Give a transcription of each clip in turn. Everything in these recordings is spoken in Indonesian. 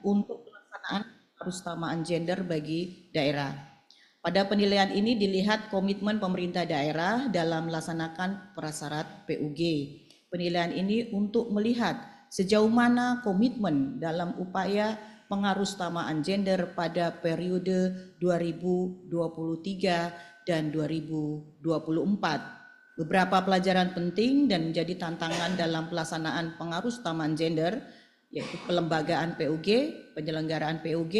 untuk pelaksanaan kebersamaan gender bagi daerah. Pada penilaian ini dilihat komitmen pemerintah daerah dalam melaksanakan prasyarat PUG. Penilaian ini untuk melihat sejauh mana komitmen dalam upaya pengarusutamaan gender pada periode 2023 dan 2024. Beberapa pelajaran penting dan menjadi tantangan dalam pelaksanaan pengarusutamaan gender, yaitu pelembagaan PUG, penyelenggaraan PUG,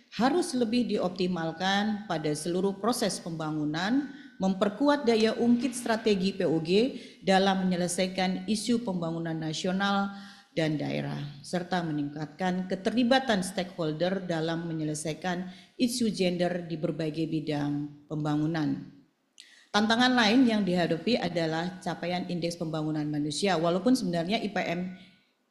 harus lebih dioptimalkan pada seluruh proses pembangunan, memperkuat daya ungkit strategi PUG dalam menyelesaikan isu pembangunan nasional dan daerah, serta meningkatkan keterlibatan stakeholder dalam menyelesaikan isu gender di berbagai bidang pembangunan. Tantangan lain yang dihadapi adalah capaian indeks pembangunan manusia. Walaupun sebenarnya IPM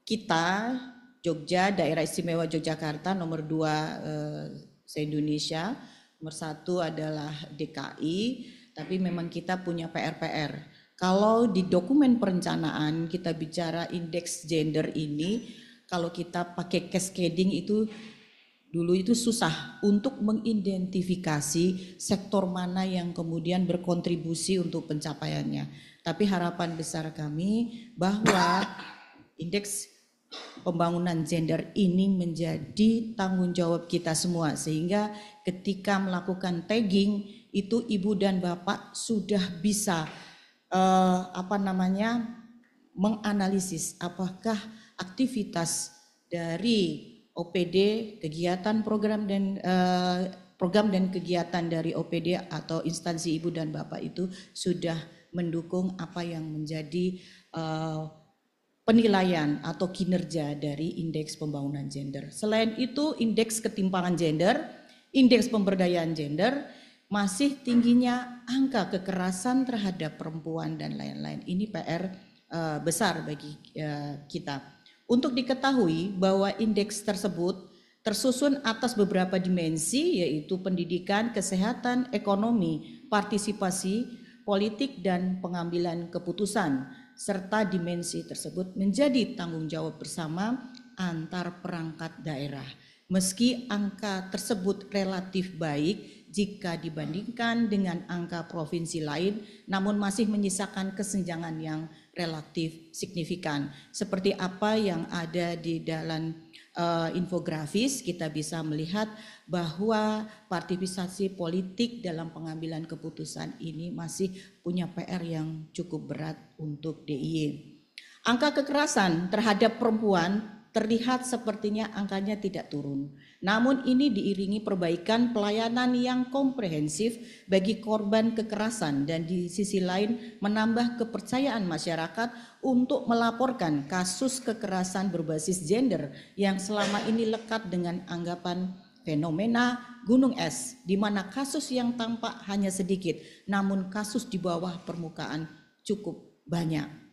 kita, Jogja, Daerah Istimewa Yogyakarta nomor 2 se-Indonesia, nomor 1 adalah DKI, tapi memang kita punya PR-PR. Kalau di dokumen perencanaan kita bicara indeks gender ini, kalau kita pakai cascading itu dulu itu susah untuk mengidentifikasi sektor mana yang kemudian berkontribusi untuk pencapaiannya. Tapi harapan besar kami bahwa indeks pembangunan gender ini menjadi tanggung jawab kita semua, sehingga ketika melakukan tagging itu ibu dan bapak sudah bisa menganalisis apakah aktivitas dari OPD, kegiatan program dan kegiatan dari OPD atau instansi ibu dan bapak itu sudah mendukung apa yang menjadi penilaian atau kinerja dari indeks pembangunan gender. Selain itu, indeks ketimpangan gender, indeks pemberdayaan gender, masih tingginya angka kekerasan terhadap perempuan dan lain-lain. Ini PR besar bagi kita. Untuk diketahui bahwa indeks tersebut tersusun atas beberapa dimensi, yaitu pendidikan, kesehatan, ekonomi, partisipasi, politik, dan pengambilan keputusan, serta dimensi tersebut menjadi tanggung jawab bersama antar perangkat daerah. Meski angka tersebut relatif baik jika dibandingkan dengan angka provinsi lain, namun masih menyisakan kesenjangan yang relatif signifikan. Seperti apa yang ada di dalam infografis, kita bisa melihat bahwa partisipasi politik dalam pengambilan keputusan ini masih punya PR yang cukup berat untuk DIY. Angka kekerasan terhadap perempuan terlihat sepertinya angkanya tidak turun. Namun ini diiringi perbaikan pelayanan yang komprehensif bagi korban kekerasan dan di sisi lain menambah kepercayaan masyarakat untuk melaporkan kasus kekerasan berbasis gender yang selama ini lekat dengan anggapan fenomena gunung es, di mana kasus yang tampak hanya sedikit, namun kasus di bawah permukaan cukup banyak.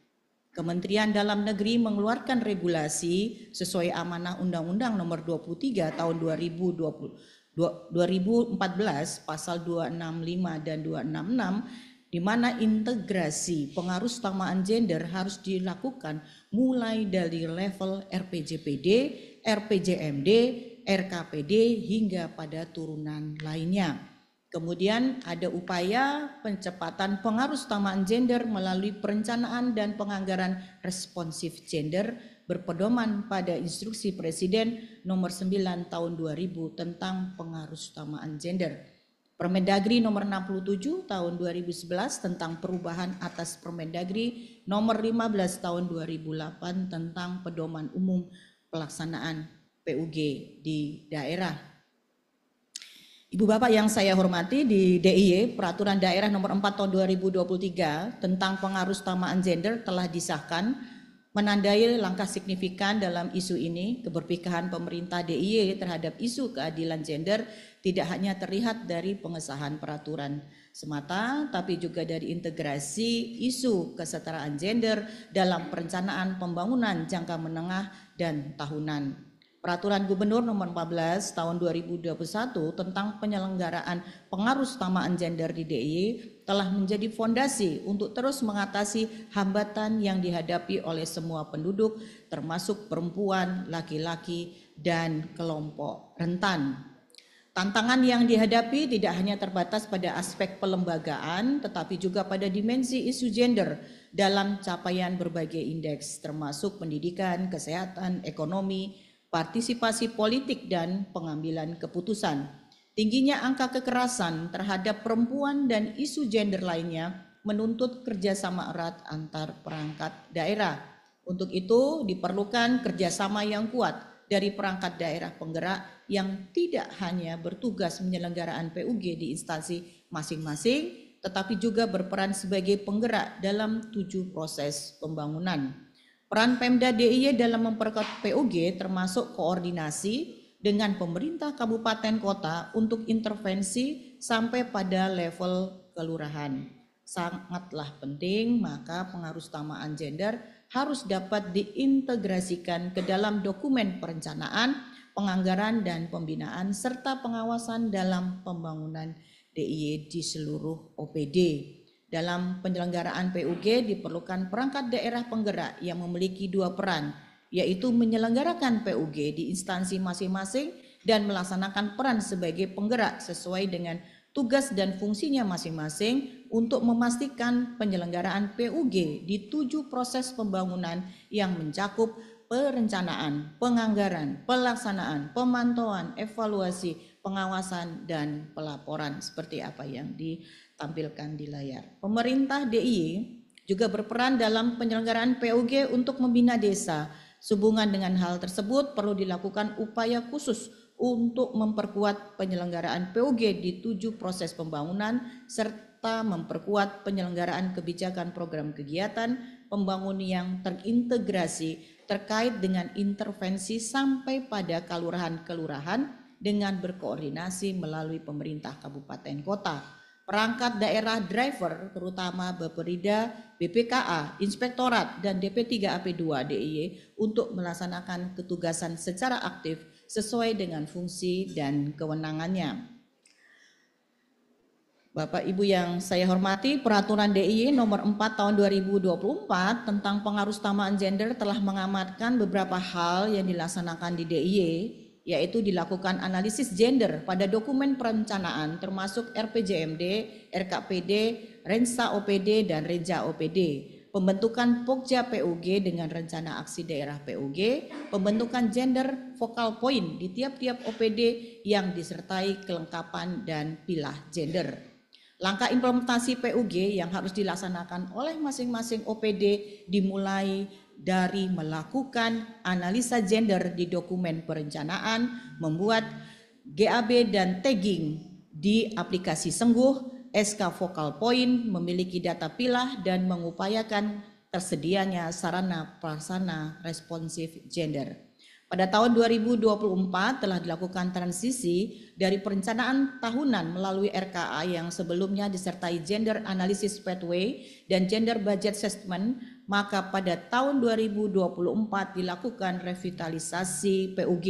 Kementerian Dalam Negeri mengeluarkan regulasi sesuai amanah Undang-Undang Nomor 23 Tahun 2014 Pasal 265 dan 266, di mana integrasi pengarusutamaan gender harus dilakukan mulai dari level RPJPD, RPJMD, RKPD hingga pada turunan lainnya. Kemudian ada upaya pencepatan pengarusutamaan gender melalui perencanaan dan penganggaran responsif gender berpedoman pada Instruksi Presiden Nomor 9 Tahun 2000 tentang pengarusutamaan gender. Permendagri Nomor 67 Tahun 2011 tentang perubahan atas Permendagri Nomor 15 Tahun 2008 tentang pedoman umum pelaksanaan PUG di daerah. Ibu Bapak yang saya hormati, di DIY Peraturan Daerah Nomor 4 Tahun 2023 tentang pengarusutamaan gender telah disahkan, menandai langkah signifikan dalam isu ini. Keberpihakan pemerintah DIY terhadap isu keadilan gender tidak hanya terlihat dari pengesahan peraturan semata, tapi juga dari integrasi isu kesetaraan gender dalam perencanaan pembangunan jangka menengah dan tahunan. Peraturan Gubernur Nomor 14 Tahun 2021 tentang penyelenggaraan pengarusutamaan gender di DIY telah menjadi fondasi untuk terus mengatasi hambatan yang dihadapi oleh semua penduduk, termasuk perempuan, laki-laki, dan kelompok rentan. Tantangan yang dihadapi tidak hanya terbatas pada aspek pelembagaan, tetapi juga pada dimensi isu gender dalam capaian berbagai indeks, termasuk pendidikan, kesehatan, ekonomi, partisipasi politik, dan pengambilan keputusan. Tingginya angka kekerasan terhadap perempuan dan isu gender lainnya menuntut kerjasama erat antar perangkat daerah. Untuk itu diperlukan kerjasama yang kuat dari perangkat daerah penggerak yang tidak hanya bertugas penyelenggaraan PUG di instansi masing-masing, tetapi juga berperan sebagai penggerak dalam 7 proses pembangunan. Peran Pemda DIY dalam memperkuat PUG termasuk koordinasi dengan pemerintah kabupaten kota untuk intervensi sampai pada level kelurahan. Sangatlah penting, maka pengarusutamaan gender harus dapat diintegrasikan ke dalam dokumen perencanaan, penganggaran, dan pembinaan serta pengawasan dalam pembangunan DIY di seluruh OPD. Dalam penyelenggaraan PUG diperlukan perangkat daerah penggerak yang memiliki 2 peran, yaitu menyelenggarakan PUG di instansi masing-masing dan melaksanakan peran sebagai penggerak sesuai dengan tugas dan fungsinya masing-masing untuk memastikan penyelenggaraan PUG di 7 proses pembangunan yang mencakup perencanaan, penganggaran, pelaksanaan, pemantauan, evaluasi, pengawasan, dan pelaporan seperti apa yang ditampilkan di layar. Pemerintah DIY juga berperan dalam penyelenggaraan PUG untuk membina desa. Sehubungan dengan hal tersebut perlu dilakukan upaya khusus untuk memperkuat penyelenggaraan PUG di 7 proses pembangunan serta memperkuat penyelenggaraan kebijakan program kegiatan pembangunan yang terintegrasi terkait dengan intervensi sampai pada kelurahan-kelurahan dengan berkoordinasi melalui pemerintah kabupaten kota. Perangkat daerah driver terutama Bapperida, BPKA, Inspektorat, dan DP3AP2 DIY untuk melaksanakan ketugasan secara aktif sesuai dengan fungsi dan kewenangannya. Bapak Ibu yang saya hormati, Peraturan DIY nomor 4 tahun 2024 tentang pengarusutamaan gender telah mengamatkan beberapa hal yang dilaksanakan di DIY, yaitu dilakukan analisis gender pada dokumen perencanaan termasuk RPJMD, RKPD, Rensa OPD, dan Renja OPD. Pembentukan Pokja PUG dengan rencana aksi daerah PUG, pembentukan gender focal point di tiap-tiap OPD yang disertai kelengkapan dan pilah gender. Langkah implementasi PUG yang harus dilaksanakan oleh masing-masing OPD dimulai dari melakukan analisa gender di dokumen perencanaan, membuat GAB dan tagging di aplikasi Sengguh, SK Focal Point, memiliki data pilah, dan mengupayakan tersedianya sarana prasarana responsif gender. Pada tahun 2024 telah dilakukan transisi dari perencanaan tahunan melalui RKA yang sebelumnya disertai gender analysis pathway dan gender budget assessment, maka pada tahun 2024 dilakukan revitalisasi PUG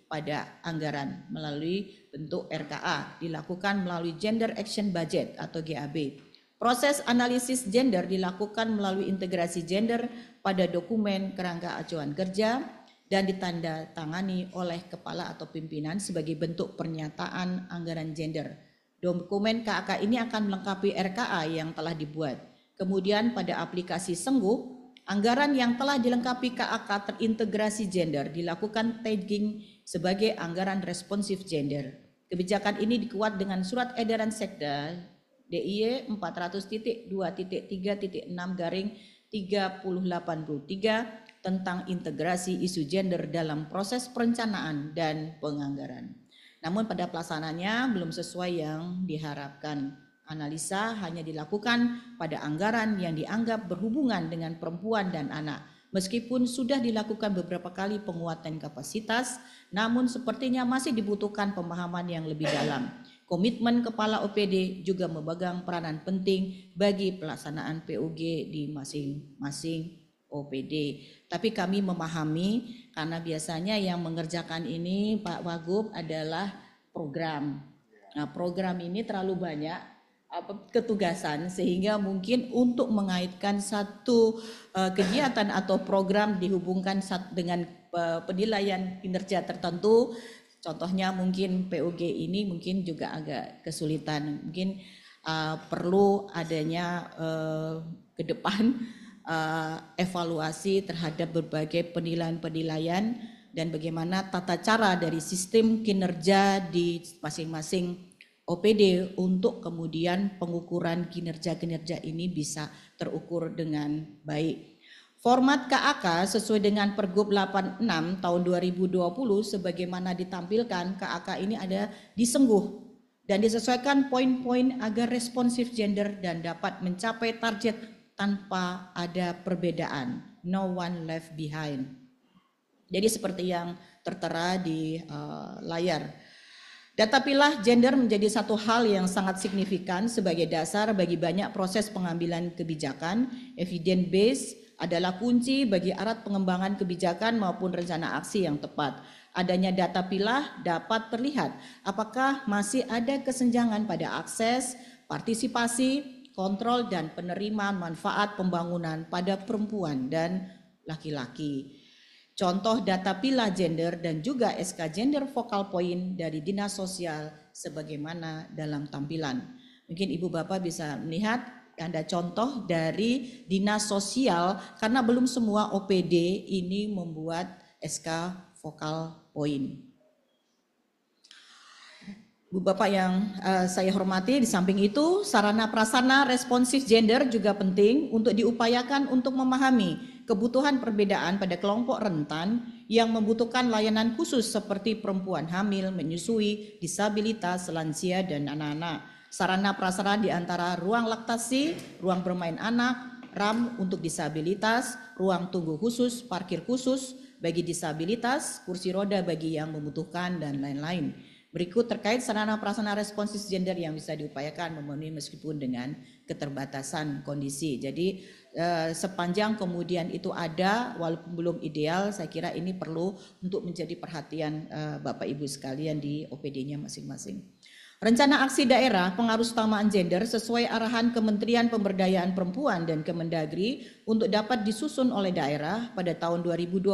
pada anggaran melalui bentuk RKA, dilakukan melalui Gender Action Budget atau GAB. Proses analisis gender dilakukan melalui integrasi gender pada dokumen kerangka acuan kerja dan ditandatangani oleh kepala atau pimpinan sebagai bentuk pernyataan anggaran gender. Dokumen KAK ini akan melengkapi RKA yang telah dibuat. Kemudian pada aplikasi Sengguh, anggaran yang telah dilengkapi KAK terintegrasi gender dilakukan tagging sebagai anggaran responsif gender. Kebijakan ini dikuat dengan surat edaran Sekda DIY 400.2.6/3083 tentang integrasi isu gender dalam proses perencanaan dan penganggaran. Namun pada pelaksanaannya belum sesuai yang diharapkan. Analisa hanya dilakukan pada anggaran yang dianggap berhubungan dengan perempuan dan anak. Meskipun sudah dilakukan beberapa kali penguatan kapasitas, namun sepertinya masih dibutuhkan pemahaman yang lebih dalam. Komitmen kepala OPD juga memegang peranan penting bagi pelaksanaan PUG di masing-masing OPD. Tapi kami memahami karena biasanya yang mengerjakan ini Pak Wagub adalah program. Nah, program ini terlalu banyak ketugasan sehingga mungkin untuk mengaitkan satu kegiatan atau program dihubungkan dengan penilaian kinerja tertentu. Contohnya mungkin PUG ini mungkin juga agak kesulitan, mungkin perlu adanya ke depan evaluasi terhadap berbagai penilaian-penilaian dan bagaimana tata cara dari sistem kinerja di masing-masing OPD untuk kemudian pengukuran kinerja-kinerja ini bisa terukur dengan baik. Format KAK sesuai dengan Pergub 86 tahun 2020 sebagaimana ditampilkan, KAK ini ada disengguh dan disesuaikan poin-poin agar responsif gender dan dapat mencapai target tanpa ada perbedaan. No one left behind. Jadi seperti yang tertera di layar. Data pilah gender menjadi satu hal yang sangat signifikan sebagai dasar bagi banyak proses pengambilan kebijakan. Evidence based adalah kunci bagi arat pengembangan kebijakan maupun rencana aksi yang tepat. Adanya data pilah dapat terlihat apakah masih ada kesenjangan pada akses, partisipasi, kontrol dan penerimaan manfaat pembangunan pada perempuan dan laki-laki. Contoh data pilah gender dan juga SK Gender Focal Point dari Dinas Sosial sebagaimana dalam tampilan. Mungkin Ibu Bapak bisa melihat ada contoh dari Dinas Sosial karena belum semua OPD ini membuat SK Focal Point. Bu Bapak yang saya hormati, di samping itu sarana prasarana responsif gender juga penting untuk diupayakan untuk memahami kebutuhan perbedaan pada kelompok rentan yang membutuhkan layanan khusus seperti perempuan hamil, menyusui, disabilitas, lansia dan anak-anak. Sarana prasarana di antara ruang laktasi, ruang bermain anak, RAM untuk disabilitas, ruang tunggu khusus, parkir khusus bagi disabilitas, kursi roda bagi yang membutuhkan dan lain-lain. Berikut terkait sarana prasarana responsif gender yang bisa diupayakan memenuhi meskipun dengan keterbatasan kondisi. Jadi sepanjang kemudian itu ada walaupun belum ideal, saya kira ini perlu untuk menjadi perhatian Bapak Ibu sekalian di OPD-nya masing-masing. Rencana aksi daerah pengarus utamaan gender sesuai arahan Kementerian Pemberdayaan Perempuan dan Kemendagri untuk dapat disusun oleh daerah pada tahun 2025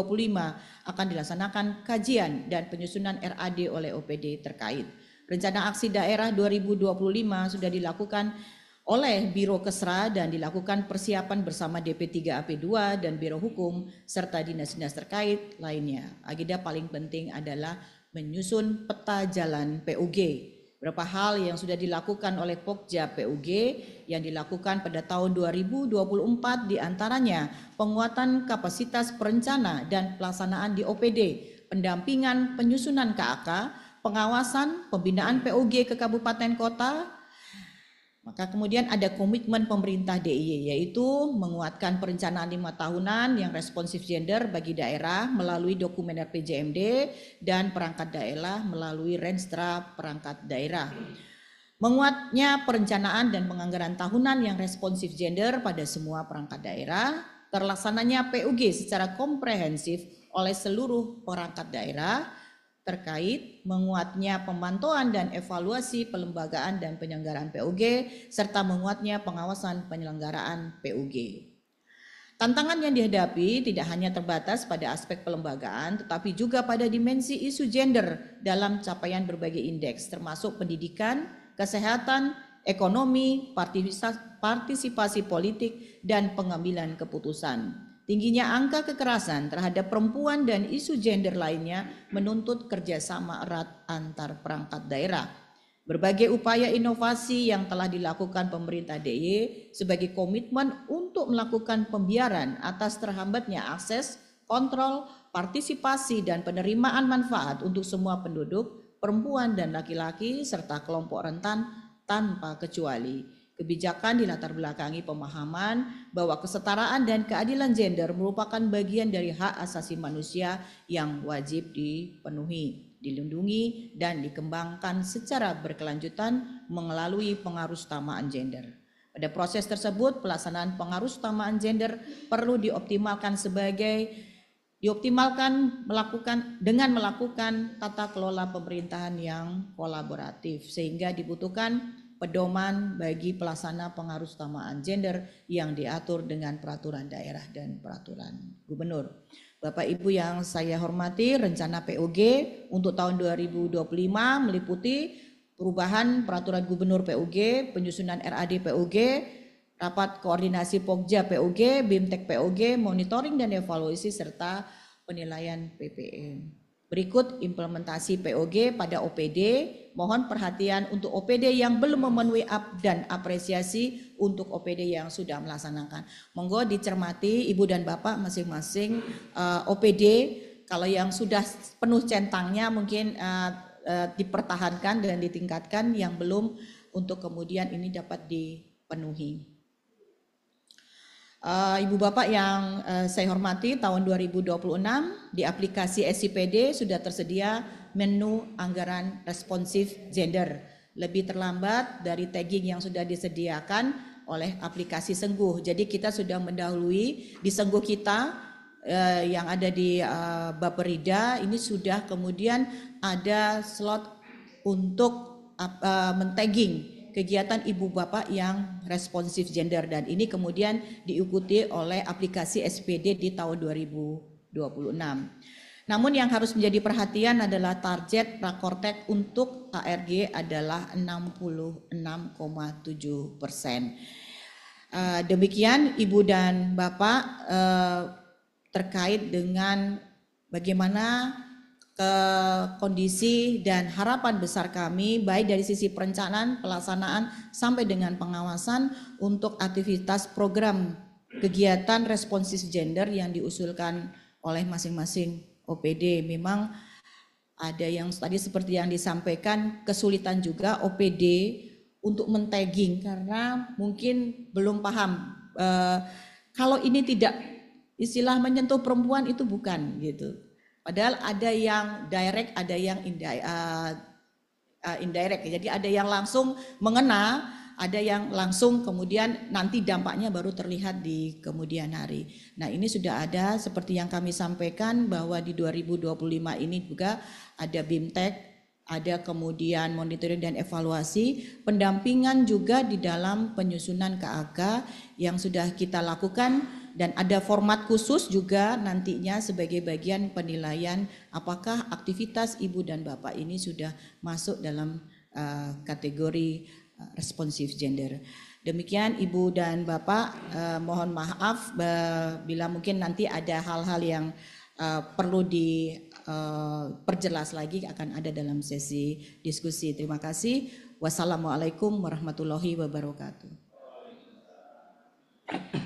akan dilaksanakan kajian dan penyusunan RAD oleh OPD terkait. Rencana aksi daerah 2025 sudah dilakukan oleh Biro Kesra dan dilakukan persiapan bersama DP3AP2 dan Biro Hukum serta dinas-dinas terkait lainnya. Agenda paling penting adalah menyusun peta jalan PUG. Beberapa hal yang sudah dilakukan oleh Pokja PUG yang dilakukan pada tahun 2024 diantaranya penguatan kapasitas perencana dan pelaksanaan di OPD, pendampingan penyusunan KAK, pengawasan pembinaan PUG ke kabupaten kota. Maka kemudian ada komitmen pemerintah DIY yaitu menguatkan perencanaan 5 tahunan yang responsif gender bagi daerah melalui dokumen RPJMD dan perangkat daerah melalui Renstra perangkat daerah. Menguatnya perencanaan dan penganggaran tahunan yang responsif gender pada semua perangkat daerah, terlaksananya PUG secara komprehensif oleh seluruh perangkat daerah, terkait menguatnya pemantauan dan evaluasi pelembagaan dan penyelenggaraan PUG serta menguatnya pengawasan penyelenggaraan PUG. Tantangan yang dihadapi tidak hanya terbatas pada aspek pelembagaan tetapi juga pada dimensi isu gender dalam capaian berbagai indeks termasuk pendidikan, kesehatan, ekonomi, partisipasi politik dan pengambilan keputusan. Tingginya angka kekerasan terhadap perempuan dan isu gender lainnya menuntut kerjasama erat antar perangkat daerah. Berbagai upaya inovasi yang telah dilakukan pemerintah DIY sebagai komitmen untuk melakukan pembiaran atas terhambatnya akses, kontrol, partisipasi dan penerimaan manfaat untuk semua penduduk, perempuan dan laki-laki serta kelompok rentan tanpa kecuali. Kebijakan dilatar belakangi pemahaman bahwa kesetaraan dan keadilan gender merupakan bagian dari hak asasi manusia yang wajib dipenuhi, dilindungi, dan dikembangkan secara berkelanjutan melalui pengarusutamaan gender. Pada proses tersebut, pelaksanaan pengarusutamaan gender perlu dioptimalkan dengan melakukan tata kelola pemerintahan yang kolaboratif sehingga dibutuhkan pedoman bagi pelaksana pengarusutamaan gender yang diatur dengan peraturan daerah dan peraturan gubernur. Bapak Ibu yang saya hormati, rencana POG untuk tahun 2025 meliputi perubahan peraturan gubernur POG, penyusunan RAD POG, rapat koordinasi Pokja POG, BIMTEK POG, monitoring dan evaluasi serta penilaian PPM. Berikut implementasi POG pada OPD. Mohon perhatian untuk OPD yang belum memenuhi dan apresiasi untuk OPD yang sudah melaksanakan. Monggo dicermati Ibu dan Bapak masing-masing OPD. Kalau yang sudah penuh centangnya mungkin dipertahankan dan ditingkatkan, yang belum untuk kemudian ini dapat dipenuhi. Ibu Bapak yang saya hormati, tahun 2026 di aplikasi SIPD sudah tersedia menu anggaran responsif gender. Lebih terlambat dari tagging yang sudah disediakan oleh aplikasi Sengguh. Jadi kita sudah mendahului di Sengguh kita yang ada di Baperida, ini sudah kemudian ada slot untuk men-tagging kegiatan ibu bapak yang responsif gender, dan ini kemudian diikuti oleh aplikasi SPD di tahun 2026. Namun yang harus menjadi perhatian adalah target Rakortek untuk ARG adalah 66,7%. Demikian Ibu dan Bapak terkait dengan bagaimana kondisi dan harapan besar kami baik dari sisi perencanaan, pelaksanaan sampai dengan pengawasan untuk aktivitas program kegiatan responsif gender yang diusulkan oleh masing-masing OPD. Memang ada yang tadi seperti yang disampaikan, kesulitan juga OPD untuk men-tagging karena mungkin belum paham kalau ini tidak istilah menyentuh perempuan itu bukan gitu. Padahal ada yang direct, ada yang indirect. Jadi ada yang langsung mengena, ada yang langsung kemudian nanti dampaknya baru terlihat di kemudian hari. Nah ini sudah ada seperti yang kami sampaikan bahwa di 2025 ini juga ada BIMTEK, ada kemudian monitoring dan evaluasi, pendampingan juga di dalam penyusunan KAK yang sudah kita lakukan. Dan ada format khusus juga nantinya sebagai bagian penilaian apakah aktivitas ibu dan bapak ini sudah masuk dalam kategori responsif gender. Demikian ibu dan bapak, mohon maaf bila mungkin nanti ada hal-hal yang perlu diperjelas lagi akan ada dalam sesi diskusi. Terima kasih. Wassalamualaikum warahmatullahi wabarakatuh.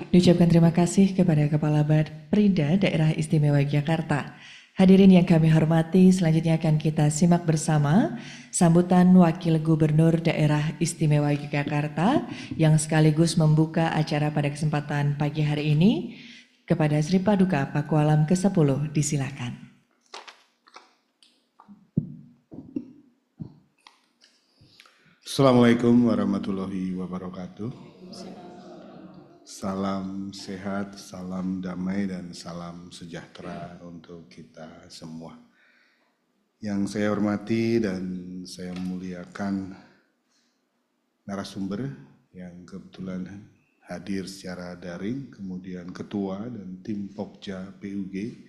Diucapkan terima kasih kepada Kepala Baperida Daerah Istimewa Yogyakarta. Hadirin yang kami hormati, selanjutnya akan kita simak bersama sambutan Wakil Gubernur Daerah Istimewa Yogyakarta yang sekaligus membuka acara pada kesempatan pagi hari ini. Kepada Sri Paduka Pakualam ke-10, disilakan. Assalamualaikum warahmatullahi wabarakatuh. Salam sehat, salam damai, dan salam sejahtera untuk kita semua. Yang saya hormati dan saya muliakan narasumber yang kebetulan hadir secara daring, kemudian Ketua dan tim Pokja PUG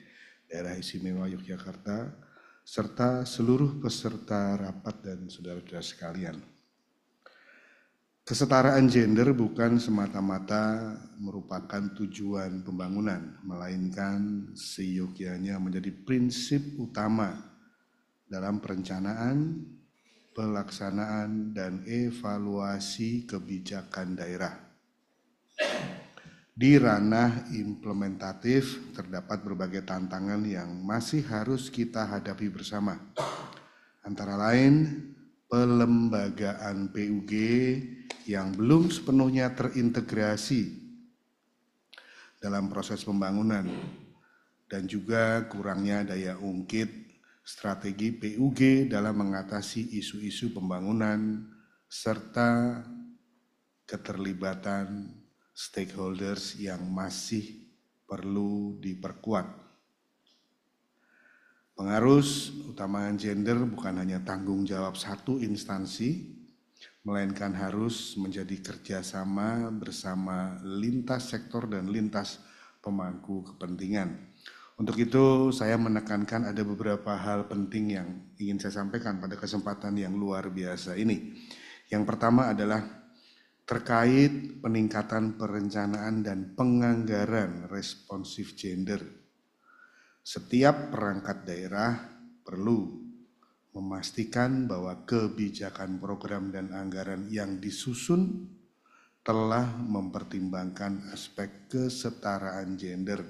Daerah Istimewa Yogyakarta, serta seluruh peserta rapat dan saudara-saudara sekalian. Kesetaraan gender bukan semata-mata merupakan tujuan pembangunan, melainkan seyogyanya menjadi prinsip utama dalam perencanaan, pelaksanaan, dan evaluasi kebijakan daerah. Di ranah implementatif terdapat berbagai tantangan yang masih harus kita hadapi bersama. Antara lain, pelembagaan PUG yang belum sepenuhnya terintegrasi dalam proses pembangunan dan juga kurangnya daya ungkit strategi PUG dalam mengatasi isu-isu pembangunan serta keterlibatan stakeholders yang masih perlu diperkuat. Pengarus utama gender bukan hanya tanggung jawab satu instansi, melainkan harus menjadi kerjasama bersama lintas sektor dan lintas pemangku kepentingan. Untuk itu saya menekankan ada beberapa hal penting yang ingin saya sampaikan pada kesempatan yang luar biasa ini. Yang pertama adalah terkait peningkatan perencanaan dan penganggaran responsif gender. Setiap perangkat daerah perlu memastikan bahwa kebijakan program dan anggaran yang disusun telah mempertimbangkan aspek kesetaraan gender,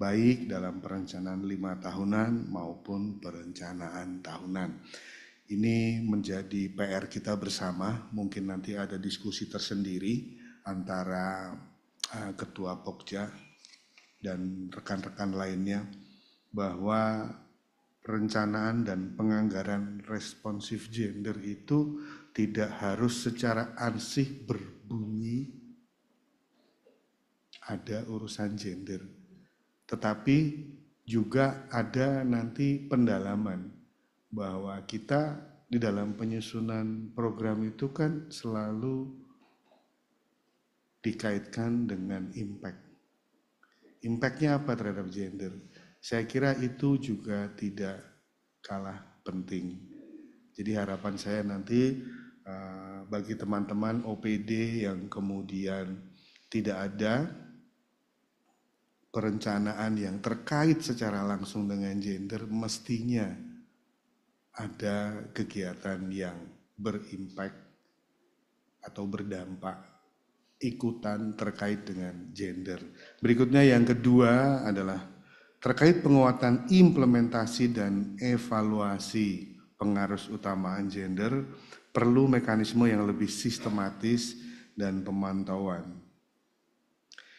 baik dalam perencanaan 5 tahunan maupun perencanaan tahunan. Ini menjadi PR kita bersama, mungkin nanti ada diskusi tersendiri antara Ketua Pokja dan rekan-rekan lainnya, bahwa perencanaan dan penganggaran responsif gender itu tidak harus secara ansih berbunyi ada urusan gender, tetapi juga ada nanti pendalaman bahwa kita di dalam penyusunan program itu kan selalu dikaitkan dengan impact. Impact-nya apa terhadap gender? Saya kira itu juga tidak kalah penting. Jadi harapan saya nanti bagi teman-teman OPD yang kemudian tidak ada perencanaan yang terkait secara langsung dengan gender, mestinya ada kegiatan yang berimpact atau berdampak ikutan terkait dengan gender. Berikutnya yang kedua adalah terkait penguatan implementasi dan evaluasi pengarus utamaan gender, perlu mekanisme yang lebih sistematis dan pemantauan.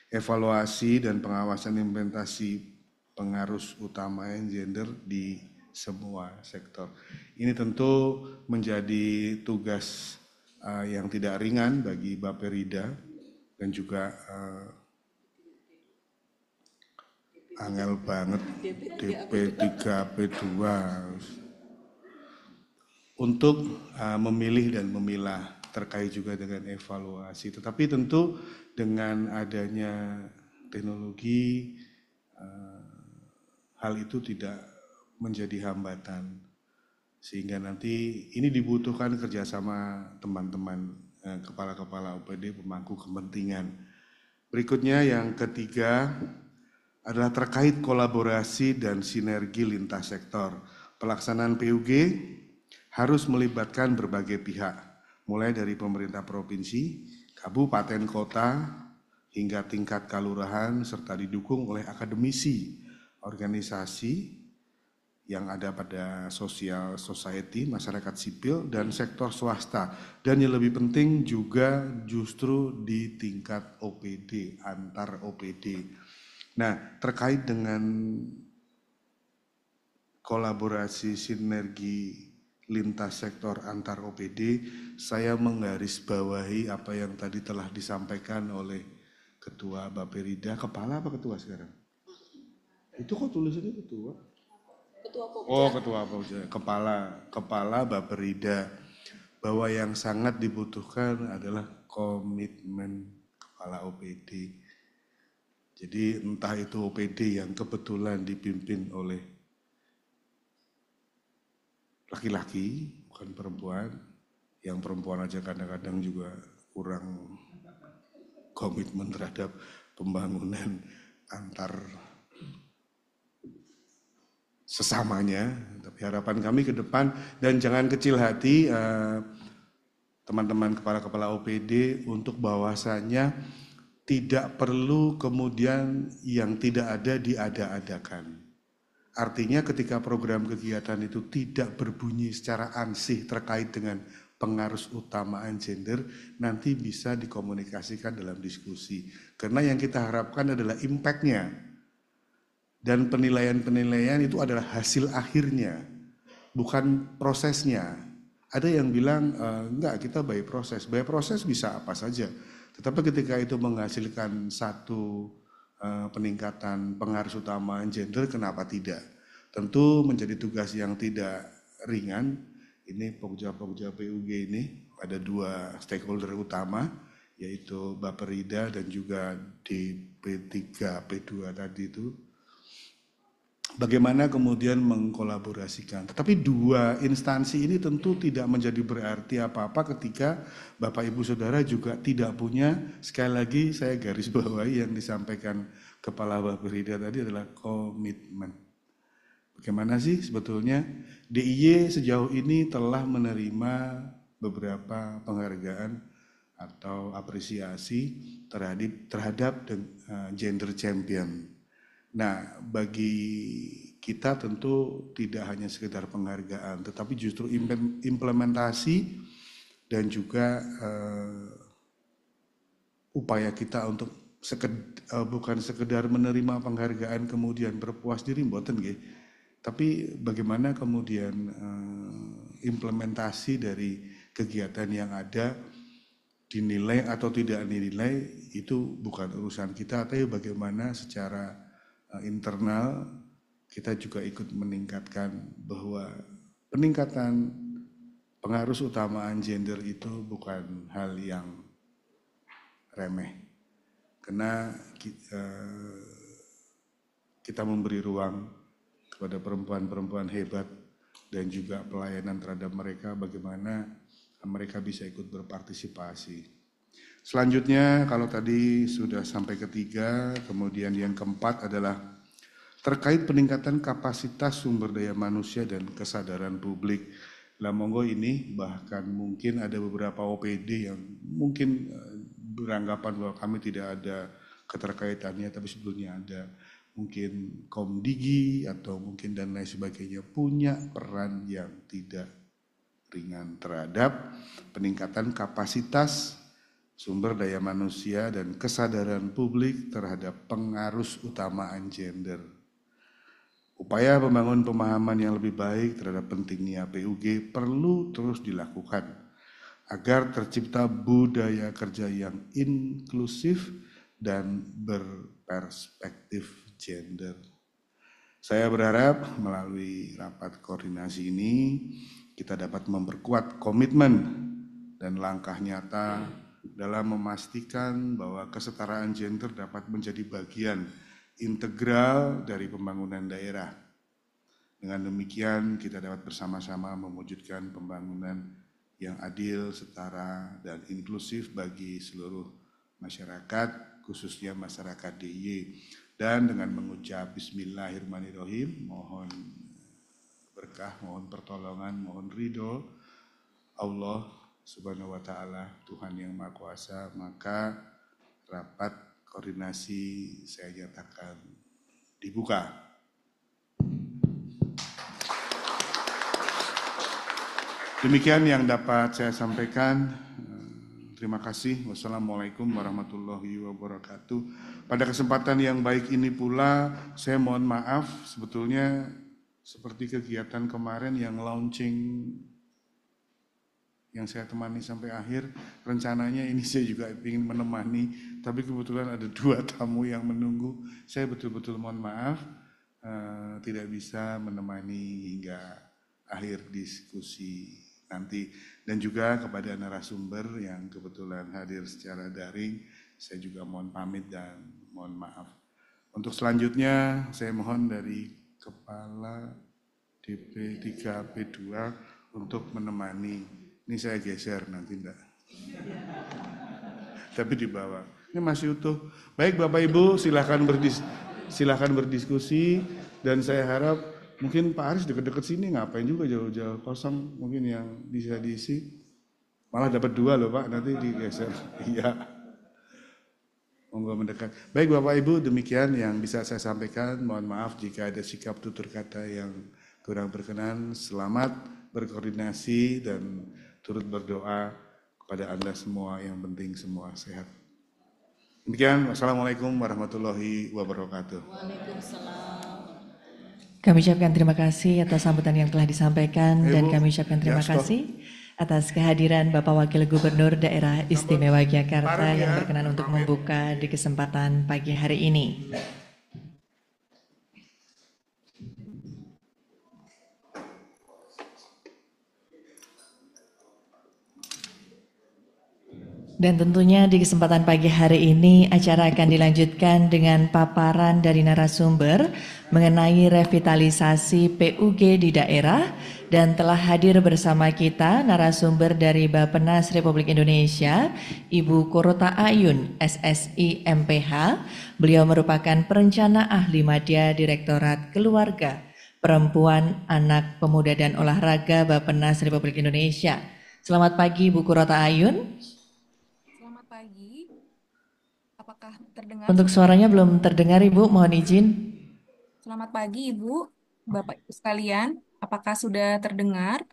Evaluasi dan pengawasan implementasi pengarus utamaan gender di semua sektor. Ini tentu menjadi tugas yang tidak ringan bagi Baperida dan juga angel banget DP3P2 untuk memilih dan memilah terkait juga dengan evaluasi. Tetapi tentu dengan adanya teknologi hal itu tidak menjadi hambatan, sehingga nanti ini dibutuhkan kerjasama teman-teman kepala-kepala OPD pemangku kepentingan. Berikutnya yang ketiga adalah terkait kolaborasi dan sinergi lintas sektor. Pelaksanaan PUG harus melibatkan berbagai pihak, mulai dari pemerintah provinsi, kabupaten, kota, hingga tingkat kelurahan, serta didukung oleh akademisi, organisasi yang ada pada social society, masyarakat sipil, dan sektor swasta. Dan yang lebih penting juga justru di tingkat OPD, antar OPD. Nah, terkait dengan kolaborasi sinergi lintas sektor antar OPD, saya menggarisbawahi apa yang tadi telah disampaikan oleh Ketua Baperida. Kepala apa ketua sekarang? Itu kok tulisannya ketua? Ketua Pokja. Oh, Ketua Pokja. Kepala Baperida, bahwa yang sangat dibutuhkan adalah komitmen kepala OPD. Jadi entah itu OPD yang kebetulan dipimpin oleh laki-laki, bukan perempuan, yang perempuan aja kadang-kadang juga kurang komitmen terhadap pembangunan antar sesamanya. Tapi harapan kami ke depan, dan jangan kecil hati teman-teman kepala-kepala OPD untuk bahwasanya tidak perlu kemudian yang tidak ada diada-adakan. Artinya ketika program kegiatan itu tidak berbunyi secara ansih terkait dengan pengarus utamaan gender, nanti bisa dikomunikasikan dalam diskusi. Karena yang kita harapkan adalah impact-nya. Dan penilaian-penilaian itu adalah hasil akhirnya, bukan prosesnya. Ada yang bilang, enggak, kita by proses. By proses bisa apa saja. Tetapi ketika itu menghasilkan satu peningkatan pengarus utama gender, kenapa tidak? Tentu menjadi tugas yang tidak ringan. Ini Pokja-Pokja PUG ini ada dua stakeholder utama, yaitu Baperida dan juga DP3P2 tadi itu. bagaimana kemudian mengkolaborasikan. Tetapi dua instansi ini tentu tidak menjadi berarti apa-apa ketika Bapak Ibu Saudara juga tidak punya, sekali lagi saya garis bawahi yang disampaikan Kepala Bapperida tadi adalah komitmen. Bagaimana sih sebetulnya DIY sejauh ini telah menerima beberapa penghargaan atau apresiasi terhadap gender champion. Nah, bagi kita tentu tidak hanya sekedar penghargaan, tetapi justru implementasi dan juga upaya kita untuk bukan sekedar menerima penghargaan kemudian berpuas diri, mboten nggih. Tapi bagaimana kemudian implementasi dari kegiatan yang ada dinilai atau tidak dinilai itu bukan urusan kita, tapi bagaimana secara internal kita juga ikut meningkatkan bahwa peningkatan pengarus utamaan gender itu bukan hal yang remeh, karena kita memberi ruang kepada perempuan-perempuan hebat dan juga pelayanan terhadap mereka, bagaimana mereka bisa ikut berpartisipasi. Selanjutnya kalau tadi sudah sampai ketiga, kemudian yang keempat adalah terkait peningkatan kapasitas sumber daya manusia dan kesadaran publik. Lah monggo ini bahkan mungkin ada beberapa OPD yang mungkin beranggapan bahwa kami tidak ada keterkaitannya, tapi sebetulnya ada. Mungkin Komdigi atau mungkin dan lain sebagainya punya peran yang tidak ringan terhadap peningkatan kapasitas sumber daya manusia dan kesadaran publik terhadap pengarus utamaan gender. Upaya membangun pemahaman yang lebih baik terhadap pentingnya PUG perlu terus dilakukan agar tercipta budaya kerja yang inklusif dan berperspektif gender. Saya berharap melalui rapat koordinasi ini kita dapat memperkuat komitmen dan langkah nyata dalam memastikan bahwa kesetaraan gender dapat menjadi bagian integral dari pembangunan daerah. Dengan demikian kita dapat bersama-sama mewujudkan pembangunan yang adil, setara, dan inklusif bagi seluruh masyarakat, khususnya masyarakat DIY. Dan dengan mengucap Bismillahirrahmanirrahim, mohon berkah, mohon pertolongan, mohon ridho Allah Subhanahu wa Ta'ala, Tuhan yang Maha Kuasa, maka rapat koordinasi saya nyatakan dibuka. Demikian yang dapat saya sampaikan. Terima kasih. Wassalamualaikum warahmatullahi wabarakatuh. Pada kesempatan yang baik ini pula, saya mohon maaf sebetulnya seperti kegiatan kemarin yang launching yang saya temani sampai akhir, rencananya ini saya juga ingin menemani, tapi kebetulan ada 2 tamu yang menunggu. Saya betul-betul mohon maaf tidak bisa menemani hingga akhir diskusi nanti. Dan juga kepada narasumber yang kebetulan hadir secara daring, saya juga mohon pamit dan mohon maaf. Untuk selanjutnya saya mohon dari Kepala DP 3P2 untuk menemani. Ini saya geser nanti enggak. Tapi di bawah. Ini masih utuh. Baik Bapak Ibu, silakan berdiskusi dan saya harap mungkin Pak Aris dekat-dekat sini, ngapain juga jauh-jauh kosong, mungkin yang bisa diisi. Malah dapat 2 loh Pak, nanti digeser. Iya. Monggo mendekat. Baik Bapak Ibu, demikian yang bisa saya sampaikan. Mohon maaf jika ada sikap tutur kata yang kurang berkenan. Selamat berkoordinasi dan turut berdoa kepada Anda semua, yang penting semua sehat. Demikian, wassalamualaikum warahmatullahi wabarakatuh. Waalaikumsalam. Kami ucapkan terima kasih atas sambutan yang telah disampaikan dan kami ucapkan terima kasih atas kehadiran Bapak Wakil Gubernur Daerah Istimewa Yogyakarta yang berkenan untuk membuka di kesempatan pagi hari ini. Dan tentunya di kesempatan pagi hari ini acara akan dilanjutkan dengan paparan dari narasumber mengenai revitalisasi PUG di daerah, dan telah hadir bersama kita narasumber dari Bappenas Republik Indonesia, Ibu Korota Ayun, SSI MPH. Beliau merupakan perencana ahli madya Direktorat Keluarga, Perempuan, Anak, Pemuda dan Olahraga Bappenas Republik Indonesia. Selamat pagi Bu Korota Ayun. Selamat pagi. Apakah terdengar? Untuk suaranya belum terdengar Ibu, mohon izin. Selamat pagi Ibu, Bapak Ibu sekalian. Apakah sudah terdengar?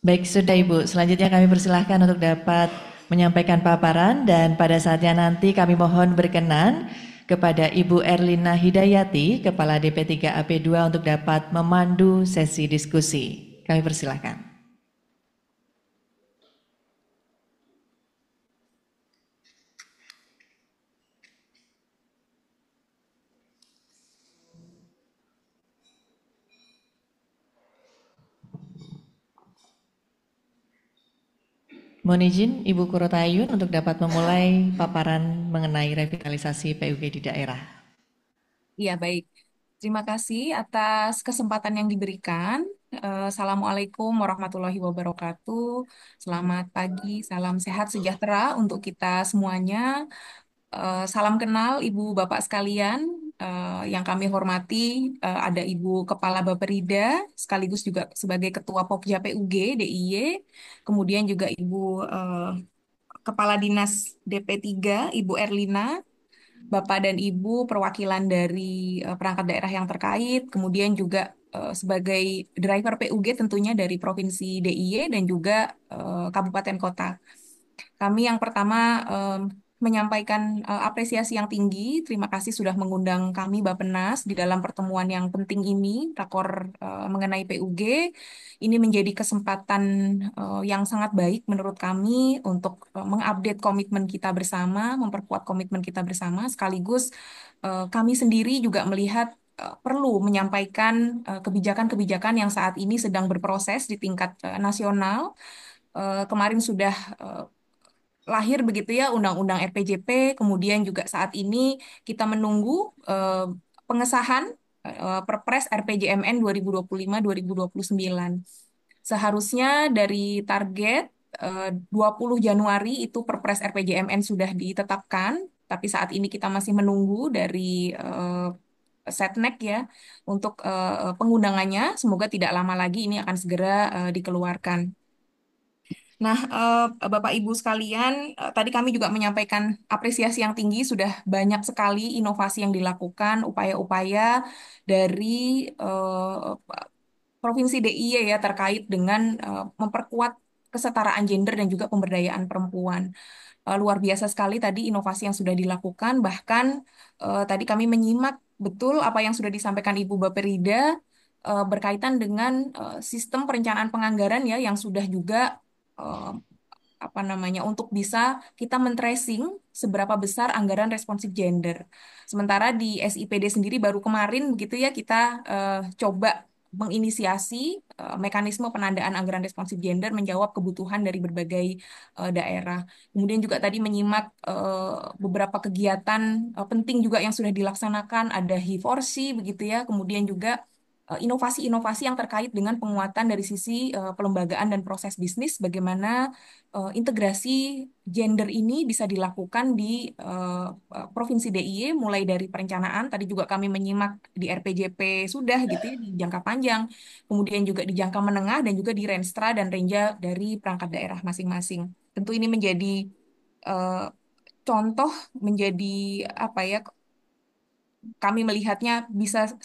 Baik, sudah Ibu. Selanjutnya kami persilahkan untuk dapat menyampaikan paparan, dan pada saatnya nanti kami mohon berkenan kepada Ibu Erlina Hidayati, Kepala DP3 AP2 untuk dapat memandu sesi diskusi. Kami persilahkan. Mohon izin Ibu Korota Ayun untuk dapat memulai paparan mengenai revitalisasi PUG di daerah. Iya, baik. Terima kasih atas kesempatan yang diberikan. Assalamualaikum warahmatullahi wabarakatuh. Selamat pagi, salam sehat sejahtera untuk kita semuanya. Salam kenal Ibu Bapak sekalian. Yang kami hormati ada Ibu Kepala Bapperida, sekaligus juga sebagai Ketua Pokja PUG DIY, kemudian juga Ibu Kepala Dinas DP3, Ibu Erlina, Bapak dan Ibu perwakilan dari perangkat daerah yang terkait, kemudian juga sebagai driver PUG tentunya dari Provinsi DIY dan juga Kabupaten Kota. Kami yang pertama menyampaikan apresiasi yang tinggi. Terima kasih sudah mengundang kami Bappenas di dalam pertemuan yang penting ini, rakor mengenai PUG. Ini menjadi kesempatan yang sangat baik menurut kami untuk mengupdate komitmen kita bersama, memperkuat komitmen kita bersama, sekaligus kami sendiri juga melihat perlu menyampaikan kebijakan-kebijakan yang saat ini sedang berproses di tingkat nasional. Kemarin sudah lahir begitu ya Undang-Undang RPJP, kemudian juga saat ini kita menunggu pengesahan Perpres RPJMN 2025-2029. Seharusnya dari target 20 Januari itu Perpres RPJMN sudah ditetapkan, tapi saat ini kita masih menunggu dari Setnek ya untuk pengundangannya. Semoga tidak lama lagi ini akan segera dikeluarkan. Nah, Bapak Ibu sekalian, tadi kami juga menyampaikan apresiasi yang tinggi, sudah banyak sekali inovasi yang dilakukan, upaya-upaya dari Provinsi DIY ya terkait dengan memperkuat kesetaraan gender dan juga pemberdayaan perempuan. Luar biasa sekali tadi inovasi yang sudah dilakukan, bahkan tadi kami menyimak betul apa yang sudah disampaikan Ibu Bapperida berkaitan dengan sistem perencanaan penganggaran ya yang sudah juga eh, apa namanya untuk bisa kita men-tracing seberapa besar anggaran responsif gender. Sementara di SIPD sendiri baru kemarin begitu ya kita coba menginisiasi mekanisme penandaan anggaran responsif gender menjawab kebutuhan dari berbagai daerah. Kemudian juga tadi menyimak beberapa kegiatan penting juga yang sudah dilaksanakan, ada He4C begitu ya. Kemudian juga inovasi-inovasi yang terkait dengan penguatan dari sisi pelembagaan dan proses bisnis, bagaimana integrasi gender ini bisa dilakukan di Provinsi DIY, mulai dari perencanaan, tadi juga kami menyimak di RPJP sudah gitu ya, di jangka panjang, kemudian juga di jangka menengah, dan juga di Renstra dan Renja dari perangkat daerah masing-masing. Tentu ini menjadi eh, contoh, menjadi apa ya, kami melihatnya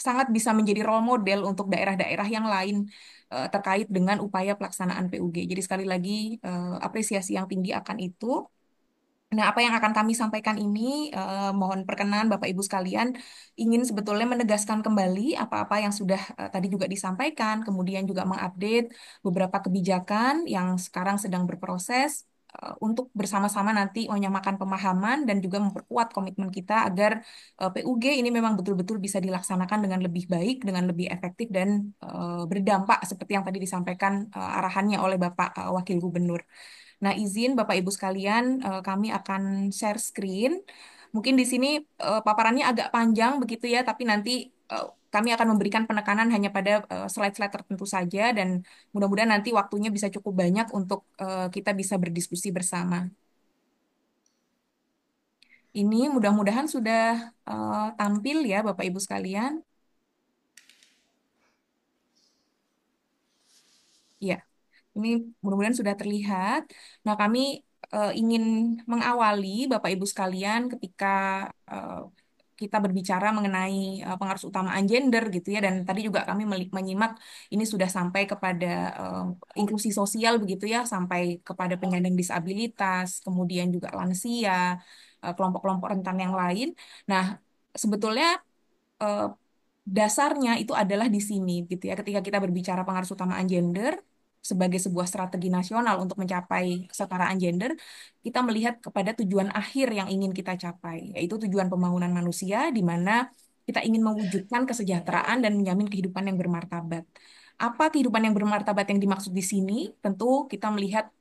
sangat bisa menjadi role model untuk daerah-daerah yang lain terkait dengan upaya pelaksanaan PUG. Jadi sekali lagi apresiasi yang tinggi akan itu. Nah, apa yang akan kami sampaikan ini, mohon perkenan Bapak Ibu sekalian, ingin sebetulnya menegaskan kembali apa-apa yang sudah tadi juga disampaikan, kemudian juga mengupdate beberapa kebijakan yang sekarang sedang berproses untuk bersama-sama nanti menyamakan pemahaman dan juga memperkuat komitmen kita agar PUG ini memang betul-betul bisa dilaksanakan dengan lebih baik, dengan lebih efektif dan berdampak seperti yang tadi disampaikan arahannya oleh Bapak Wakil Gubernur. Nah, izin Bapak Ibu sekalian, kami akan share screen. Mungkin di sini paparannya agak panjang begitu ya, tapi nanti kami akan memberikan penekanan hanya pada slide-slide tertentu saja dan mudah-mudahan nanti waktunya bisa cukup banyak untuk kita bisa berdiskusi bersama. Ini mudah-mudahan sudah tampil ya Bapak Ibu sekalian. Ya, ini mudah-mudahan sudah terlihat. Nah, kami ingin mengawali Bapak Ibu sekalian ketika eh, kita berbicara mengenai pengarusutamaan gender gitu ya. Dan tadi juga kami menyimak ini sudah sampai kepada eh, inklusi sosial begitu ya, sampai kepada penyandang disabilitas, kemudian juga lansia, kelompok-kelompok rentan yang lain. Nah, sebetulnya eh, dasarnya itu adalah di sini gitu ya. Ketika kita berbicara pengarusutamaan gender sebagai sebuah strategi nasional untuk mencapai kesetaraan gender, kita melihat kepada tujuan akhir yang ingin kita capai, yaitu tujuan pembangunan manusia di mana kita ingin mewujudkan kesejahteraan dan menjamin kehidupan yang bermartabat. Apa kehidupan yang bermartabat yang dimaksud di sini? Tentu kita melihat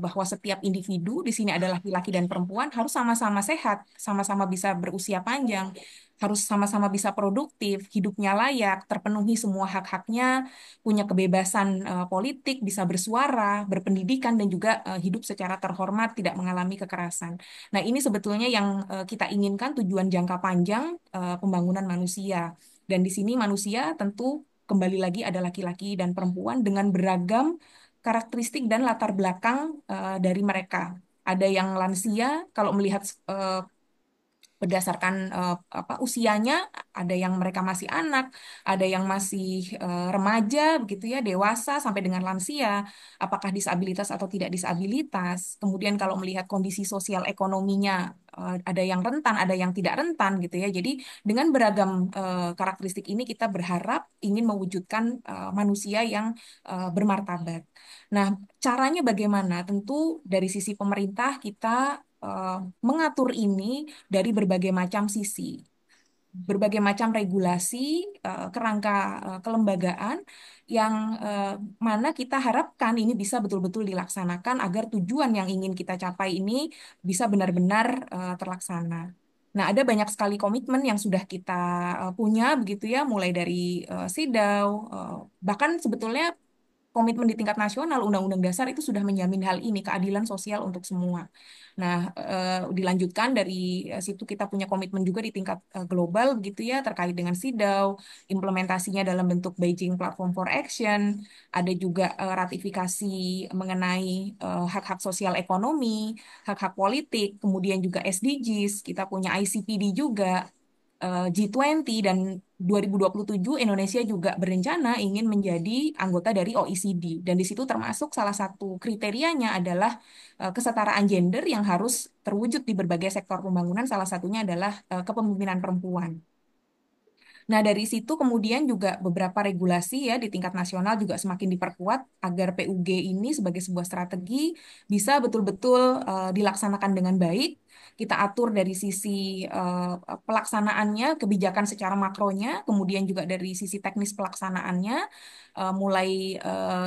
bahwa setiap individu di sini adalah laki-laki dan perempuan harus sama-sama sehat, sama-sama bisa berusia panjang, harus sama-sama bisa produktif, hidupnya layak, terpenuhi semua hak-haknya, punya kebebasan politik, bisa bersuara, berpendidikan, dan juga hidup secara terhormat, tidak mengalami kekerasan. Nah, ini sebetulnya yang kita inginkan tujuan jangka panjang pembangunan manusia. Dan di sini manusia tentu kembali lagi ada laki-laki dan perempuan dengan beragam karakteristik dan latar belakang dari mereka. Ada yang lansia, kalau melihat berdasarkan apa usianya, ada yang mereka masih anak, ada yang masih remaja begitu ya, dewasa sampai dengan lansia, apakah disabilitas atau tidak disabilitas. Kemudian kalau melihat kondisi sosial ekonominya, ada yang rentan, ada yang tidak rentan gitu ya. Jadi dengan beragam karakteristik ini kita berharap ingin mewujudkan manusia yang bermartabat. Nah, caranya bagaimana? Tentu dari sisi pemerintah kita mengatur ini dari berbagai macam sisi, berbagai macam regulasi, kerangka kelembagaan yang mana kita harapkan ini bisa betul-betul dilaksanakan agar tujuan yang ingin kita capai ini bisa benar-benar terlaksana. Nah, ada banyak sekali komitmen yang sudah kita punya begitu ya, mulai dari SIDAW, bahkan sebetulnya komitmen di tingkat nasional, Undang-Undang Dasar itu sudah menjamin hal ini, keadilan sosial untuk semua. Nah, dilanjutkan dari situ kita punya komitmen juga di tingkat global begitu ya, terkait dengan SIDAW, implementasinya dalam bentuk Beijing Platform for Action, ada juga ratifikasi mengenai hak-hak sosial ekonomi, hak-hak politik, kemudian juga SDGs, kita punya ICPD juga, G20, dan 2027 Indonesia juga berencana ingin menjadi anggota dari OECD. Dan di situ termasuk salah satu kriterianya adalah kesetaraan gender yang harus terwujud di berbagai sektor pembangunan, salah satunya adalah kepemimpinan perempuan. Nah, dari situ kemudian juga beberapa regulasi ya di tingkat nasional juga semakin diperkuat agar PUG ini sebagai sebuah strategi bisa betul-betul dilaksanakan dengan baik. Kita atur dari sisi pelaksanaannya, kebijakan secara makronya, kemudian juga dari sisi teknis pelaksanaannya. Mulai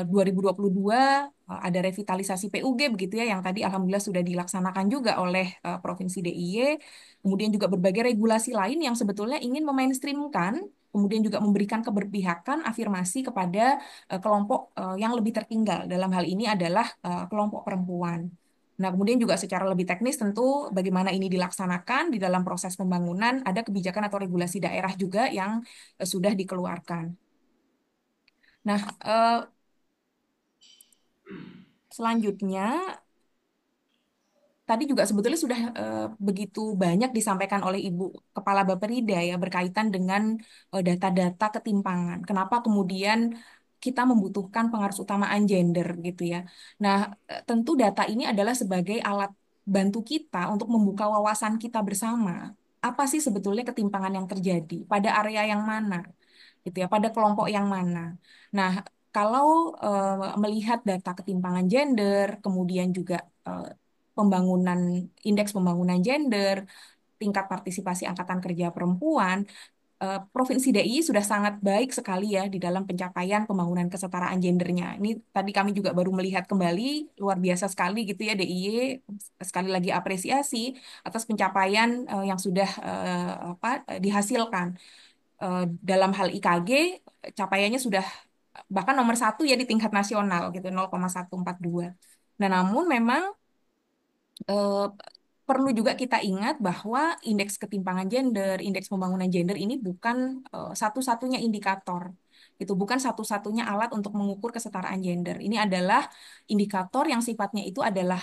2022 ada revitalisasi PUG begitu ya, yang tadi alhamdulillah sudah dilaksanakan juga oleh Provinsi DIY. Kemudian juga berbagai regulasi lain yang sebetulnya ingin memainstreamkan, kemudian juga memberikan keberpihakan, afirmasi kepada kelompok yang lebih tertinggal. Dalam hal ini adalah kelompok perempuan. Nah, kemudian juga secara lebih teknis tentu bagaimana ini dilaksanakan di dalam proses pembangunan, ada kebijakan atau regulasi daerah juga yang sudah dikeluarkan. Nah, selanjutnya tadi juga sebetulnya sudah begitu banyak disampaikan oleh Ibu Kepala Bapperida ya berkaitan dengan data-data ketimpangan. Kenapa kemudian kita membutuhkan pengarusutamaan gender gitu ya. Nah, tentu data ini adalah sebagai alat bantu kita untuk membuka wawasan kita bersama. Apa sih sebetulnya ketimpangan yang terjadi? Pada area yang mana? Gitu ya, pada kelompok yang mana? Nah, kalau melihat data ketimpangan gender, kemudian juga pembangunan indeks pembangunan gender, tingkat partisipasi angkatan kerja perempuan, Provinsi DIY sudah sangat baik sekali ya di dalam pencapaian pembangunan kesetaraan gendernya. Ini tadi kami juga baru melihat kembali, luar biasa sekali gitu ya DIY. Sekali lagi apresiasi atas pencapaian yang sudah dihasilkan. Dalam hal IKG, capaiannya sudah bahkan nomor satu ya di tingkat nasional gitu, 0,142. Nah, namun memang eh, perlu juga kita ingat bahwa indeks ketimpangan gender, indeks pembangunan gender ini bukan satu-satunya indikator. Itu bukan satu-satunya alat untuk mengukur kesetaraan gender. Ini adalah indikator yang sifatnya itu adalah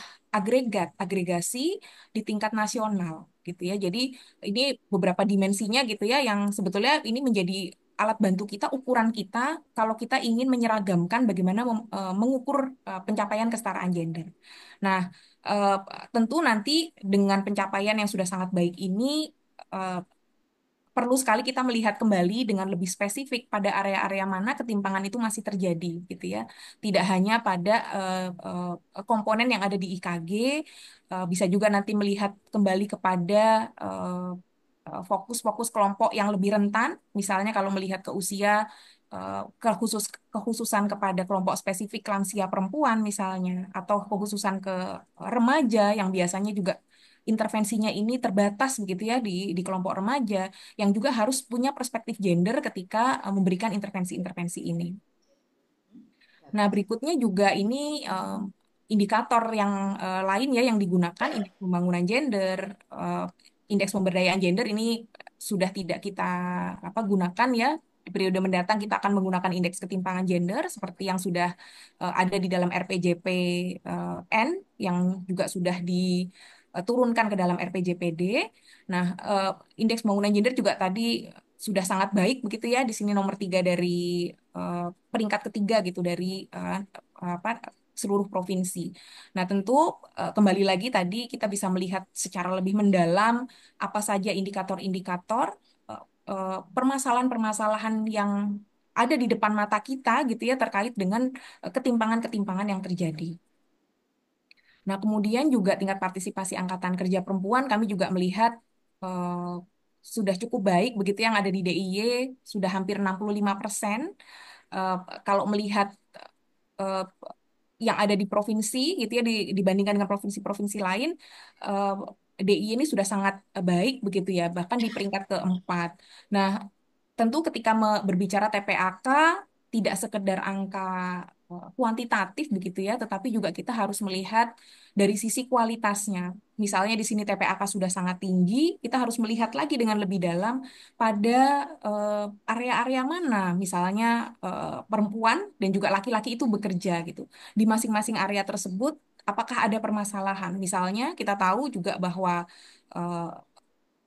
agregasi di tingkat nasional gitu ya. Jadi ini beberapa dimensinya gitu ya yang sebetulnya ini menjadi alat bantu kita, ukuran kita kalau kita ingin menyeragamkan bagaimana mengukur pencapaian kesetaraan gender. Nah, eh, tentu nanti dengan pencapaian yang sudah sangat baik ini eh, perlu sekali kita melihat kembali dengan lebih spesifik pada area-area mana ketimpangan itu masih terjadi gitu ya. Tidak hanya pada komponen yang ada di IKG, bisa juga nanti melihat kembali kepada fokus-fokus kelompok yang lebih rentan, misalnya kalau melihat ke usia kekhususan kepada kelompok spesifik lansia perempuan misalnya, atau kekhususan ke remaja yang biasanya juga intervensinya ini terbatas begitu ya di kelompok remaja yang juga harus punya perspektif gender ketika memberikan intervensi-intervensi ini. Nah, berikutnya juga ini indikator yang lain ya yang digunakan, indeks pembangunan gender, eh, indeks pemberdayaan gender ini sudah tidak kita gunakan ya. Di periode mendatang kita akan menggunakan indeks ketimpangan gender seperti yang sudah ada di dalam RPJP N yang juga sudah diturunkan ke dalam RPJPD. Nah, indeks pembangunan gender juga tadi sudah sangat baik begitu ya. Di sini nomor 3 dari peringkat ketiga gitu dari apa seluruh provinsi. Nah, tentu kembali lagi tadi kita bisa melihat secara lebih mendalam apa saja indikator-indikator permasalahan-permasalahan yang ada di depan mata kita gitu ya terkait dengan ketimpangan-ketimpangan yang terjadi. Nah, kemudian juga tingkat partisipasi angkatan kerja perempuan kami juga melihat sudah cukup baik begitu yang ada di DIY sudah hampir 65%. Eh, Kalau melihat eh, yang ada di provinsi gitu ya dibandingkan dengan provinsi-provinsi lain, eh, DIY ini sudah sangat baik begitu ya, bahkan di peringkat keempat. Nah, tentu ketika berbicara TPAK tidak sekedar angka kuantitatif begitu ya, tetapi juga kita harus melihat dari sisi kualitasnya. Misalnya di sini TPAK sudah sangat tinggi, kita harus melihat lagi dengan lebih dalam pada area-area mana, misalnya perempuan dan juga laki-laki itu bekerja gitu. Di masing-masing area tersebut, apakah ada permasalahan? Misalnya kita tahu juga bahwa eh,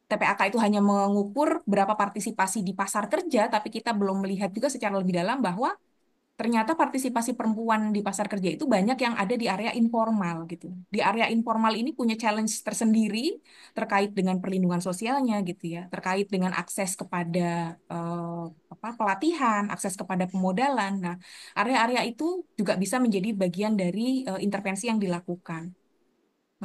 TPAK itu hanya mengukur berapa partisipasi di pasar kerja, tapi kita belum melihat juga secara lebih dalam bahwa ternyata partisipasi perempuan di pasar kerja itu banyak yang ada di area informal gitu. Di area informal ini punya challenge tersendiri terkait dengan perlindungan sosialnya gitu ya, terkait dengan akses kepada pelatihan, akses kepada pemodalan. Nah, area-area itu juga bisa menjadi bagian dari intervensi yang dilakukan.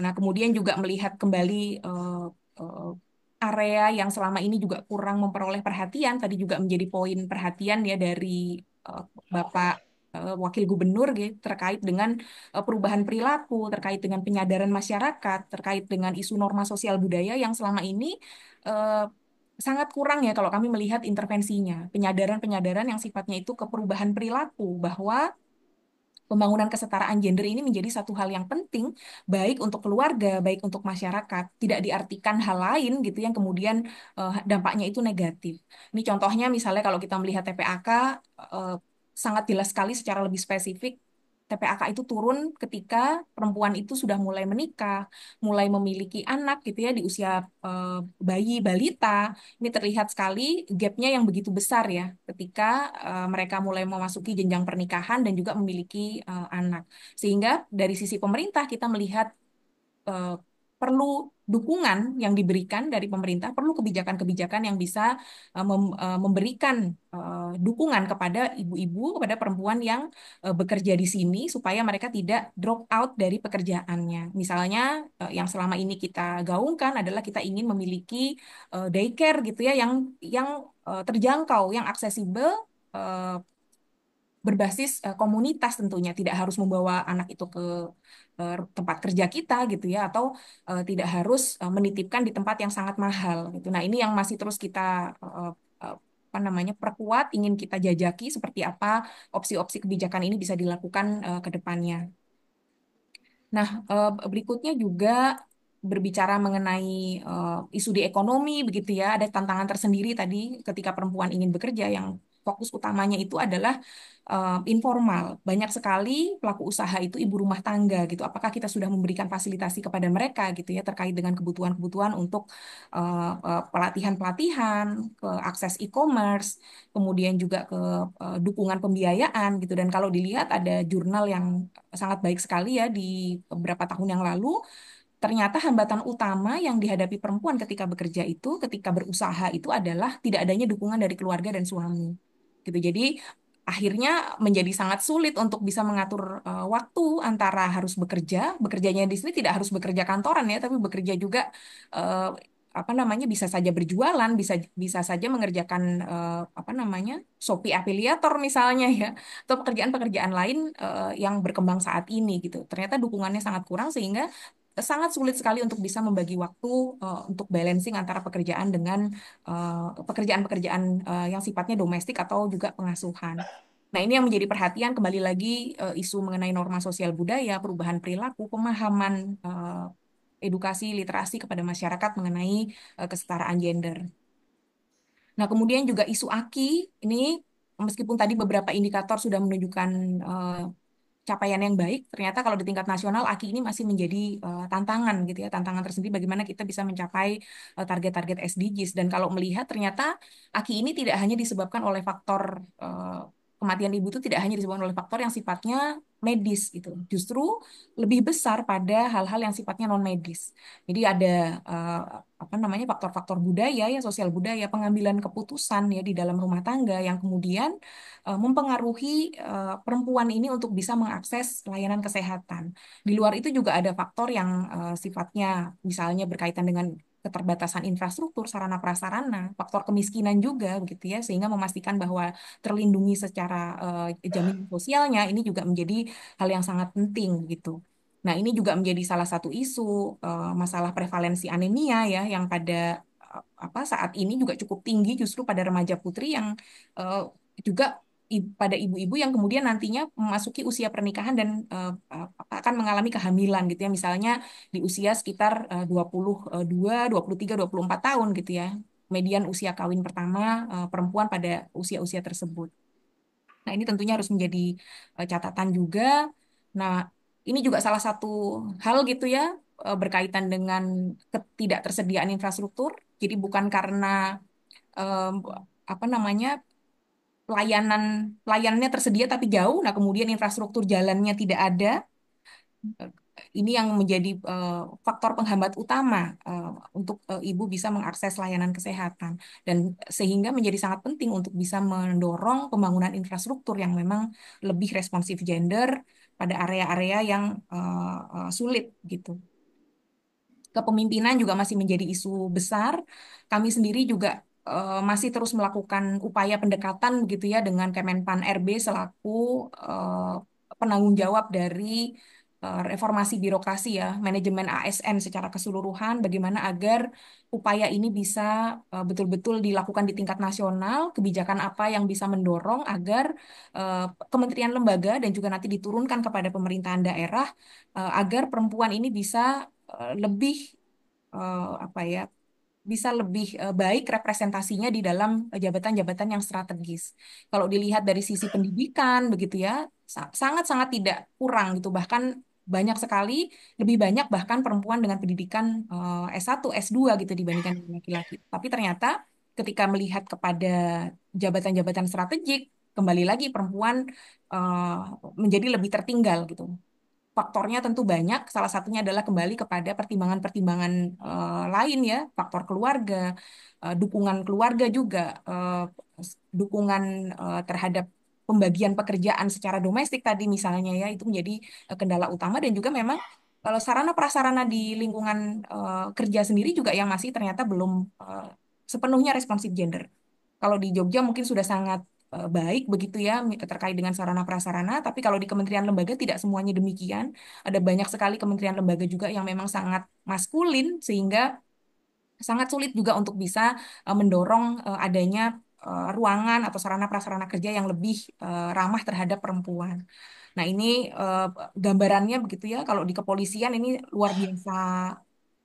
Nah, kemudian juga melihat kembali eh, area yang selama ini juga kurang memperoleh perhatian, tadi juga menjadi poin perhatian ya dari eh, Bapak Wakil Gubernur gitu, terkait dengan perubahan perilaku, terkait dengan penyadaran masyarakat, terkait dengan isu norma sosial budaya yang selama ini eh, sangat kurang ya kalau kami melihat intervensinya, penyadaran-penyadaran yang sifatnya itu ke perubahan perilaku bahwa pembangunan kesetaraan gender ini menjadi satu hal yang penting, baik untuk keluarga, baik untuk masyarakat. Tidak diartikan hal lain gitu yang kemudian dampaknya itu negatif. Ini contohnya misalnya kalau kita melihat TPAK, eh, sangat jelas sekali secara lebih spesifik, TPAK itu turun ketika perempuan itu sudah mulai menikah, mulai memiliki anak gitu ya di usia bayi, balita. Ini terlihat sekali gapnya yang begitu besar ya ketika mereka mulai memasuki jenjang pernikahan dan juga memiliki anak. Sehingga dari sisi pemerintah kita melihat eh, perlu dukungan yang diberikan dari pemerintah, perlu kebijakan-kebijakan yang bisa memberikan dukungan kepada ibu-ibu, kepada perempuan yang bekerja di sini supaya mereka tidak drop out dari pekerjaannya. Misalnya yang selama ini kita gaungkan adalah kita ingin memiliki daycare gitu ya yang terjangkau, yang aksesibel, eh, berbasis komunitas tentunya, tidak harus membawa anak itu ke tempat kerja kita gitu ya, atau tidak harus menitipkan di tempat yang sangat mahal gitu. Nah, ini yang masih terus kita apa namanya perkuat, ingin kita jajaki seperti apa opsi-opsi kebijakan ini bisa dilakukan ke depannya. Nah, berikutnya juga berbicara mengenai isu di ekonomi begitu ya, ada tantangan tersendiri tadi ketika perempuan ingin bekerja yang fokus utamanya itu adalah informal. Banyak sekali pelaku usaha itu ibu rumah tangga gitu. Apakah kita sudah memberikan fasilitasi kepada mereka gitu ya terkait dengan kebutuhan-kebutuhan untuk pelatihan-pelatihan, ke akses e-commerce, kemudian juga ke dukungan pembiayaan gitu. Dan kalau dilihat ada jurnal yang sangat baik sekali ya di beberapa tahun yang lalu, ternyata hambatan utama yang dihadapi perempuan ketika bekerja itu, ketika berusaha itu adalah tidak adanya dukungan dari keluarga dan suami. Gitu. Jadi akhirnya menjadi sangat sulit untuk bisa mengatur waktu antara harus bekerja, bekerjanya di sini tidak harus bekerja kantoran ya, tapi bekerja juga eh, apa namanya bisa saja berjualan, bisa bisa saja mengerjakan apa namanya Shopee afiliator misalnya ya, atau pekerjaan-pekerjaan lain yang berkembang saat ini gitu. Ternyata dukungannya sangat kurang sehingga sangat sulit sekali untuk bisa membagi waktu untuk balancing antara pekerjaan dengan pekerjaan-pekerjaan yang sifatnya domestik atau juga pengasuhan. Nah, ini yang menjadi perhatian kembali lagi isu mengenai norma sosial budaya, perubahan perilaku, pemahaman edukasi literasi kepada masyarakat mengenai kesetaraan gender. Nah, kemudian juga isu AKI ini meskipun tadi beberapa indikator sudah menunjukkan capaian yang baik, ternyata kalau di tingkat nasional AKI ini masih menjadi tantangan gitu ya, tantangan tersendiri bagaimana kita bisa mencapai target-target SDGs. Dan kalau melihat ternyata AKI ini tidak hanya disebabkan oleh faktor kematian ibu itu tidak hanya disebabkan oleh faktor yang sifatnya medis gitu. Justru lebih besar pada hal-hal yang sifatnya non medis. Jadi ada eh, apa namanya faktor-faktor budaya ya, sosial budaya, pengambilan keputusan ya di dalam rumah tangga yang kemudian mempengaruhi perempuan ini untuk bisa mengakses layanan kesehatan. Di luar itu juga ada faktor yang sifatnya misalnya berkaitan dengan keterbatasan infrastruktur, sarana prasarana, faktor kemiskinan juga begitu ya, sehingga memastikan bahwa terlindungi secara jaminan sosialnya ini juga menjadi hal yang sangat penting gitu. Nah, ini juga menjadi salah satu isu masalah prevalensi anemia ya yang pada apa saat ini juga cukup tinggi justru pada remaja putri yang eh, juga pada ibu-ibu yang kemudian nantinya memasuki usia pernikahan dan akan mengalami kehamilan gitu ya. Misalnya di usia sekitar 22, 23, 24 tahun gitu ya. Median usia kawin pertama perempuan pada usia-usia tersebut. Nah, ini tentunya harus menjadi catatan juga. Nah, ini juga salah satu hal gitu ya berkaitan dengan ketidaktersediaan infrastruktur. Jadi bukan karena em, apa namanya layanannya tersedia tapi jauh. Nah, kemudian infrastruktur jalannya tidak ada. Ini yang menjadi faktor penghambat utama untuk ibu bisa mengakses layanan kesehatan dan sehingga menjadi sangat penting untuk bisa mendorong pembangunan infrastruktur yang memang lebih responsif gender pada area-area yang sulit gitu. Kepemimpinan juga masih menjadi isu besar. Kami sendiri juga masih terus melakukan upaya pendekatan gitu ya dengan Kemenpan RB selaku penanggung jawab dari reformasi birokrasi ya, manajemen ASN secara keseluruhan, bagaimana agar upaya ini bisa betul-betul dilakukan di tingkat nasional, kebijakan apa yang bisa mendorong agar kementerian lembaga dan juga nanti diturunkan kepada pemerintahan daerah agar perempuan ini bisa lebih apa ya bisa lebih baik representasinya di dalam jabatan-jabatan yang strategis. Kalau dilihat dari sisi pendidikan begitu ya, sangat-sangat tidak kurang gitu. Bahkan banyak sekali, lebih banyak bahkan perempuan dengan pendidikan S1, S2 gitu dibandingkan dengan laki-laki. Tapi ternyata ketika melihat kepada jabatan-jabatan strategik, kembali lagi perempuan menjadi lebih tertinggal gitu. faktornya tentu banyak. Salah satunya adalah kembali kepada pertimbangan-pertimbangan lain ya, faktor keluarga, dukungan keluarga juga, dukungan terhadap pembagian pekerjaan secara domestik tadi misalnya ya, itu menjadi kendala utama dan juga memang kalau sarana prasarana di lingkungan kerja sendiri juga yang masih ternyata belum sepenuhnya responsif gender. Kalau di Jogja mungkin sudah sangat baik begitu ya terkait dengan sarana prasarana, tapi kalau di kementerian lembaga tidak semuanya demikian. Ada banyak sekali kementerian lembaga juga yang memang sangat maskulin sehingga sangat sulit juga untuk bisa mendorong adanya ruangan atau sarana prasarana kerja yang lebih ramah terhadap perempuan. Nah, ini eh, gambarannya begitu ya. Kalau di kepolisian ini luar biasa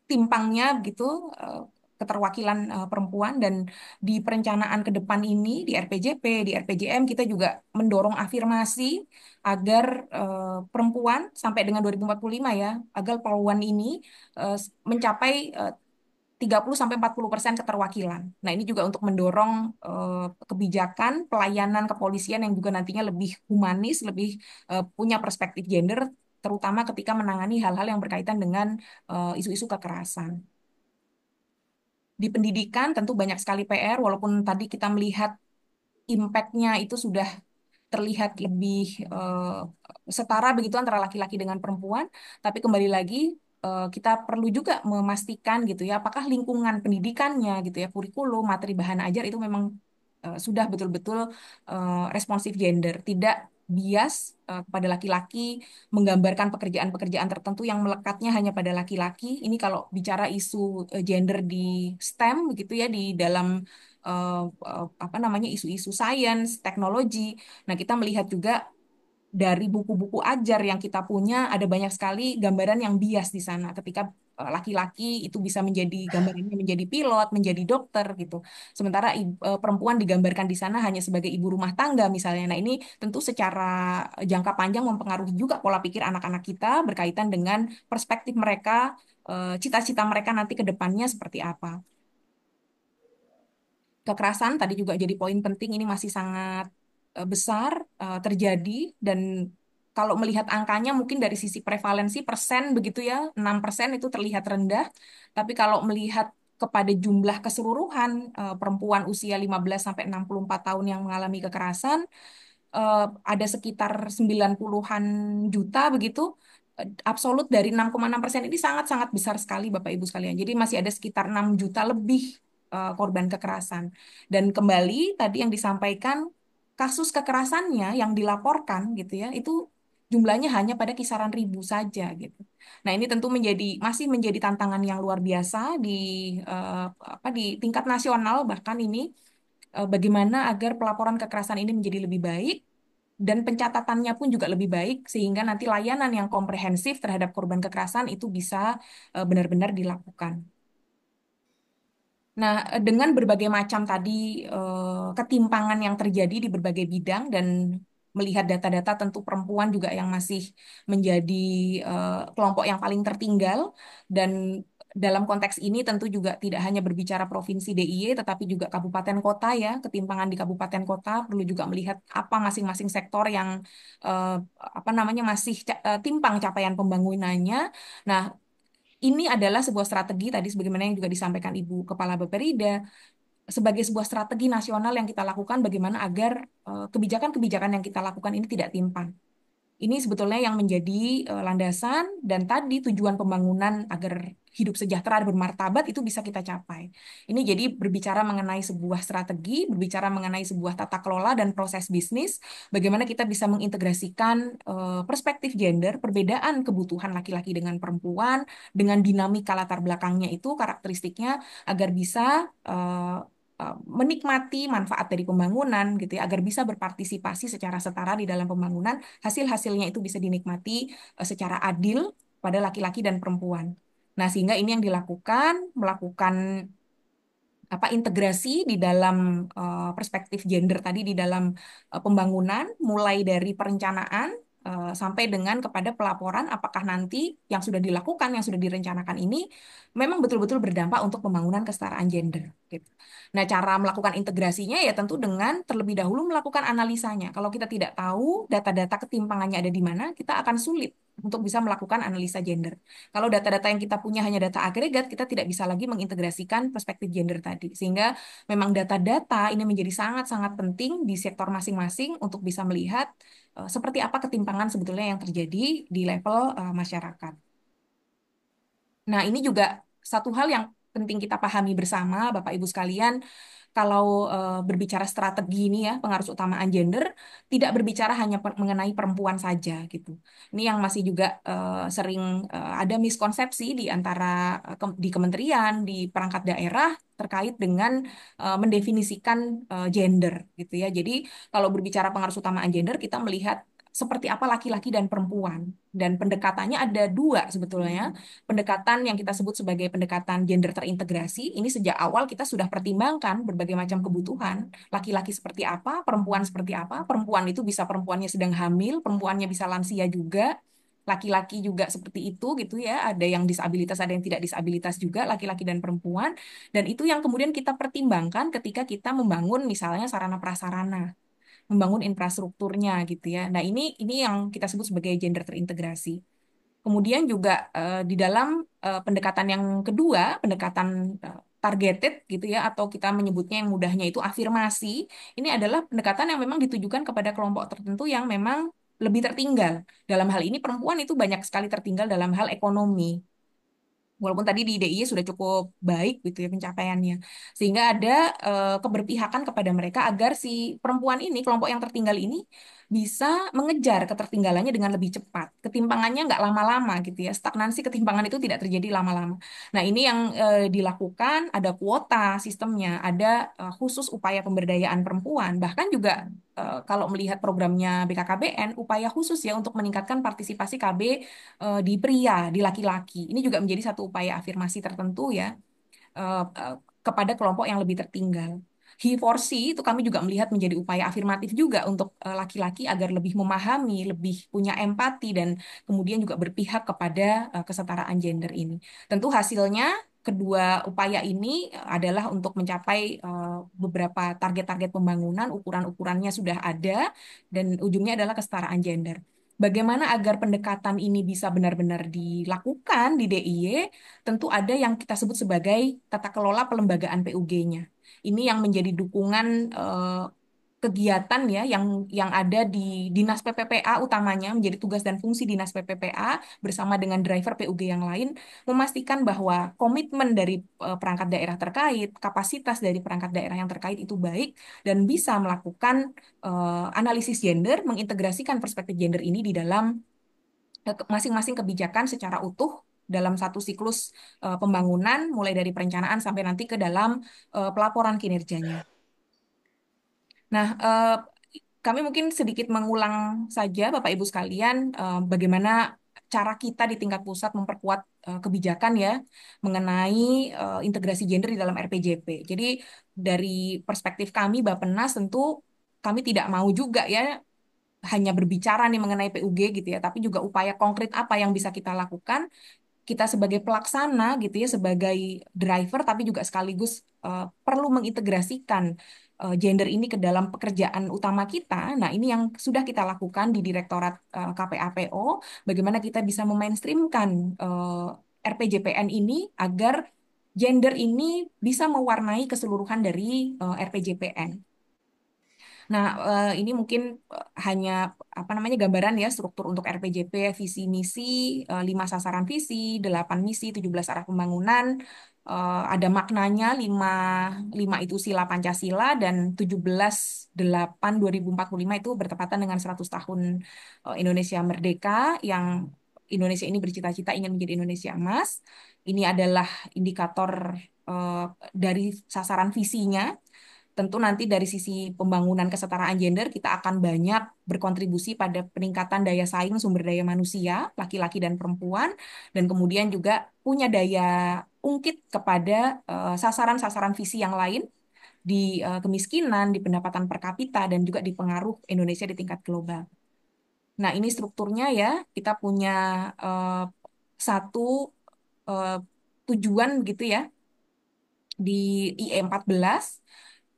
timpangnya begitu eh, keterwakilan perempuan dan di perencanaan ke depan ini di RPJP, di RPJM kita juga mendorong afirmasi agar perempuan sampai dengan 2045 ya, agar peluang ini mencapai 30 sampai 40% keterwakilan. Nah, ini juga untuk mendorong kebijakan pelayanan kepolisian yang juga nantinya lebih humanis, lebih punya perspektif gender terutama ketika menangani hal-hal yang berkaitan dengan isu-isu kekerasan. Di pendidikan tentu banyak sekali PR, walaupun tadi kita melihat impact-nya itu sudah terlihat lebih setara begitu antara laki-laki dengan perempuan, tapi kembali lagi kita perlu juga memastikan gitu ya, apakah lingkungan pendidikannya gitu ya, kurikulum, materi bahan ajar itu memang sudah betul-betul responsif gender, tidak bias kepada laki-laki, menggambarkan pekerjaan-pekerjaan tertentu yang melekatnya hanya pada laki-laki. Ini kalau bicara isu gender di STEM begitu ya di dalam apa namanya isu-isu sains, teknologi. Nah, kita melihat juga dari buku-buku ajar yang kita punya ada banyak sekali gambaran yang bias di sana. Ketika laki-laki itu bisa menjadi gambarannya menjadi pilot, menjadi dokter gitu. Sementara perempuan digambarkan di sana hanya sebagai ibu rumah tangga misalnya. Nah, ini tentu secara jangka panjang mempengaruhi juga pola pikir anak-anak kita berkaitan dengan perspektif mereka, cita-cita mereka nanti ke depannya seperti apa. Kekerasan tadi juga jadi poin penting ini masih sangat besar terjadi dan kalau melihat angkanya mungkin dari sisi prevalensi persen begitu ya 6% itu terlihat rendah tapi kalau melihat kepada jumlah keseluruhan perempuan usia 15 sampai 64 tahun yang mengalami kekerasan ada sekitar 90-an juta begitu. Absolut dari 6,6% ini sangat-sangat besar sekali Bapak Ibu sekalian. Jadi masih ada sekitar 6 juta lebih korban kekerasan. Dan kembali tadi yang disampaikan kasus kekerasannya yang dilaporkan gitu ya, itu jumlahnya hanya pada kisaran ribu saja gitu. Nah, ini tentu masih menjadi tantangan yang luar biasa di di tingkat nasional bahkan ini bagaimana agar pelaporan kekerasan ini menjadi lebih baik dan pencatatannya pun juga lebih baik sehingga nanti layanan yang komprehensif terhadap korban kekerasan itu bisa benar-benar dilakukan. Nah, dengan berbagai macam tadi ketimpangan yang terjadi di berbagai bidang dan melihat data-data tentu perempuan juga yang masih menjadi kelompok yang paling tertinggal dan dalam konteks ini tentu juga tidak hanya berbicara provinsi DIY tetapi juga kabupaten kota ya, ketimpangan di kabupaten kota perlu juga melihat apa masing-masing sektor yang eh, apa namanya masih timpang capaian pembangunannya. Nah, ini adalah sebuah strategi tadi sebagaimana yang juga disampaikan Ibu Kepala Bapperida sebagai sebuah strategi nasional yang kita lakukan bagaimana agar kebijakan-kebijakan yang kita lakukan ini tidak timpang. Ini sebetulnya yang menjadi landasan dan tadi tujuan pembangunan agar hidup sejahtera dan bermartabat itu bisa kita capai. Ini jadi berbicara mengenai sebuah strategi, berbicara mengenai sebuah tata kelola dan proses bisnis, bagaimana kita bisa mengintegrasikan perspektif gender, perbedaan kebutuhan laki-laki dengan perempuan, dengan dinamika latar belakangnya itu, karakteristiknya, agar bisa menikmati manfaat dari pembangunan gitu ya agar bisa berpartisipasi secara setara di dalam pembangunan hasil-hasilnya itu bisa dinikmati secara adil pada laki-laki dan perempuan. Nah, sehingga ini yang dilakukan melakukan apa integrasi di dalam perspektif gender tadi di dalam pembangunan mulai dari perencanaan sampai dengan kepada pelaporan apakah nanti yang sudah dilakukan yang sudah direncanakan ini memang betul-betul berdampak untuk pembangunan kesetaraan gender gitu. Nah, cara melakukan integrasinya ya tentu dengan terlebih dahulu melakukan analisanya. Kalau kita tidak tahu data-data ketimpangannya ada di mana, kita akan sulit untuk bisa melakukan analisa gender. Kalau data-data yang kita punya hanya data agregat, kita tidak bisa lagi mengintegrasikan perspektif gender tadi. Sehingga memang data-data ini menjadi sangat-sangat penting di sektor masing-masing untuk bisa melihat seperti apa ketimpangan sebetulnya yang terjadi di level masyarakat. Nah, ini juga satu hal yang penting kita pahami bersama, Bapak Ibu sekalian, kalau berbicara strategi ini ya, pengaruh utamaan gender, tidak berbicara hanya mengenai perempuan saja gitu. Ini yang masih juga sering ada miskonsepsi di antara di kementerian, di perangkat daerah terkait dengan mendefinisikan gender gitu ya. Jadi kalau berbicara pengaruh utamaan gender, kita melihat seperti apa laki-laki dan perempuan. Dan pendekatannya ada dua sebetulnya. Pendekatan yang kita sebut sebagai pendekatan gender terintegrasi, ini sejak awal kita sudah pertimbangkan berbagai macam kebutuhan. Laki-laki seperti apa, perempuan seperti apa. Perempuan itu bisa perempuannya sedang hamil, perempuannya bisa lansia juga. Laki-laki juga seperti itu gitu ya. Ada yang disabilitas, ada yang tidak disabilitas juga, laki-laki dan perempuan. Dan itu yang kemudian kita pertimbangkan ketika kita membangun misalnya sarana prasarana, membangun infrastrukturnya gitu ya. Nah, ini yang kita sebut sebagai gender terintegrasi. Kemudian juga di dalam pendekatan yang kedua, pendekatan targeted gitu ya, atau kita menyebutnya yang mudahnya itu afirmasi. Ini adalah pendekatan yang memang ditujukan kepada kelompok tertentu yang memang lebih tertinggal. Dalam hal ini perempuan itu banyak sekali tertinggal dalam hal ekonomi. Walaupun tadi di DIY sudah cukup baik gitu ya pencapaiannya. Sehingga ada keberpihakan kepada mereka agar si perempuan ini, kelompok yang tertinggal ini bisa mengejar ketertinggalannya dengan lebih cepat. Ketimpangannya nggak lama-lama gitu ya. Stagnansi ketimpangan itu tidak terjadi lama-lama. Nah, ini yang dilakukan, ada kuota sistemnya, ada khusus upaya pemberdayaan perempuan. Bahkan juga kalau melihat programnya BKKBN, upaya khusus ya untuk meningkatkan partisipasi KB di pria, di laki-laki. Ini juga menjadi satu upaya afirmasi tertentu ya kepada kelompok yang lebih tertinggal. He for she itu kami juga melihat menjadi upaya afirmatif juga untuk laki-laki agar lebih memahami, lebih punya empati dan kemudian juga berpihak kepada kesetaraan gender ini. Tentu hasilnya kedua upaya ini adalah untuk mencapai beberapa target-target pembangunan, ukuran-ukurannya sudah ada dan ujungnya adalah kesetaraan gender. Bagaimana agar pendekatan ini bisa benar-benar dilakukan di DIY? Tentu ada yang kita sebut sebagai tata kelola pelembagaan PUG-nya. Ini yang menjadi dukungan kegiatan ya yang ada di Dinas PPPA utamanya, menjadi tugas dan fungsi Dinas PPPA bersama dengan driver PUG yang lain, memastikan bahwa komitmen dari perangkat daerah terkait, kapasitas dari perangkat daerah yang terkait itu baik dan bisa melakukan analisis gender, mengintegrasikan perspektif gender ini di dalam masing-masing kebijakan secara utuh dalam satu siklus pembangunan, mulai dari perencanaan sampai nanti ke dalam pelaporan kinerjanya. Nah, kami mungkin sedikit mengulang saja, Bapak Ibu sekalian, bagaimana cara kita di tingkat pusat memperkuat kebijakan ya mengenai integrasi gender di dalam RPJP. Jadi dari perspektif kami, Bappenas tentu kami tidak mau juga ya hanya berbicara nih mengenai PUG gitu ya, tapi juga upaya konkret apa yang bisa kita lakukan, kita sebagai pelaksana gitu ya, sebagai driver, tapi juga sekaligus perlu mengintegrasikan gender ini ke dalam pekerjaan utama kita. Nah, ini yang sudah kita lakukan di Direktorat KPAPO, bagaimana kita bisa memainstreamkan RPJPN ini agar gender ini bisa mewarnai keseluruhan dari RPJPN. Nah, ini mungkin hanya apa namanya gambaran ya struktur untuk RPJP, visi misi, 5 sasaran visi, 8 misi, 17 arah pembangunan, ada maknanya 5 5 itu sila Pancasila dan 17/8/2045 itu bertepatan dengan 100 tahun Indonesia merdeka yang Indonesia ini bercita-cita ingin menjadi Indonesia emas. Ini adalah indikator eh, dari sasaran visinya. Tentu nanti dari sisi pembangunan kesetaraan gender kita akan banyak berkontribusi pada peningkatan daya saing sumber daya manusia, laki-laki dan perempuan, dan kemudian juga punya daya ungkit kepada sasaran-sasaran visi yang lain di kemiskinan, di pendapatan per kapita, dan juga di pengaruh Indonesia di tingkat global. Nah, ini strukturnya ya, kita punya satu eh, tujuan gitu ya, di IE14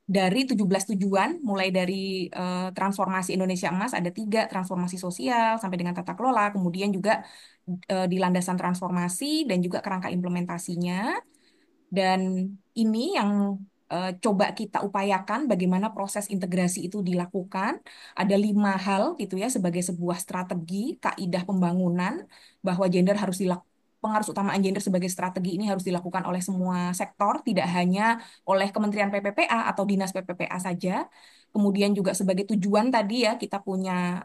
dari 17 tujuan, mulai dari transformasi Indonesia Emas ada 3, transformasi sosial sampai dengan tata kelola, kemudian juga di landasan transformasi dan juga kerangka implementasinya. Dan ini yang coba kita upayakan bagaimana proses integrasi itu dilakukan. Ada 5 hal gitu ya sebagai sebuah strategi kaidah pembangunan bahwa gender harus dilakukan. Pengaruh utamaan gender sebagai strategi ini harus dilakukan oleh semua sektor, tidak hanya oleh Kementerian PPPA atau Dinas PPPA saja. Kemudian juga sebagai tujuan tadi ya kita punya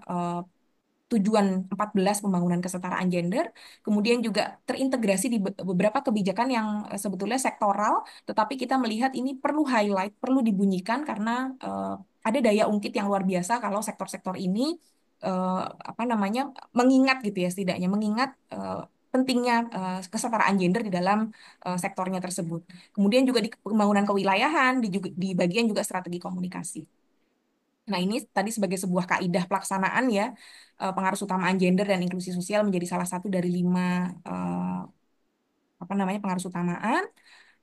tujuan 14 pembangunan kesetaraan gender, kemudian juga terintegrasi di beberapa kebijakan yang sebetulnya sektoral, tetapi kita melihat ini perlu highlight, perlu dibunyikan karena ada daya ungkit yang luar biasa kalau sektor-sektor ini eh, apa namanya mengingat gitu ya setidaknya mengingat pentingnya kesetaraan gender di dalam sektornya tersebut. Kemudian juga di pembangunan kewilayahan, di bagian juga strategi komunikasi. Nah, ini tadi sebagai sebuah kaidah pelaksanaan ya, pengaruh utamaan gender dan inklusi sosial menjadi salah satu dari 5 apa namanya pengaruh utamaan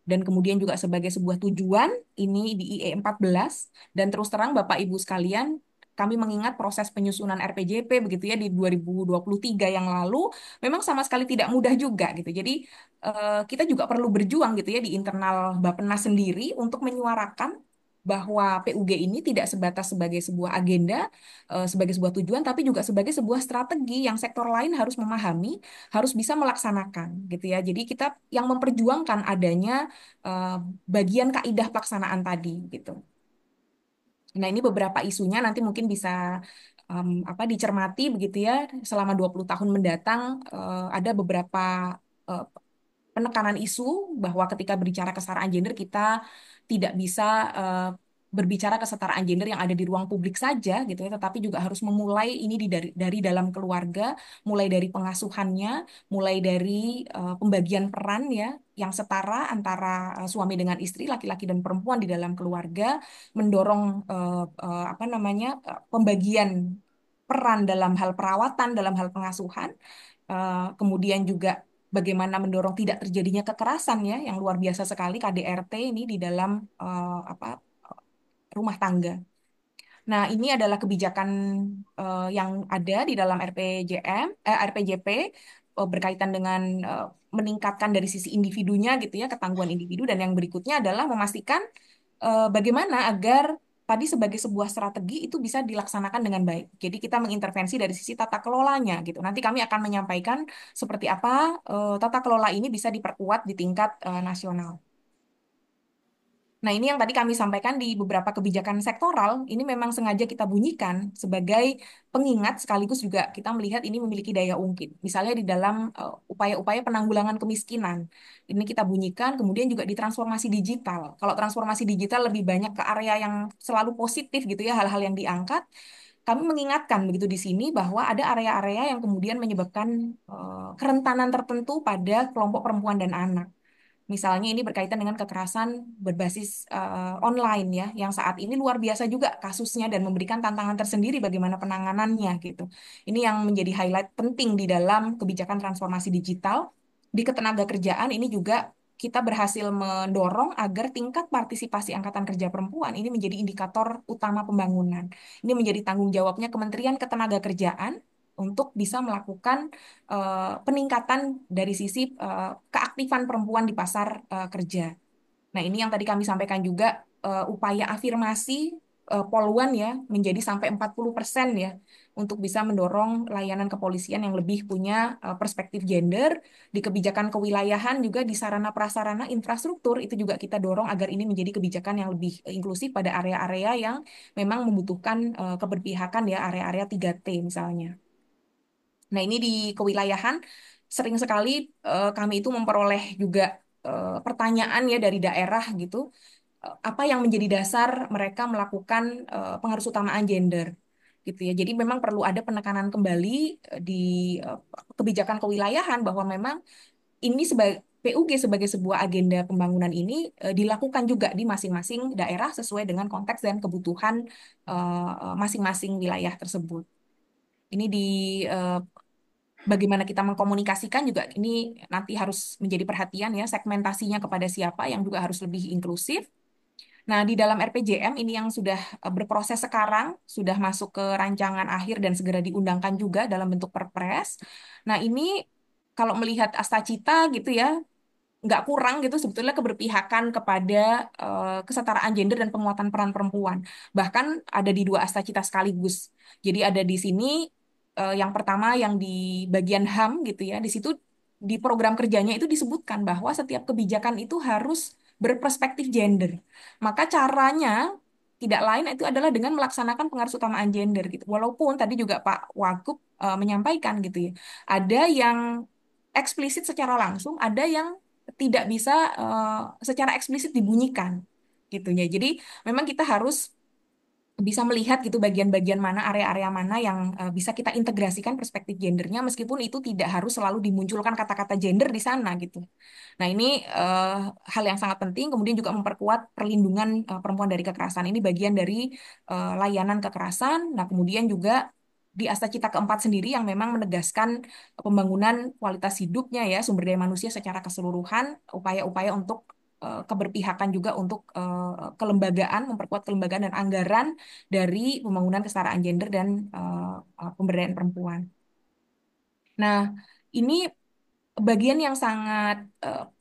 dan kemudian juga sebagai sebuah tujuan ini di IE14 dan terus terang Bapak Ibu sekalian kami mengingat proses penyusunan RPJP begitu ya di 2023 yang lalu memang sama sekali tidak mudah juga gitu. Jadi kita juga perlu berjuang gitu ya di internal Bappenas sendiri untuk menyuarakan bahwa PUG ini tidak sebatas sebagai sebuah agenda, sebagai sebuah tujuan, tapi juga sebagai sebuah strategi yang sektor lain harus memahami, harus bisa melaksanakan gitu ya. Jadi kita yang memperjuangkan adanya eh, bagian kaidah pelaksanaan tadi gitu. Nah, ini beberapa isunya nanti mungkin bisa apa dicermati begitu ya selama 20 tahun mendatang ada beberapa eh, penekanan isu bahwa ketika berbicara kesetaraan gender kita tidak bisa eh, berbicara kesetaraan gender yang ada di ruang publik saja gitu ya, tetapi juga harus memulai ini dari dalam keluarga, mulai dari pengasuhannya, mulai dari pembagian peran ya yang setara antara suami dengan istri, laki-laki dan perempuan di dalam keluarga, mendorong apa namanya pembagian peran dalam hal perawatan, dalam hal pengasuhan. Kemudian juga bagaimana mendorong tidak terjadinya kekerasan ya yang luar biasa sekali KDRT ini di dalam apa rumah tangga. Nah, ini adalah kebijakan yang ada di dalam RPJP berkaitan dengan meningkatkan dari sisi individunya gitu ya, ketangguhan individu dan yang berikutnya adalah memastikan bagaimana agar tadi sebagai sebuah strategi itu bisa dilaksanakan dengan baik. Jadi kita mengintervensi dari sisi tata kelolanya gitu. Nanti kami akan menyampaikan seperti apa tata kelola ini bisa diperkuat di tingkat nasional. Nah, ini yang tadi kami sampaikan di beberapa kebijakan sektoral, ini memang sengaja kita bunyikan sebagai pengingat sekaligus juga kita melihat ini memiliki daya ungkit. Misalnya di dalam upaya-upaya penanggulangan kemiskinan, ini kita bunyikan, kemudian juga di transformasi digital. Kalau transformasi digital lebih banyak ke area yang selalu positif gitu ya, hal-hal yang diangkat. Kami mengingatkan begitu di sini bahwa ada area-area yang kemudian menyebabkan kerentanan tertentu pada kelompok perempuan dan anak. Misalnya ini berkaitan dengan kekerasan berbasis online ya, yang saat ini luar biasa juga kasusnya dan memberikan tantangan tersendiri bagaimana penanganannya gitu. Ini yang menjadi highlight penting di dalam kebijakan transformasi digital. Di ketenagakerjaan ini juga kita berhasil mendorong agar tingkat partisipasi angkatan kerja perempuan ini menjadi indikator utama pembangunan. Ini menjadi tanggung jawabnya Kementerian Ketenagakerjaan untuk bisa melakukan peningkatan dari sisi keaktifan perempuan di pasar kerja. Nah, ini yang tadi kami sampaikan juga upaya afirmasi poluan ya menjadi sampai 40% ya untuk bisa mendorong layanan kepolisian yang lebih punya perspektif gender di kebijakan kewilayahan juga di sarana prasarana infrastruktur itu juga kita dorong agar ini menjadi kebijakan yang lebih inklusif pada area-area yang memang membutuhkan keberpihakan ya area-area 3T misalnya. Nah, ini di kewilayahan sering sekali kami itu memperoleh juga pertanyaan ya dari daerah gitu, apa yang menjadi dasar mereka melakukan pengaruh utamaan gender gitu ya. Jadi memang perlu ada penekanan kembali di eh, kebijakan kewilayahan bahwa memang ini sebagai PUG sebagai sebuah agenda pembangunan ini dilakukan juga di masing-masing daerah sesuai dengan konteks dan kebutuhan masing-masing wilayah tersebut. Ini di bagaimana kita mengkomunikasikan juga ini nanti harus menjadi perhatian ya, segmentasinya kepada siapa yang juga harus lebih inklusif. Nah, di dalam RPJM ini yang sudah berproses sekarang, sudah masuk ke rancangan akhir dan segera diundangkan juga dalam bentuk Perpres. Nah, ini kalau melihat Asta Cita gitu ya, nggak kurang gitu sebetulnya keberpihakan kepada kesetaraan gender dan penguatan peran perempuan. Bahkan ada di dua asta cita sekaligus. Jadi ada di sini yang pertama yang di bagian HAM gitu ya. Di situ di program kerjanya itu disebutkan bahwa setiap kebijakan itu harus berperspektif gender. Maka caranya tidak lain itu adalah dengan melaksanakan pengaruhutamaan gender gitu. Walaupun tadi juga Pak Wagub menyampaikan gitu ya. Ada yang eksplisit secara langsung, ada yang tidak bisa secara eksplisit dibunyikan gitu ya. Jadi memang kita harus bisa melihat gitu bagian-bagian mana, area-area mana yang bisa kita integrasikan perspektif gendernya meskipun itu tidak harus selalu dimunculkan kata-kata gender di sana gitu. Nah, ini hal yang sangat penting kemudian juga memperkuat perlindungan perempuan dari kekerasan. Ini bagian dari layanan kekerasan. Nah, kemudian juga di Asta Cita keempat sendiri yang memang menegaskan pembangunan kualitas hidupnya ya, sumber daya manusia secara keseluruhan, upaya-upaya untuk keberpihakan juga untuk kelembagaan, memperkuat kelembagaan dan anggaran dari pembangunan kesetaraan gender dan pemberdayaan perempuan. Nah, ini bagian yang sangat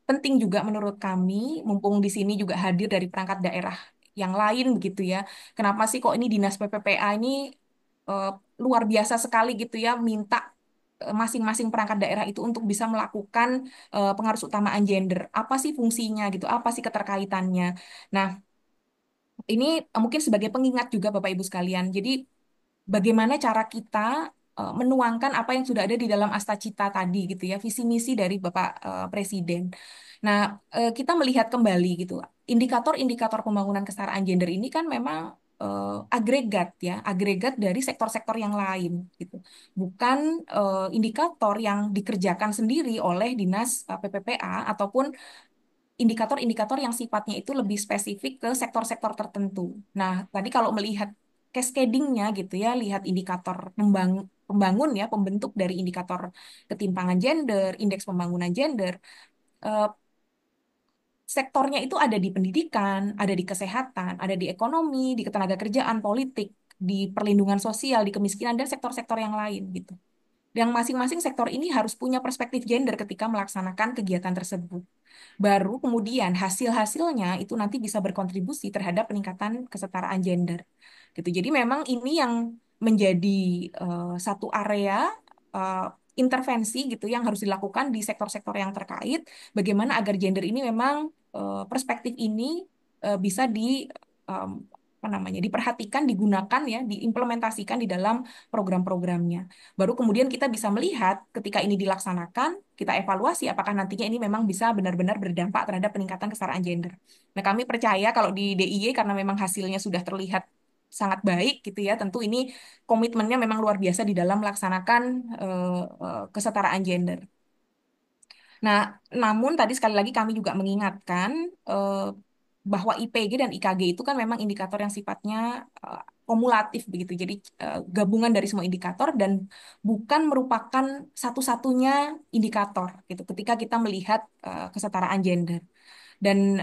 penting juga menurut kami, mumpung di sini juga hadir dari perangkat daerah yang lain begitu ya. Kenapa sih kok ini Dinas PPPA ini eh, luar biasa sekali gitu ya, minta masing-masing perangkat daerah itu untuk bisa melakukan pengaruh utamaan gender. Apa sih fungsinya gitu? Apa sih keterkaitannya? Nah, ini mungkin sebagai pengingat juga Bapak Ibu sekalian. Jadi bagaimana cara kita menuangkan apa yang sudah ada di dalam Asta Cita tadi gitu ya, visi misi dari Bapak Presiden. Nah, kita melihat kembali gitu, indikator-indikator pembangunan kesetaraan gender ini kan memang agregat ya, agregat dari sektor-sektor yang lain gitu. Bukan indikator yang dikerjakan sendiri oleh Dinas PPPA ataupun indikator-indikator yang sifatnya itu lebih spesifik ke sektor-sektor tertentu. Nah, tadi kalau melihat cascading-nya gitu ya, lihat indikator pembangun ya, pembentuk dari indikator ketimpangan gender, indeks pembangunan gender, eh, sektornya itu ada di pendidikan, ada di kesehatan, ada di ekonomi, di ketenagakerjaan, politik, di perlindungan sosial, di kemiskinan, dan sektor-sektor yang lain gitu. Yang masing-masing sektor ini harus punya perspektif gender ketika melaksanakan kegiatan tersebut. Baru kemudian hasil-hasilnya itu nanti bisa berkontribusi terhadap peningkatan kesetaraan gender. Gitu. Jadi memang ini yang menjadi satu area eh, intervensi gitu yang harus dilakukan di sektor-sektor yang terkait. Bagaimana agar gender ini memang perspektif ini bisa em, apa namanya diperhatikan, digunakan ya, diimplementasikan di dalam program-programnya. Baru kemudian kita bisa melihat ketika ini dilaksanakan, kita evaluasi apakah nantinya ini memang bisa benar-benar berdampak terhadap peningkatan kesetaraan gender. Nah, kami percaya kalau di DIY karena memang hasilnya sudah terlihat sangat baik gitu ya, tentu ini komitmennya memang luar biasa di dalam melaksanakan kesetaraan gender. Nah, namun tadi sekali lagi kami juga mengingatkan bahwa IPG dan IKG itu kan memang indikator yang sifatnya kumulatif begitu. Jadi gabungan dari semua indikator dan bukan merupakan satu-satunya indikator gitu ketika kita melihat kesetaraan gender. Dan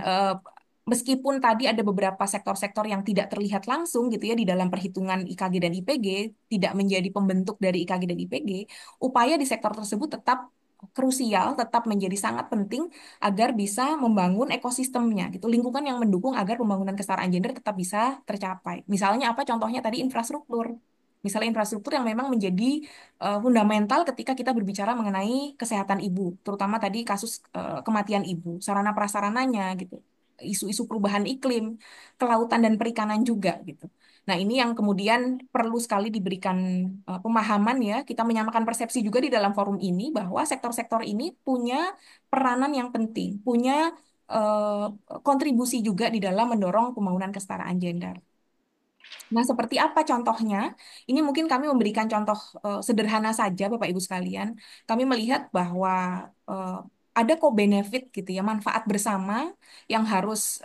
meskipun tadi ada beberapa sektor-sektor yang tidak terlihat langsung gitu ya di dalam perhitungan IKG dan IPG, tidak menjadi pembentuk dari IKG dan IPG, upaya di sektor tersebut tetap krusial, tetap menjadi sangat penting agar bisa membangun ekosistemnya gitu, lingkungan yang mendukung agar pembangunan kesetaraan gender tetap bisa tercapai. Misalnya apa contohnya tadi infrastruktur. Misalnya infrastruktur yang memang menjadi fundamental ketika kita berbicara mengenai kesehatan ibu, terutama tadi kasus kematian ibu, sarana prasarananya gitu, isu-isu perubahan iklim, kelautan dan perikanan juga gitu. Nah, ini yang kemudian perlu sekali diberikan pemahaman ya, kita menyamakan persepsi juga di dalam forum ini bahwa sektor-sektor ini punya peranan yang penting, punya eh, kontribusi juga di dalam mendorong pembangunan kesetaraan gender. Nah, seperti apa contohnya? Ini mungkin kami memberikan contoh sederhana saja, Bapak Ibu sekalian. Kami melihat bahwa eh, ada kok benefit gitu ya, manfaat bersama yang harus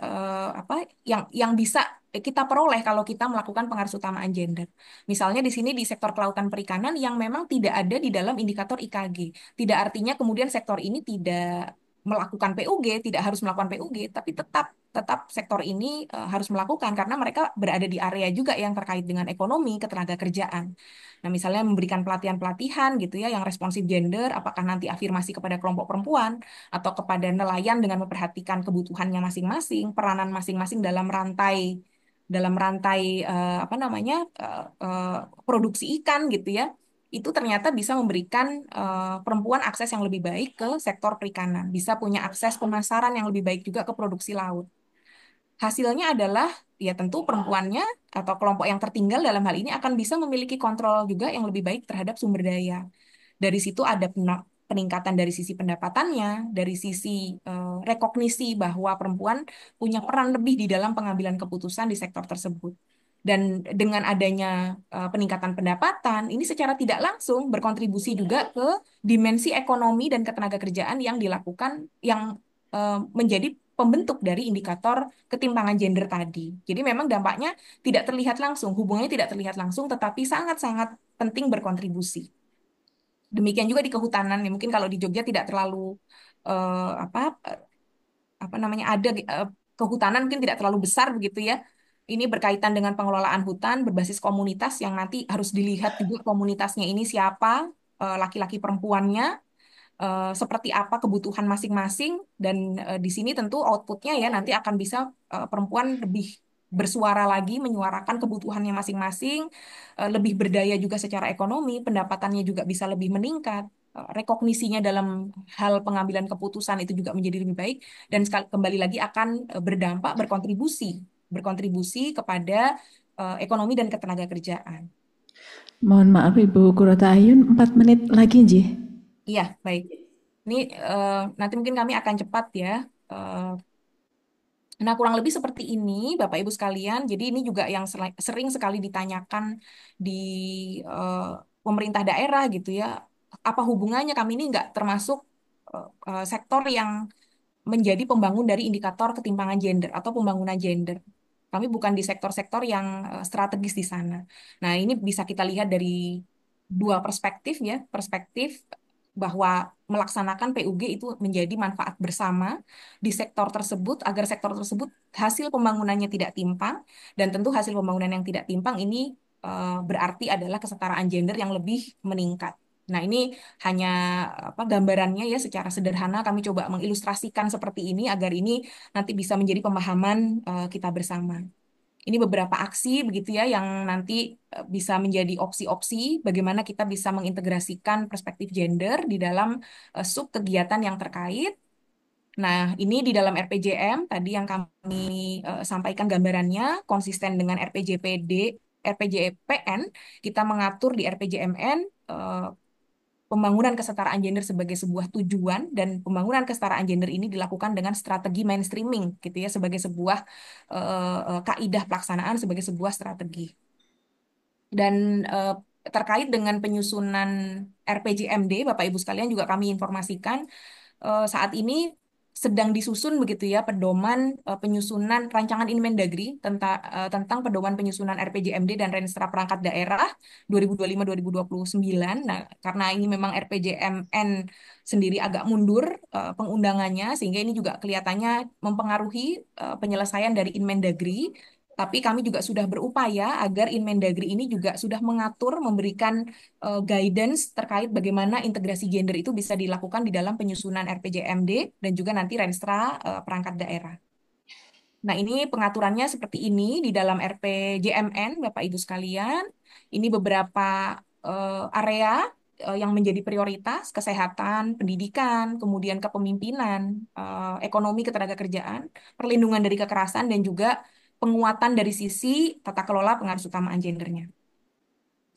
yang bisa kita peroleh kalau kita melakukan pengaruhutamaan gender. Misalnya di sini di sektor kelautan perikanan yang memang tidak ada di dalam indikator IKG. Tidak artinya kemudian sektor ini tidak melakukan PUG, tidak harus melakukan PUG, tapi tetap tetap sektor ini harus melakukan karena mereka berada di area juga yang terkait dengan ekonomi, ketenaga kerjaan. Nah, misalnya memberikan pelatihan-pelatihan gitu ya yang responsif gender, apakah nanti afirmasi kepada kelompok perempuan atau kepada nelayan dengan memperhatikan kebutuhannya masing-masing, peranan masing-masing dalam rantai produksi ikan gitu ya. Itu ternyata bisa memberikan perempuan akses yang lebih baik ke sektor perikanan, bisa punya akses pemasaran yang lebih baik juga ke produksi laut. Hasilnya adalah ya tentu perempuannya atau kelompok yang tertinggal dalam hal ini akan bisa memiliki kontrol juga yang lebih baik terhadap sumber daya. Dari situ ada peningkatan dari sisi pendapatannya, dari sisi rekognisi bahwa perempuan punya peran lebih di dalam pengambilan keputusan di sektor tersebut. Dan dengan adanya peningkatan pendapatan, ini secara tidak langsung berkontribusi juga ke dimensi ekonomi dan ketenaga kerjaan yang dilakukan, yang menjadi pembentuk dari indikator ketimpangan gender tadi. Jadi memang dampaknya tidak terlihat langsung, hubungannya tidak terlihat langsung, tetapi sangat-sangat penting berkontribusi. Demikian juga di kehutanan, ya mungkin kalau di Jogja tidak terlalu eh, apa apa namanya ada kehutanan mungkin tidak terlalu besar begitu ya. Ini berkaitan dengan pengelolaan hutan berbasis komunitas yang nanti harus dilihat juga komunitasnya ini siapa, laki-laki perempuannya, seperti apa kebutuhan masing-masing, dan di sini tentu outputnya ya nanti akan bisa perempuan lebih bersuara lagi, menyuarakan kebutuhannya masing-masing, lebih berdaya juga secara ekonomi, pendapatannya juga bisa lebih meningkat, rekognisinya dalam hal pengambilan keputusan itu juga menjadi lebih baik, dan kembali lagi akan berdampak, berkontribusi kepada ekonomi dan ketenaga kerjaan. Mohon maaf Ibu Kurota Ayun, 4 menit lagi Nji. Iya, baik. Ini nanti mungkin kami akan cepat ya. Eh, Nah, kurang lebih seperti ini, Bapak Ibu sekalian. Jadi ini juga yang sering sekali ditanyakan di eh, pemerintah daerah gitu ya. Apa hubungannya kami ini nggak termasuk sektor yang menjadi pembangun dari indikator ketimpangan gender atau pembangunan gender. Kami bukan di sektor-sektor yang strategis di sana. Nah, ini bisa kita lihat dari dua perspektif ya. Perspektif bahwa melaksanakan PUG itu menjadi manfaat bersama di sektor tersebut agar sektor tersebut hasil pembangunannya tidak timpang, dan tentu hasil pembangunan yang tidak timpang ini berarti adalah kesetaraan gender yang lebih meningkat. Nah, ini hanya gambarannya ya secara sederhana kami coba mengilustrasikan seperti ini agar ini nanti bisa menjadi pemahaman kita bersama. Ini beberapa aksi begitu ya yang nanti bisa menjadi opsi-opsi bagaimana kita bisa mengintegrasikan perspektif gender di dalam sub kegiatan yang terkait. Nah, ini di dalam RPJM tadi yang kami sampaikan gambarannya konsisten dengan RPJPD, RPJPN, kita mengatur di RPJMN pembangunan kesetaraan gender sebagai sebuah tujuan, dan pembangunan kesetaraan gender ini dilakukan dengan strategi mainstreaming gitu ya sebagai sebuah kaidah pelaksanaan, sebagai sebuah strategi. Dan terkait dengan penyusunan RPJMD, Bapak Ibu sekalian juga kami informasikan saat ini sedang disusun begitu ya pedoman penyusunan rancangan Inmendagri tentang pedoman penyusunan RPJMD dan Renstra Perangkat Daerah 2025-2029. Nah, karena ini memang RPJMN sendiri agak mundur pengundangannya, sehingga ini juga kelihatannya mempengaruhi penyelesaian dari Inmendagri. Tapi kami juga sudah berupaya agar Inmendagri ini juga sudah mengatur, memberikan guidance terkait bagaimana integrasi gender itu bisa dilakukan di dalam penyusunan RPJMD dan juga nanti Renstra perangkat daerah. Nah, ini pengaturannya seperti ini di dalam RPJMN, Bapak Ibu sekalian. Ini beberapa area yang menjadi prioritas: kesehatan, pendidikan, kemudian kepemimpinan, ekonomi ketenagakerjaan, perlindungan dari kekerasan, dan juga penguatan dari sisi tata kelola pengaruhutamaan gendernya.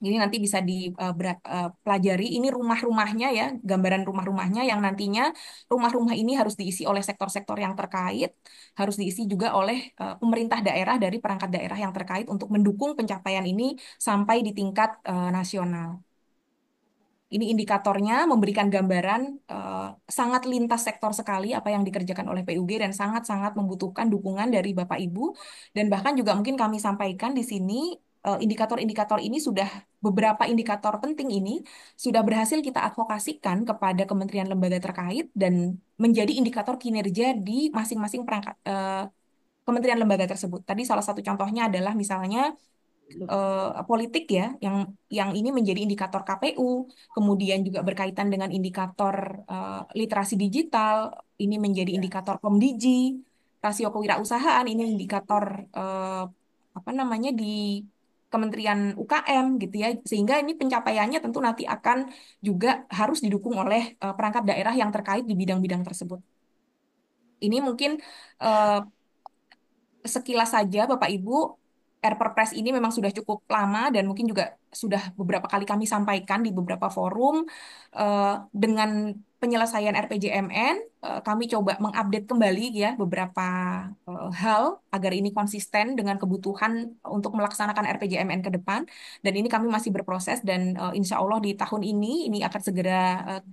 Ini nanti bisa dipelajari. Ini rumah-rumahnya ya, gambaran rumah-rumahnya yang nantinya rumah-rumah ini harus diisi oleh sektor-sektor yang terkait, harus diisi juga oleh pemerintah daerah dari perangkat daerah yang terkait untuk mendukung pencapaian ini sampai di tingkat nasional. Ini indikatornya memberikan gambaran sangat lintas sektor sekali apa yang dikerjakan oleh PUG dan sangat-sangat membutuhkan dukungan dari Bapak Ibu. Dan bahkan juga mungkin kami sampaikan di sini indikator-indikator ini sudah beberapa indikator penting ini sudah berhasil kita advokasikan kepada kementerian lembaga terkait dan menjadi indikator kinerja di masing-masing perangkat kementerian lembaga tersebut. Tadi salah satu contohnya adalah misalnya politik ya, yang ini menjadi indikator KPU, kemudian juga berkaitan dengan indikator literasi digital, ini menjadi indikator Komdiji, rasio kewirausahaan, ini indikator apa namanya di Kementerian UKM gitu ya, sehingga ini pencapaiannya tentu nanti akan juga harus didukung oleh perangkat daerah yang terkait di bidang-bidang tersebut. Ini mungkin eh, sekilas saja Bapak Ibu, Perpres ini memang sudah cukup lama dan mungkin juga sudah beberapa kali kami sampaikan di beberapa forum dengan penyelesaian RPJMN kami coba mengupdate kembali ya beberapa hal agar ini konsisten dengan kebutuhan untuk melaksanakan RPJMN ke depan dan ini kami masih berproses dan insya Allah di tahun ini akan segera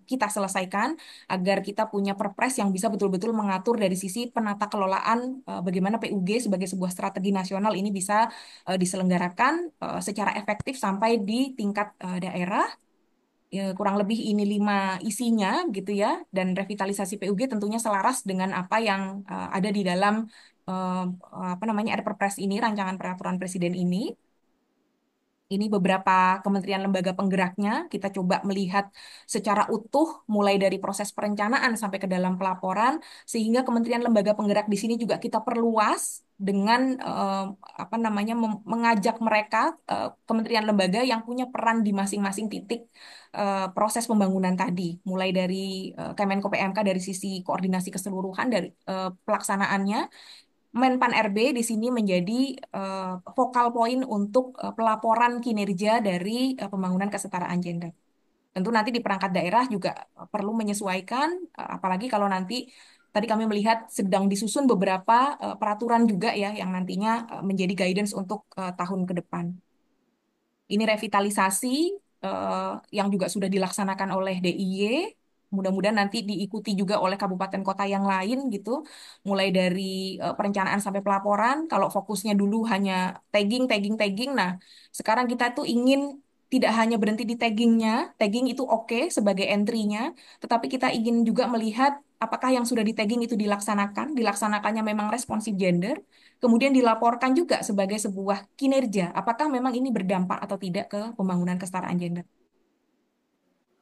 kita selesaikan agar kita punya perpres yang bisa betul-betul mengatur dari sisi penata kelolaan bagaimana PUG sebagai sebuah strategi nasional ini bisa diselenggarakan secara efektif sampai di tingkat daerah. Ya, kurang lebih ini 5 isinya gitu ya, dan revitalisasi PUG tentunya selaras dengan apa yang ada di dalam eh, apa namanya Perpres ini, rancangan peraturan presiden ini. Ini beberapa kementerian lembaga penggeraknya. Kita coba melihat secara utuh mulai dari proses perencanaan sampai ke dalam pelaporan sehingga kementerian lembaga penggerak di sini juga kita perluas dengan apa namanya mengajak mereka kementerian lembaga yang punya peran di masing-masing titik proses pembangunan tadi. Mulai dari Kemenko PMK dari sisi koordinasi keseluruhan dari pelaksanaannya Menpan RB di sini menjadi vokal poin untuk pelaporan kinerja dari pembangunan kesetaraan gender. Tentu nanti di perangkat daerah juga perlu menyesuaikan, apalagi kalau nanti tadi kami melihat sedang disusun beberapa peraturan juga ya yang nantinya menjadi guidance untuk tahun ke depan. Ini revitalisasi yang juga sudah dilaksanakan oleh DIY. Mudah-mudahan nanti diikuti juga oleh kabupaten kota yang lain gitu. Mulai dari perencanaan sampai pelaporan. Kalau fokusnya dulu hanya tagging, tagging, tagging. Nah, sekarang kita tuh ingin tidak hanya berhenti di taggingnya. Tagging itu oke sebagai entry-nya. Tetapi kita ingin juga melihat apakah yang sudah di tagging itu dilaksanakan. Dilaksanakannya memang responsif gender. Kemudian dilaporkan juga sebagai sebuah kinerja. Apakah memang ini berdampak atau tidak ke pembangunan kesetaraan gender?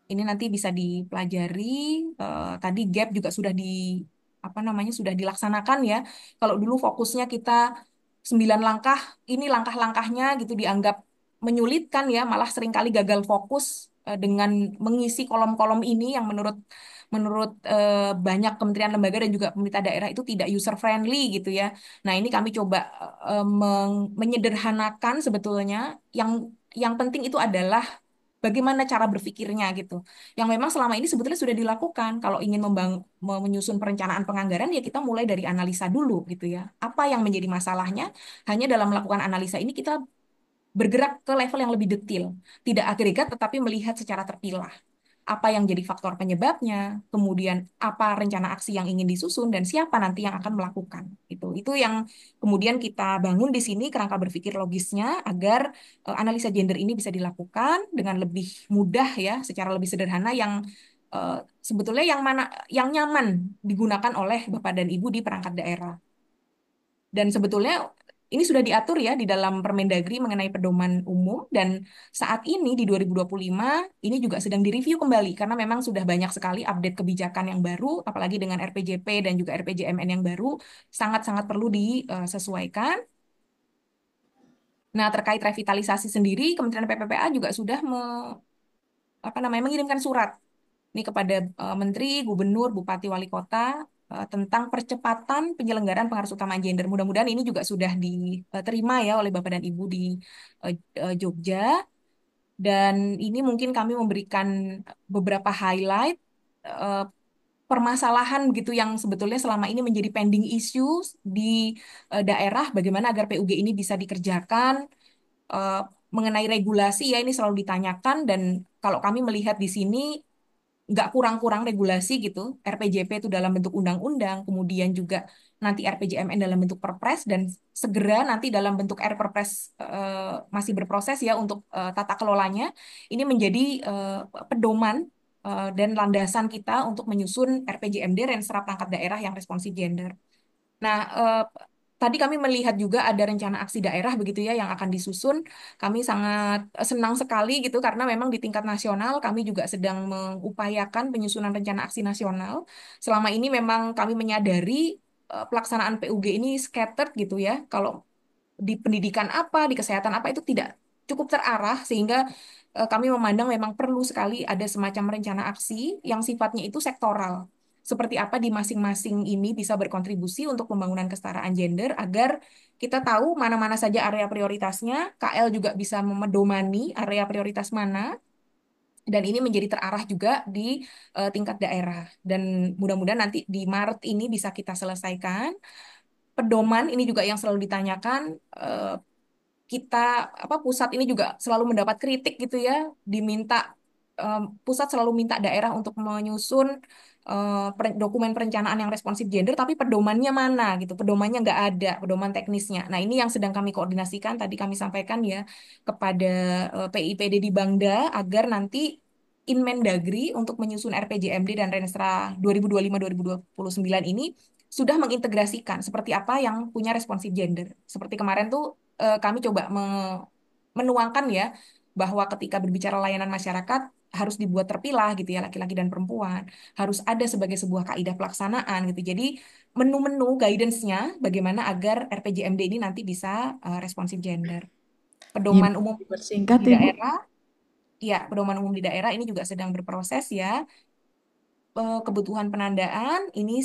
Ini nanti bisa dipelajari. Tadi gap juga sudah di apa namanya sudah dilaksanakan ya. Kalau dulu fokusnya kita 9 langkah, ini langkah-langkahnya gitu dianggap menyulitkan ya, malah seringkali gagal fokus dengan mengisi kolom-kolom ini yang menurut menurut banyak kementerian lembaga dan juga pemerintah daerah itu tidak user friendly gitu ya. Nah, ini kami coba menyederhanakan sebetulnya yang penting itu adalah bagaimana cara berpikirnya gitu. Yang memang selama ini sebetulnya sudah dilakukan. Kalau ingin menyusun perencanaan penganggaran ya kita mulai dari analisa dulu gitu ya. Apa yang menjadi masalahnya? Hanya dalam melakukan analisa ini kita bergerak ke level yang lebih detail. Tidak agregat tetapi melihat secara terpilah apa yang jadi faktor penyebabnya, kemudian apa rencana aksi yang ingin disusun dan siapa nanti yang akan melakukan. Itu yang kemudian kita bangun di sini kerangka berpikir logisnya agar analisa gender ini bisa dilakukan dengan lebih mudah ya, secara lebih sederhana yang eh, sebetulnya yang mana yang nyaman digunakan oleh Bapak dan Ibu di perangkat daerah. Dan sebetulnya ini sudah diatur ya di dalam Permendagri mengenai pedoman umum dan saat ini di 2025 ini juga sedang direview kembali karena memang sudah banyak sekali update kebijakan yang baru apalagi dengan RPJP dan juga RPJMN yang baru sangat-sangat perlu disesuaikan. Nah, terkait revitalisasi sendiri Kementerian PPPA juga sudah mengirimkan surat ini kepada Menteri, Gubernur, Bupati, Wali Kota tentang percepatan penyelenggaraan pengarus utamaan gender. Mudah-mudahan ini juga sudah diterima ya oleh Bapak dan Ibu di Jogja. Dan ini mungkin kami memberikan beberapa highlight eh, permasalahan gitu yang sebetulnya selama ini menjadi pending issues di daerah, bagaimana agar PUG ini bisa dikerjakan, eh, mengenai regulasi ya ini selalu ditanyakan dan kalau kami melihat di sini nggak kurang-kurang regulasi gitu, RPJP itu dalam bentuk undang-undang, kemudian juga nanti RPJMN dalam bentuk perpres, dan segera nanti dalam bentuk Perpres masih berproses ya untuk tata kelolanya. Ini menjadi pedoman dan landasan kita untuk menyusun RPJMD Renstra Perangkat Daerah yang responsif gender. Nah, tadi kami melihat juga ada rencana aksi daerah begitu ya yang akan disusun. Kami sangat senang sekali gitu karena memang di tingkat nasional kami juga sedang mengupayakan penyusunan rencana aksi nasional. Selama ini memang kami menyadari pelaksanaan PUG ini scattered gitu ya. Kalau di pendidikan apa, di kesehatan apa itu tidak cukup terarah sehingga kami memandang memang perlu sekali ada semacam rencana aksi yang sifatnya itu sektoral. Seperti apa di masing-masing ini bisa berkontribusi untuk pembangunan kesetaraan gender agar kita tahu mana-mana saja area prioritasnya, KL juga bisa memedomani area prioritas mana, dan ini menjadi terarah juga di tingkat daerah. Dan mudah-mudahan nanti di Maret ini bisa kita selesaikan. Pedoman ini juga yang selalu ditanyakan, kita pusat ini juga selalu mendapat kritik gitu ya, diminta pusat selalu minta daerah untuk menyusun dokumen perencanaan yang responsif gender, tapi pedomannya mana gitu, pedomannya nggak ada, pedoman teknisnya. Nah ini yang sedang kami koordinasikan, tadi kami sampaikan ya kepada PIPD di Bangda agar nanti Inmendagri untuk menyusun RPJMD dan Renstra 2025-2029 ini sudah mengintegrasikan seperti apa yang punya responsif gender. Seperti kemarin tuh kami coba menuangkan ya bahwa ketika berbicara layanan masyarakat harus dibuat terpilah gitu ya, laki-laki dan perempuan, harus ada sebagai sebuah kaidah pelaksanaan gitu. Jadi menu-menu guidance-nya bagaimana agar RPJMD ini nanti bisa responsif gender. Pedoman umum Dipersingkat, di Ibu. daerah, ya pedoman umum di daerah ini juga sedang berproses ya. Kebutuhan penandaan ini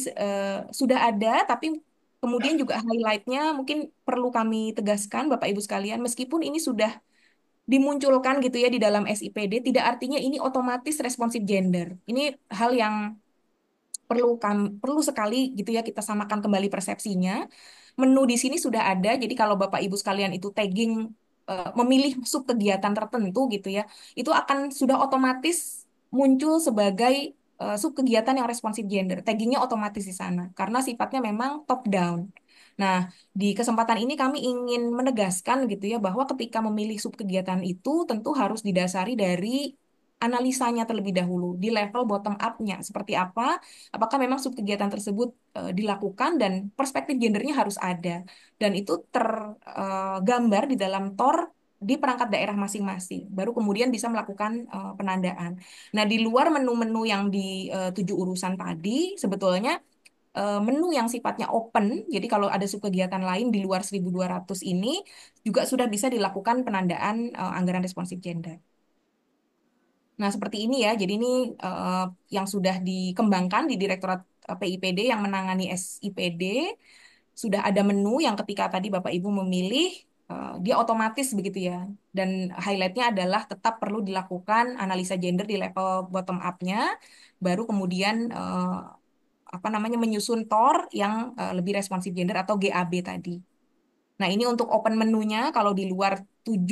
sudah ada, tapi kemudian juga highlight-nya mungkin perlu kami tegaskan Bapak Ibu sekalian, meskipun ini sudah dimunculkan gitu ya di dalam SIPD, tidak artinya ini otomatis responsif gender. Ini hal yang perlu sekali gitu ya kita samakan kembali persepsinya. Menu di sini sudah ada, jadi kalau Bapak Ibu sekalian itu tagging memilih sub kegiatan tertentu gitu ya, itu akan sudah otomatis muncul sebagai sub kegiatan yang responsif gender. Taggingnya otomatis di sana karena sifatnya memang top down. Nah, di kesempatan ini kami ingin menegaskan gitu ya bahwa ketika memilih sub kegiatan itu tentu harus didasari dari analisanya terlebih dahulu di level bottom up-nya seperti apa, apakah memang sub kegiatan tersebut dilakukan dan perspektif gendernya harus ada, dan itu tergambar di dalam TOR di perangkat daerah masing-masing, baru kemudian bisa melakukan penandaan. Nah, di luar menu-menu yang di 7 urusan tadi, sebetulnya menu yang sifatnya open, jadi kalau ada subkegiatan lain di luar 1.200 ini, juga sudah bisa dilakukan penandaan anggaran responsif gender. Nah, seperti ini ya, jadi ini yang sudah dikembangkan di Direktorat PIPD yang menangani SIPD, sudah ada menu yang ketika tadi Bapak Ibu memilih, dia otomatis begitu ya, dan highlight-nya adalah tetap perlu dilakukan analisa gender di level bottom up-nya, baru kemudian menyusun TOR yang lebih responsif gender atau GAB tadi. Nah, ini untuk open menunya, kalau di luar 7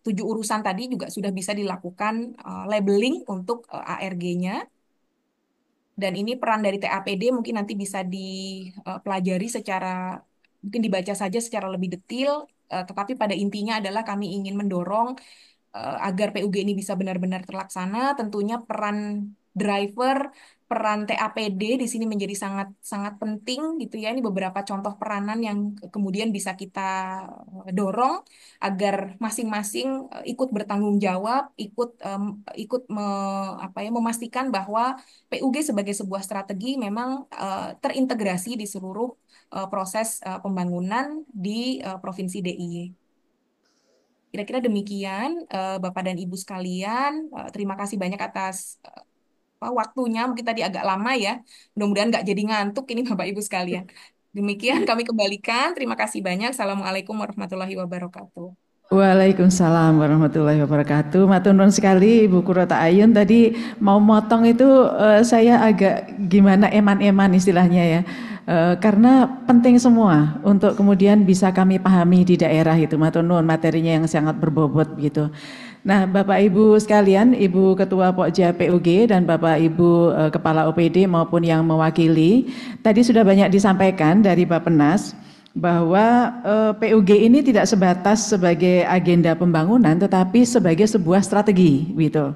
urusan tadi juga sudah bisa dilakukan labeling untuk ARG-nya. Dan ini peran dari TAPD mungkin nanti bisa dipelajari mungkin dibaca saja secara lebih detail, tetapi pada intinya adalah kami ingin mendorong agar PUG ini bisa benar-benar terlaksana, tentunya peran driver, peran TAPD di sini menjadi sangat sangat penting gitu ya. Ini beberapa contoh peranan yang kemudian bisa kita dorong agar masing-masing ikut bertanggung jawab, memastikan bahwa PUG sebagai sebuah strategi memang terintegrasi di seluruh proses pembangunan di Provinsi DIY. Kira-kira demikian, Bapak dan Ibu sekalian. Terima kasih banyak atas waktunya. Mungkin tadi agak lama ya. Mudah-mudahan nggak jadi ngantuk ini Bapak Ibu sekalian. Demikian kami kembalikan. Terima kasih banyak. Assalamualaikum warahmatullahi wabarakatuh. Waalaikumsalam warahmatullahi wabarakatuh. Matur nuwun sekali Ibu Kurota Ayun. Tadi mau motong itu saya agak gimana eman-eman istilahnya ya. Karena penting semua untuk kemudian bisa kami pahami di daerah itu. Matur nuwun, materinya yang sangat berbobot begitu. Nah, Bapak Ibu sekalian, Ibu Ketua Pokja PUG dan Bapak Ibu Kepala OPD maupun yang mewakili, tadi sudah banyak disampaikan dari Bappenas bahwa PUG ini tidak sebatas sebagai agenda pembangunan tetapi sebagai sebuah strategi gitu.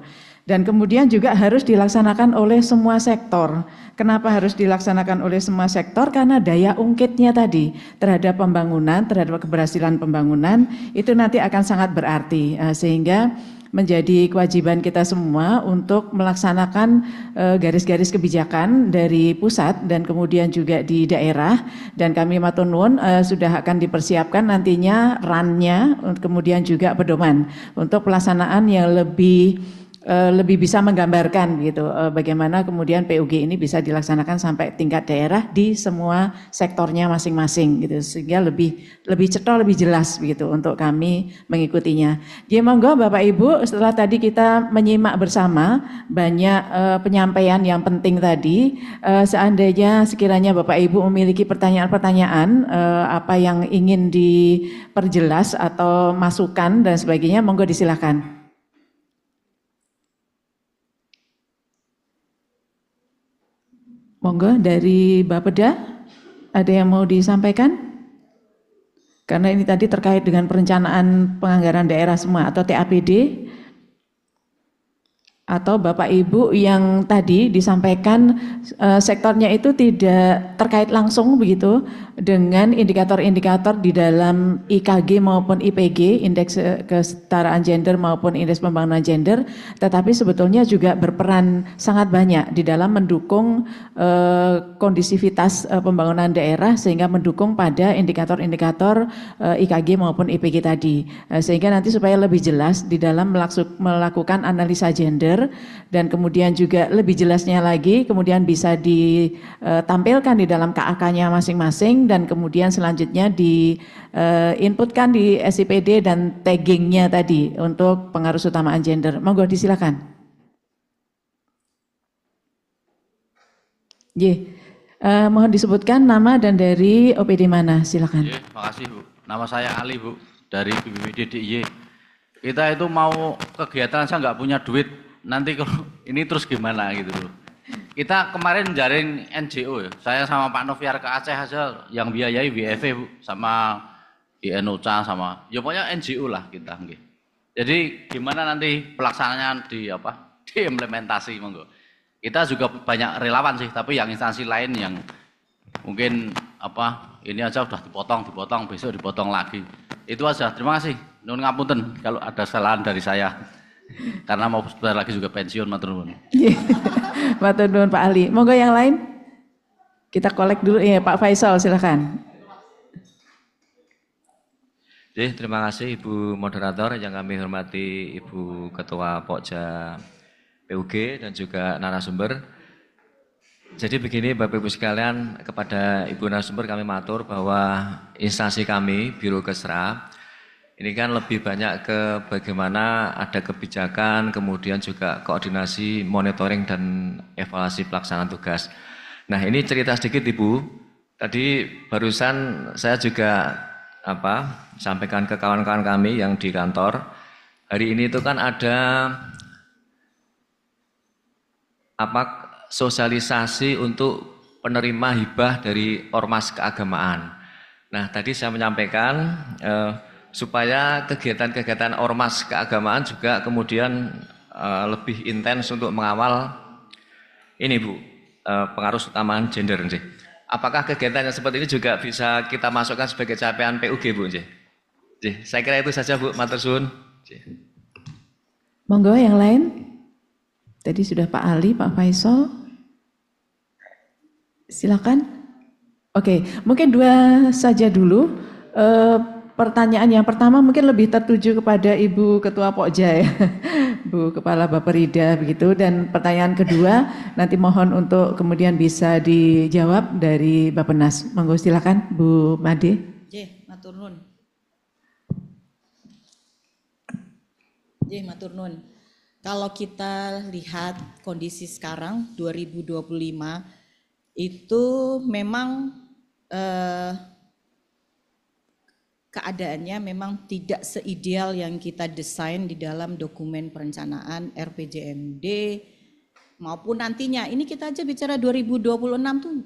Dan kemudian juga harus dilaksanakan oleh semua sektor. Kenapa harus dilaksanakan oleh semua sektor? Karena daya ungkitnya tadi terhadap pembangunan, terhadap keberhasilan pembangunan itu nanti akan sangat berarti. Sehingga menjadi kewajiban kita semua untuk melaksanakan garis-garis kebijakan dari pusat dan kemudian juga di daerah. Dan kami matur nuwun sudah akan dipersiapkan nantinya RAN-nya, kemudian juga pedoman untuk pelaksanaan yang lebih bisa menggambarkan gitu bagaimana kemudian PUG ini bisa dilaksanakan sampai tingkat daerah di semua sektornya masing-masing gitu sehingga lebih cetha, lebih jelas begitu untuk kami mengikutinya. Jadi monggo Bapak Ibu, setelah tadi kita menyimak bersama banyak penyampaian yang penting tadi, seandainya sekiranya Bapak Ibu memiliki pertanyaan-pertanyaan apa yang ingin diperjelas atau masukan dan sebagainya, monggo disilakan. Monggo dari Bapeda, ada yang mau disampaikan? Karena ini tadi terkait dengan perencanaan penganggaran daerah semua atau TAPD. Atau Bapak Ibu yang tadi disampaikan sektornya itu tidak terkait langsung begitu dengan indikator-indikator di dalam IKG maupun IPG, indeks kesetaraan gender maupun indeks pembangunan gender, tetapi sebetulnya juga berperan sangat banyak di dalam mendukung kondisivitas pembangunan daerah sehingga mendukung pada indikator-indikator IKG maupun IPG tadi. Sehingga nanti supaya lebih jelas di dalam melakukan analisa gender dan kemudian juga lebih jelasnya lagi kemudian bisa ditampilkan di dalam KAK-nya masing-masing dan kemudian selanjutnya diinputkan di SIPD dan taggingnya tadi untuk pengaruh utamaan gender. Monggo disilakan. Mohon disebutkan nama dan dari OPD mana, silakan. Terima kasih Bu. Nama saya Ali Bu, dari BPBD DIY. Kita itu mau kegiatan saya nggak punya duit, nanti kalau ini terus gimana gitu loh. Kita kemarin jaring NGO ya, saya sama Pak Noviar ke Aceh aja yang biayai WFV Bu, sama INOCA sama, ya pokoknya NGO lah kita. Jadi gimana nanti pelaksanaannya diimplementasi monggo. Kita juga banyak relawan sih, tapi yang instansi lain yang mungkin ini aja udah dipotong, besok dipotong lagi. Itu aja, terima kasih. Nuhun ngapunten kalau ada kesalahan dari saya. Karena mau sebentar lagi juga pensiun, matur nuwun. Matur nuwun Pak Ali. Monggo yang lain. Kita kolek dulu ya, Pak Faisal silakan. Terima kasih Ibu Moderator yang kami hormati Ibu Ketua Pokja PUG dan juga narasumber. Jadi begini Bapak Ibu sekalian, kepada Ibu narasumber kami matur bahwa instansi kami Biro Kesra ini kan lebih banyak ke bagaimana ada kebijakan, kemudian juga koordinasi, monitoring dan evaluasi pelaksanaan tugas. Nah ini cerita sedikit Ibu, tadi barusan saya juga sampaikan ke kawan-kawan kami yang di kantor, hari ini itu kan ada sosialisasi untuk penerima hibah dari ormas keagamaan. Nah tadi saya menyampaikan supaya kegiatan-kegiatan ormas keagamaan juga kemudian lebih intens untuk mengawal ini Bu, pengaruh utamaan gender. Apakah kegiatan yang seperti ini juga bisa kita masukkan sebagai capaian PUG Bu? Saya kira itu saja Bu, matur suwun. Monggo yang lain. Tadi sudah Pak Ali, Pak Faisal. Silakan. Oke, mungkin dua saja dulu. Pertanyaan yang pertama mungkin lebih tertuju kepada Ibu Ketua Pokja ya, Bu Kepala Bapperida begitu. Dan pertanyaan kedua nanti mohon untuk kemudian bisa dijawab dari Bappenas. Monggo silakan Bu Made. Matur nuwun. Matur nuwun. Kalau kita lihat kondisi sekarang 2025 itu memang keadaannya memang tidak seideal yang kita desain di dalam dokumen perencanaan RPJMD maupun nantinya. Ini kita aja bicara 2026 tuh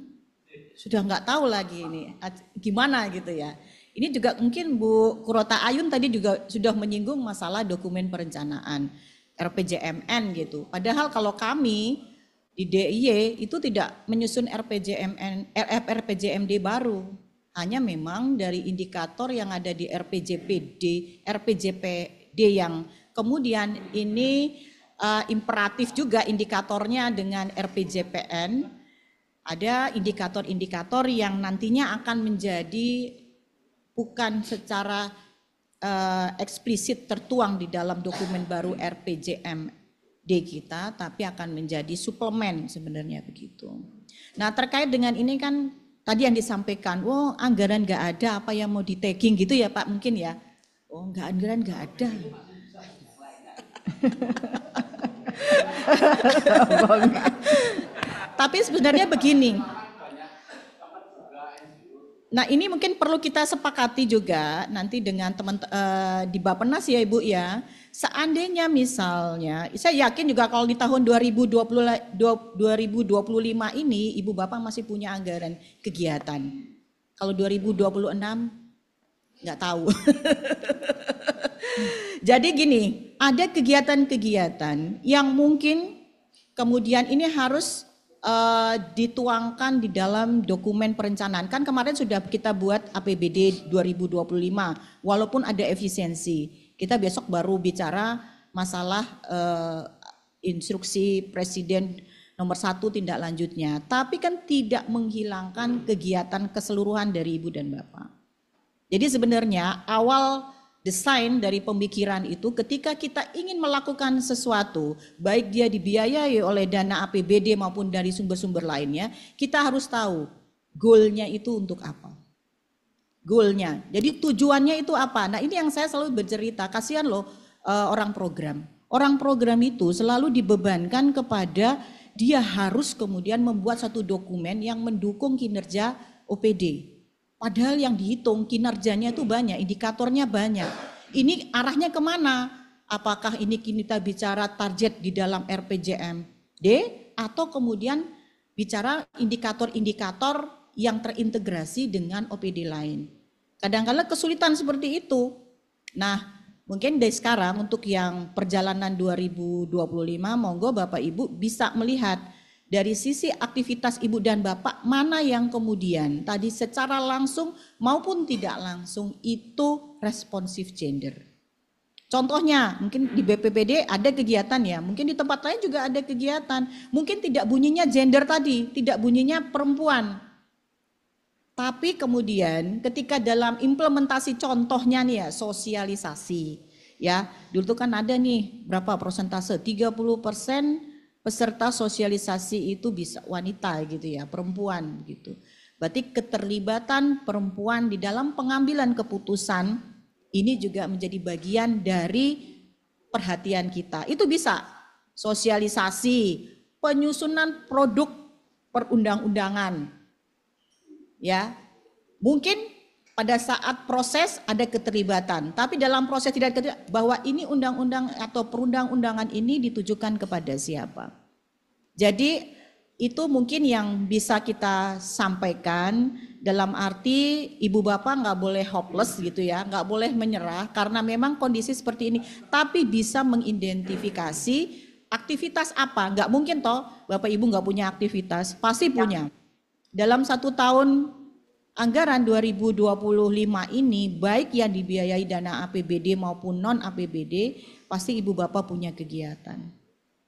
sudah nggak tahu lagi ini gimana gitu ya. Ini juga mungkin Bu Kurota Ayun tadi juga sudah menyinggung masalah dokumen perencanaan RPJMN gitu. Padahal kalau kami di DIY itu tidak menyusun RPJMD baru. Hanya memang dari indikator yang ada di RPJPD yang kemudian ini imperatif juga indikatornya dengan RPJPN. Ada indikator-indikator yang nantinya akan menjadi bukan secara eksplisit tertuang di dalam dokumen baru RPJMD kita, tapi akan menjadi suplemen sebenarnya begitu. Nah terkait dengan ini kan tadi yang disampaikan, anggaran nggak ada, apa yang mau di tagging gitu ya Pak mungkin ya? Anggaran nggak ada. Tapi sebenarnya begini. Nah ini mungkin perlu kita sepakati juga nanti dengan teman di Bappenas ya Ibu ya. Seandainya misalnya, saya yakin juga kalau di tahun 2025 ini Ibu Bapak masih punya anggaran kegiatan. Kalau 2026 nggak tahu. Jadi gini, ada kegiatan-kegiatan yang mungkin kemudian ini harus dituangkan di dalam dokumen perencanaan. Kan kemarin sudah kita buat APBD 2025, walaupun ada efisiensi. Kita besok baru bicara masalah instruksi Presiden nomor 1 tindak lanjutnya. Tapi kan tidak menghilangkan kegiatan keseluruhan dari Ibu dan Bapak. Jadi sebenarnya awal desain dari pemikiran itu ketika kita ingin melakukan sesuatu, baik dia dibiayai oleh dana APBD maupun dari sumber-sumber lainnya, kita harus tahu goalnya itu untuk apa. Goalnya, jadi tujuannya itu apa. Nah ini yang saya selalu bercerita, kasihan loh orang program. Orang program itu selalu dibebankan kepada dia harus kemudian membuat satu dokumen yang mendukung kinerja OPD. Padahal yang dihitung kinerjanya itu banyak, indikatornya banyak. Ini arahnya kemana? Apakah ini kita bicara target di dalam RPJMD atau kemudian bicara indikator-indikator yang terintegrasi dengan OPD lain. Kadang-kadang kesulitan seperti itu. Nah, mungkin dari sekarang untuk yang perjalanan 2025, monggo Bapak Ibu bisa melihat dari sisi aktivitas Ibu dan Bapak mana yang kemudian tadi secara langsung maupun tidak langsung itu responsif gender. Contohnya mungkin di BPPD ada kegiatan ya, mungkin di tempat lain juga ada kegiatan. Mungkin tidak bunyinya gender tadi, tidak bunyinya perempuan. Tapi kemudian ketika dalam implementasi contohnya nih ya sosialisasi ya, dulu tuh kan ada nih berapa persentase 30% peserta sosialisasi itu bisa wanita gitu ya, perempuan gitu. Berarti keterlibatan perempuan di dalam pengambilan keputusan ini juga menjadi bagian dari perhatian kita. Itu bisa sosialisasi, penyusunan produk perundang-undangan. Ya. Mungkin pada saat proses ada keterlibatan, tapi dalam proses tidak keterlibatan bahwa ini undang-undang atau perundang-undangan ini ditujukan kepada siapa. Jadi itu mungkin yang bisa kita sampaikan dalam arti ibu bapak nggak boleh hopeless gitu ya, nggak boleh menyerah karena memang kondisi seperti ini, tapi bisa mengidentifikasi aktivitas apa. Nggak mungkin toh bapak ibu nggak punya aktivitas, pasti punya. Dalam 1 tahun anggaran 2025 ini baik yang dibiayai dana APBD maupun non APBD pasti ibu bapak punya kegiatan.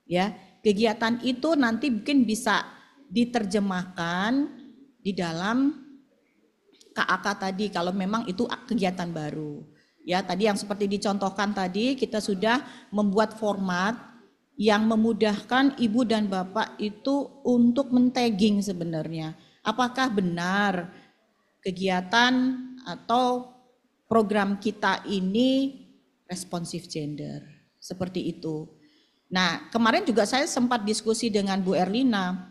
Ya, kegiatan itu nanti mungkin bisa diterjemahkan di dalam KAK tadi kalau memang itu kegiatan baru. Ya, tadi yang seperti dicontohkan tadi kita sudah membuat format yang memudahkan ibu dan bapak itu untuk men-tagging sebenarnya. Apakah benar kegiatan atau program kita ini responsif gender, seperti itu. Nah, kemarin juga saya sempat diskusi dengan Bu Erlina,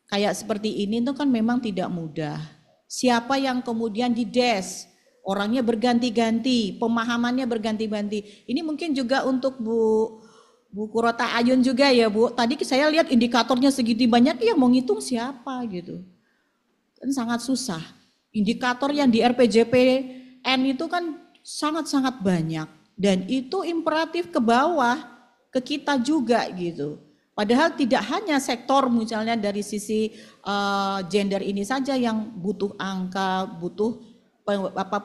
kayak seperti ini itu kan memang tidak mudah. Siapa yang kemudian dides orangnya berganti-ganti, pemahamannya berganti-ganti. Ini mungkin juga untuk Bu Kurota Ayun juga ya Bu. Tadi saya lihat indikatornya segitu banyak, yang mau ngitung siapa gitu. Kan sangat susah. Indikator yang di RPJPN itu kan sangat-sangat banyak. Dan itu imperatif ke bawah, ke kita juga gitu. Padahal tidak hanya sektor misalnya dari sisi gender ini saja yang butuh angka, butuh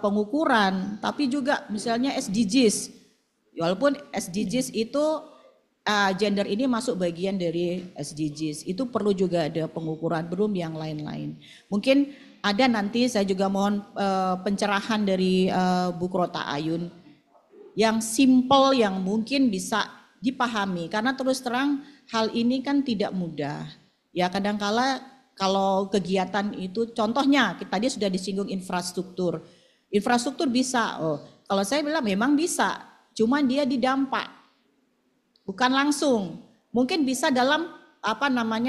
pengukuran, tapi juga misalnya SDGs. Walaupun SDGs itu gender ini masuk bagian dari SDGs, itu perlu juga ada pengukuran, belum yang lain-lain. Mungkin ada nanti saya juga mohon pencerahan dari Bu Kurota Ayun yang simple, yang mungkin bisa dipahami, karena terus terang hal ini kan tidak mudah. Ya kadangkala kalau kegiatan itu, contohnya tadi sudah disinggung infrastruktur. Infrastruktur bisa, kalau saya bilang memang bisa, cuman dia didampak, bukan langsung. Mungkin bisa dalam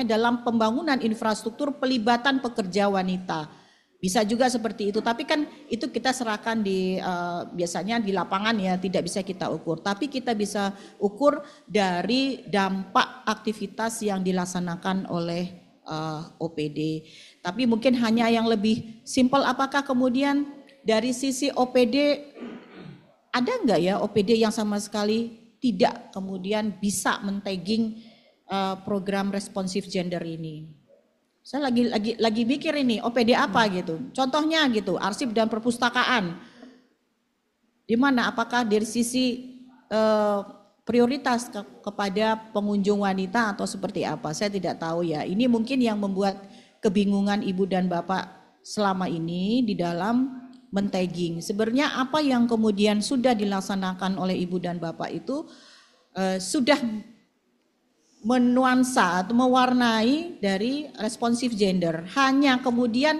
dalam pembangunan infrastruktur pelibatan pekerja wanita. Bisa juga seperti itu, tapi kan itu kita serahkan di biasanya di lapangan ya, tidak bisa kita ukur. Tapi kita bisa ukur dari dampak aktivitas yang dilaksanakan oleh OPD. Tapi mungkin hanya yang lebih simpel, apakah kemudian dari sisi OPD ada enggak ya OPD yang sama sekali tidak kemudian bisa men-tagging program responsif gender ini? Saya lagi mikir ini OPD apa gitu. Contohnya gitu, arsip dan perpustakaan. Di mana apakah dari sisi prioritas kepada pengunjung wanita atau seperti apa, saya tidak tahu ya. Ini mungkin yang membuat kebingungan Ibu dan Bapak selama ini di dalam men-tagging. Sebenarnya apa yang kemudian sudah dilaksanakan oleh Ibu dan Bapak itu sudah menuansa atau mewarnai dari responsif gender. Hanya kemudian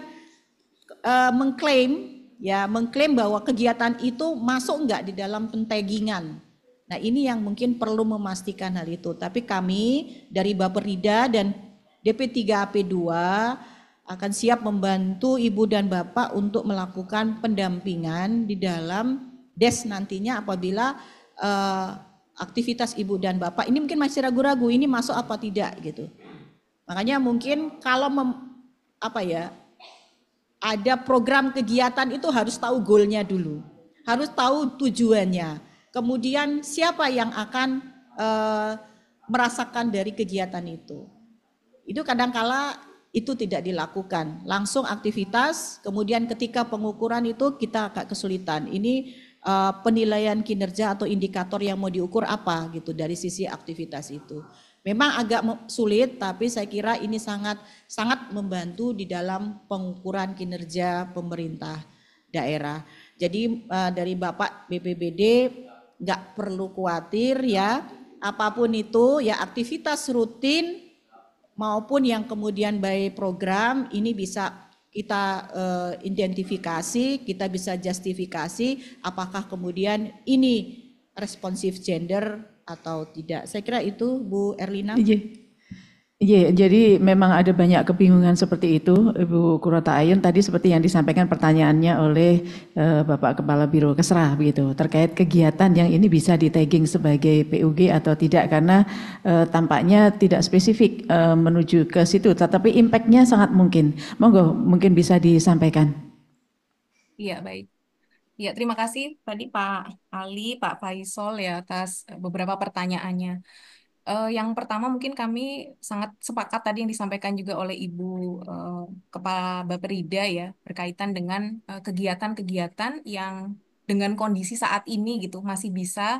mengklaim bahwa kegiatan itu masuk enggak di dalam pentaggingan. Nah ini yang mungkin perlu memastikan hal itu. Tapi kami dari Bapperida dan DP3AP2 akan siap membantu Ibu dan Bapak untuk melakukan pendampingan di dalam DES nantinya apabila aktivitas Ibu dan Bapak ini mungkin masih ragu-ragu ini masuk apa tidak gitu. Makanya mungkin kalau ada program kegiatan itu harus tahu goalnya dulu, harus tahu tujuannya. Kemudian siapa yang akan merasakan dari kegiatan itu. Itu kadangkala itu tidak dilakukan. Langsung aktivitas, kemudian ketika pengukuran itu kita agak kesulitan. Ini penilaian kinerja atau indikator yang mau diukur apa gitu dari sisi aktivitas itu. Memang agak sulit, tapi saya kira ini sangat membantu di dalam pengukuran kinerja pemerintah daerah. Jadi dari Bapak BPBD nggak perlu khawatir ya, apapun itu ya aktivitas rutin maupun yang kemudian by program ini bisa kita identifikasi, kita bisa justifikasi apakah kemudian ini responsif gender atau tidak. Saya kira itu Bu Erlina. Iya, jadi memang ada banyak kebingungan seperti itu, Ibu Kurota Ayun. Tadi seperti yang disampaikan pertanyaannya oleh Bapak Kepala Biro Kesra begitu, terkait kegiatan yang ini bisa di-tagging sebagai PUG atau tidak, karena tampaknya tidak spesifik menuju ke situ, tetapi impact-nya sangat mungkin. Monggo, mungkin bisa disampaikan. Iya, baik. Ya, terima kasih tadi Pak Ali, Pak Faisal ya atas beberapa pertanyaannya. Yang pertama mungkin kami sangat sepakat tadi yang disampaikan juga oleh Ibu Kepala Bapperida ya, berkaitan dengan kegiatan-kegiatan yang dengan kondisi saat ini gitu masih bisa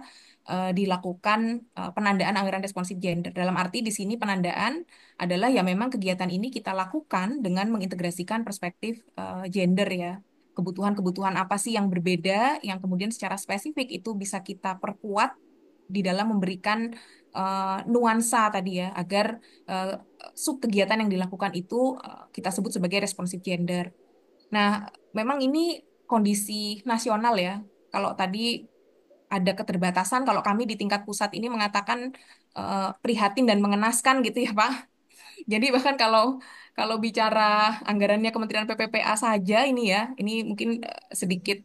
dilakukan penandaan anggaran responsif gender. Dalam arti di sini penandaan adalah ya memang kegiatan ini kita lakukan dengan mengintegrasikan perspektif gender ya. Kebutuhan-kebutuhan apa sih yang berbeda yang kemudian secara spesifik itu bisa kita perkuat di dalam memberikan nuansa tadi ya, agar sub kegiatan yang dilakukan itu kita sebut sebagai responsif gender. Nah, memang ini kondisi nasional ya. Kalau tadi ada keterbatasan, kalau kami di tingkat pusat ini mengatakan prihatin dan mengenaskan gitu ya Pak. Jadi bahkan kalau bicara anggarannya Kementerian PPPA saja ini ya, ini mungkin sedikit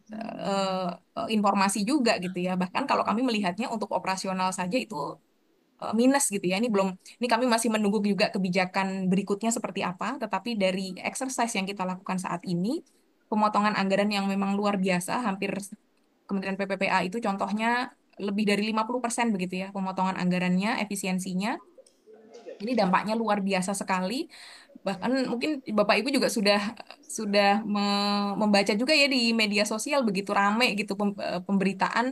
informasi juga gitu ya. Bahkan kalau kami melihatnya untuk operasional saja itu minus gitu ya. Ini kami masih menunggu juga kebijakan berikutnya seperti apa, tetapi dari exercise yang kita lakukan saat ini, pemotongan anggaran yang memang luar biasa, hampir Kementerian PPPA itu contohnya lebih dari 50% begitu ya, pemotongan anggarannya, efisiensinya. Ini dampaknya luar biasa sekali. Bahkan mungkin Bapak Ibu juga sudah membaca juga ya di media sosial begitu rame gitu pemberitaan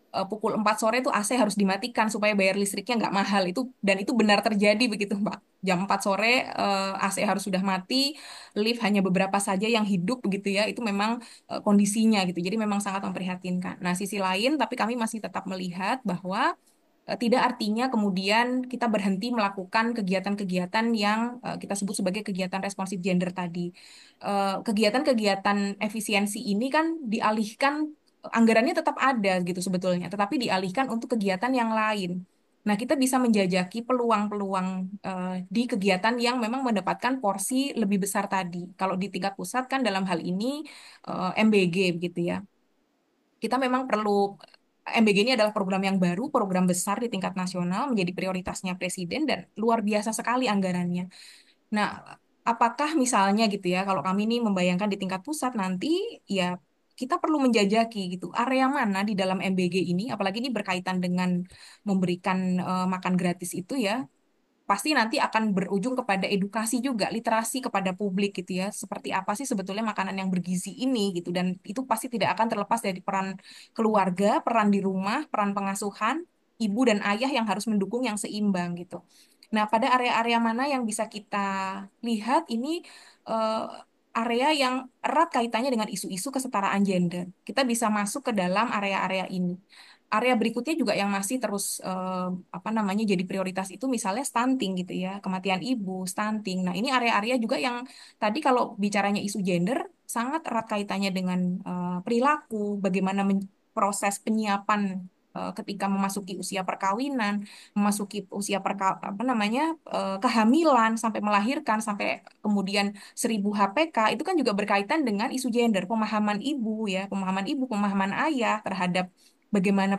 pukul 4 sore itu AC harus dimatikan supaya bayar listriknya nggak mahal itu, dan itu benar terjadi begitu Pak. Jam 4 sore AC harus sudah mati, lift hanya beberapa saja yang hidup begitu ya. Itu memang kondisinya gitu. Jadi memang sangat memprihatinkan. Nah, sisi lain tapi kami masih tetap melihat bahwa tidak artinya kemudian kita berhenti melakukan kegiatan-kegiatan yang kita sebut sebagai kegiatan responsif gender tadi. Kegiatan-kegiatan efisiensi ini kan dialihkan, anggarannya tetap ada gitu sebetulnya, tetapi dialihkan untuk kegiatan yang lain. Nah, kita bisa menjajaki peluang-peluang di kegiatan yang memang mendapatkan porsi lebih besar tadi. Kalau di tingkat pusat kan dalam hal ini MBG begitu ya. Kita memang perlu, MBG ini adalah program yang baru, program besar di tingkat nasional, menjadi prioritasnya Presiden dan luar biasa sekali anggarannya. Nah, apakah misalnya gitu ya, kalau kami ini membayangkan di tingkat pusat nanti, ya kita perlu menjajaki gitu, area mana di dalam MBG ini, apalagi ini berkaitan dengan memberikan makan gratis itu ya, pasti nanti akan berujung kepada edukasi juga, literasi kepada publik gitu ya. Seperti apa sih sebetulnya makanan yang bergizi ini gitu. Dan itu pasti tidak akan terlepas dari peran keluarga, peran di rumah, peran pengasuhan, ibu dan ayah yang harus mendukung yang seimbang gitu. Nah, pada area-area mana yang bisa kita lihat ini eh, area yang erat kaitannya dengan isu-isu kesetaraan gender. Kita bisa masuk ke dalam area-area ini. Area berikutnya juga yang masih terus apa namanya jadi prioritas itu misalnya stunting gitu ya, kematian ibu, stunting. Nah, ini area-area juga yang tadi kalau bicaranya isu gender sangat erat kaitannya dengan perilaku, bagaimana proses penyiapan ketika memasuki usia perkawinan, memasuki usia apa namanya kehamilan sampai melahirkan sampai kemudian 1000 HPK itu kan juga berkaitan dengan isu gender, pemahaman ibu, pemahaman ayah terhadap bagaimana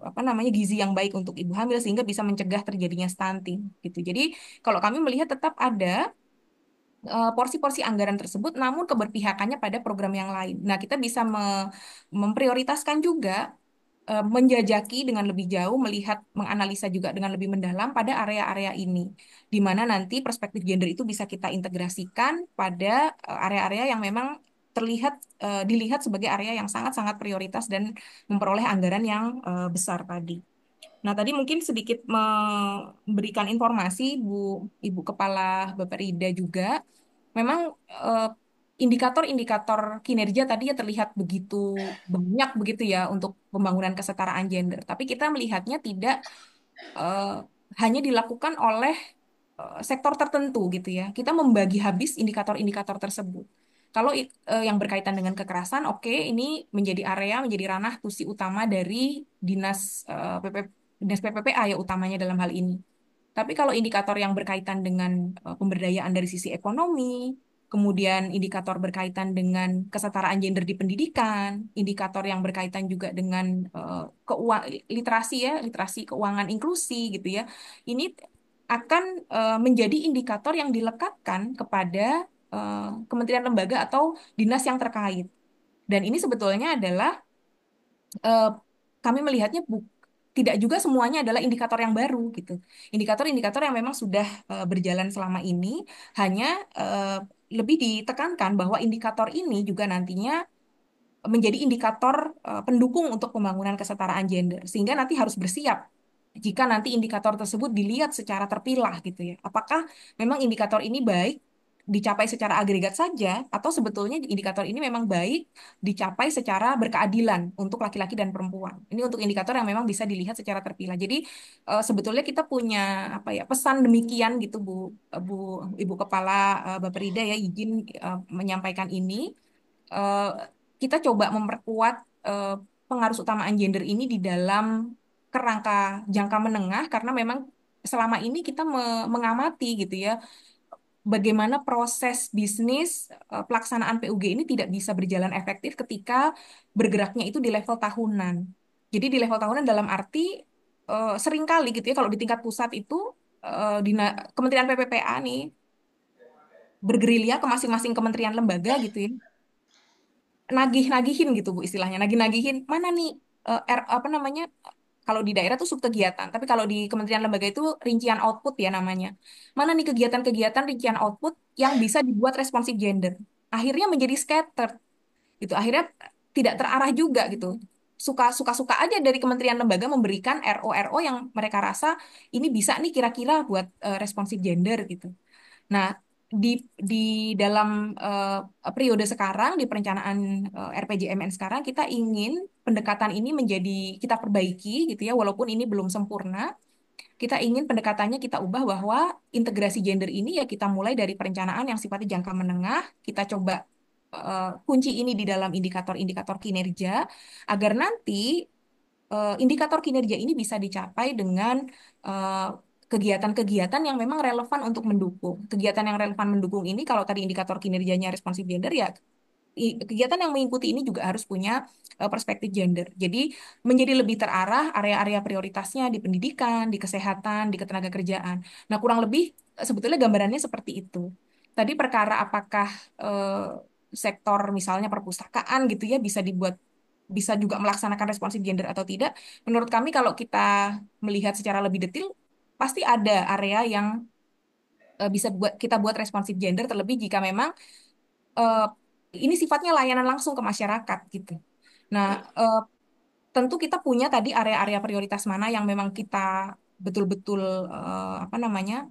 apa namanya gizi yang baik untuk ibu hamil sehingga bisa mencegah terjadinya stunting gitu. Jadi kalau kami melihat tetap ada porsi-porsi anggaran tersebut namun keberpihakannya pada program yang lain. Nah, kita bisa memprioritaskan juga menjajaki dengan lebih jauh, melihat, menganalisa juga dengan lebih mendalam pada area-area ini, di mana nanti perspektif gender itu bisa kita integrasikan pada area-area yang memang dilihat sebagai area yang sangat-sangat prioritas dan memperoleh anggaran yang besar tadi. Nah, tadi mungkin sedikit memberikan informasi Ibu Kepala Bapak Rida juga, memang eh, indikator-indikator kinerja tadi ya terlihat begitu banyak begitu ya untuk pembangunan kesetaraan gender. Tapi kita melihatnya tidak eh, hanya dilakukan oleh sektor tertentu gitu ya. Kita membagi habis indikator-indikator tersebut. Kalau yang berkaitan dengan kekerasan, oke, ini menjadi area, menjadi ranah tusi utama dari Dinas PPPA ya utamanya dalam hal ini. Tapi kalau indikator yang berkaitan dengan pemberdayaan dari sisi ekonomi, kemudian indikator berkaitan dengan kesetaraan gender di pendidikan, indikator yang berkaitan juga dengan literasi ya, literasi keuangan inklusi gitu ya. Ini akan menjadi indikator yang dilekatkan kepada kementerian lembaga atau dinas yang terkait. Dan ini sebetulnya adalah eh, kami melihatnya tidak juga semuanya adalah indikator yang baru gitu. Indikator-indikator yang memang sudah berjalan selama ini hanya eh, lebih ditekankan bahwa indikator ini juga nantinya menjadi indikator pendukung untuk pembangunan kesetaraan gender sehingga nanti harus bersiap jika nanti indikator tersebut dilihat secara terpilah gitu ya. Apakah memang indikator ini baik dicapai secara agregat saja atau sebetulnya indikator ini memang baik dicapai secara berkeadilan untuk laki-laki dan perempuan. Ini untuk indikator yang memang bisa dilihat secara terpilah. Jadi sebetulnya kita punya apa ya pesan demikian gitu Bu Ibu Kepala Bapak Rida ya izin menyampaikan ini. Eh, kita coba memperkuat eh, pengaruh utamaan gender ini di dalam kerangka jangka menengah karena memang selama ini kita mengamati gitu ya, bagaimana proses bisnis pelaksanaan PUG ini tidak bisa berjalan efektif ketika bergeraknya itu di level tahunan. Jadi di level tahunan dalam arti seringkali gitu ya, kalau di tingkat pusat itu Kementerian PPPA nih bergerilya ke masing-masing kementerian lembaga gitu ya, nagih-nagihin gitu Bu istilahnya, nagih-nagihin mana nih apa namanya, kalau di daerah tuh subkegiatan, tapi kalau di kementerian lembaga itu rincian output ya namanya. Mana nih kegiatan-kegiatan rincian output yang bisa dibuat responsif gender. Akhirnya menjadi scatter gitu. Akhirnya tidak terarah juga gitu. Suka-suka aja dari kementerian lembaga memberikan RO-RO yang mereka rasa ini bisa nih kira-kira buat responsif gender gitu. Nah, di dalam periode sekarang, di perencanaan RPJMN sekarang, kita ingin pendekatan ini menjadi, kita perbaiki gitu ya, walaupun ini belum sempurna, kita ingin pendekatannya kita ubah bahwa integrasi gender ini ya kita mulai dari perencanaan yang sifatnya jangka menengah, kita coba kunci ini di dalam indikator-indikator kinerja, agar nanti indikator kinerja ini bisa dicapai dengan eh, kegiatan-kegiatan yang memang relevan untuk mendukung. Kegiatan yang relevan mendukung ini, kalau tadi indikator kinerjanya responsif gender, ya kegiatan yang mengikuti ini juga harus punya perspektif gender. Jadi menjadi lebih terarah area-area prioritasnya di pendidikan, di kesehatan, di ketenagakerjaan. Nah, kurang lebih sebetulnya gambarannya seperti itu. Tadi perkara apakah sektor misalnya perpustakaan gitu ya bisa juga melaksanakan responsif gender atau tidak. Menurut kami kalau kita melihat secara lebih detail, pasti ada area yang bisa kita buat responsif gender, terlebih jika memang eh, ini sifatnya layanan langsung ke masyarakat gitu. Nah, tentu kita punya tadi area-area prioritas mana yang memang kita betul-betul apa namanya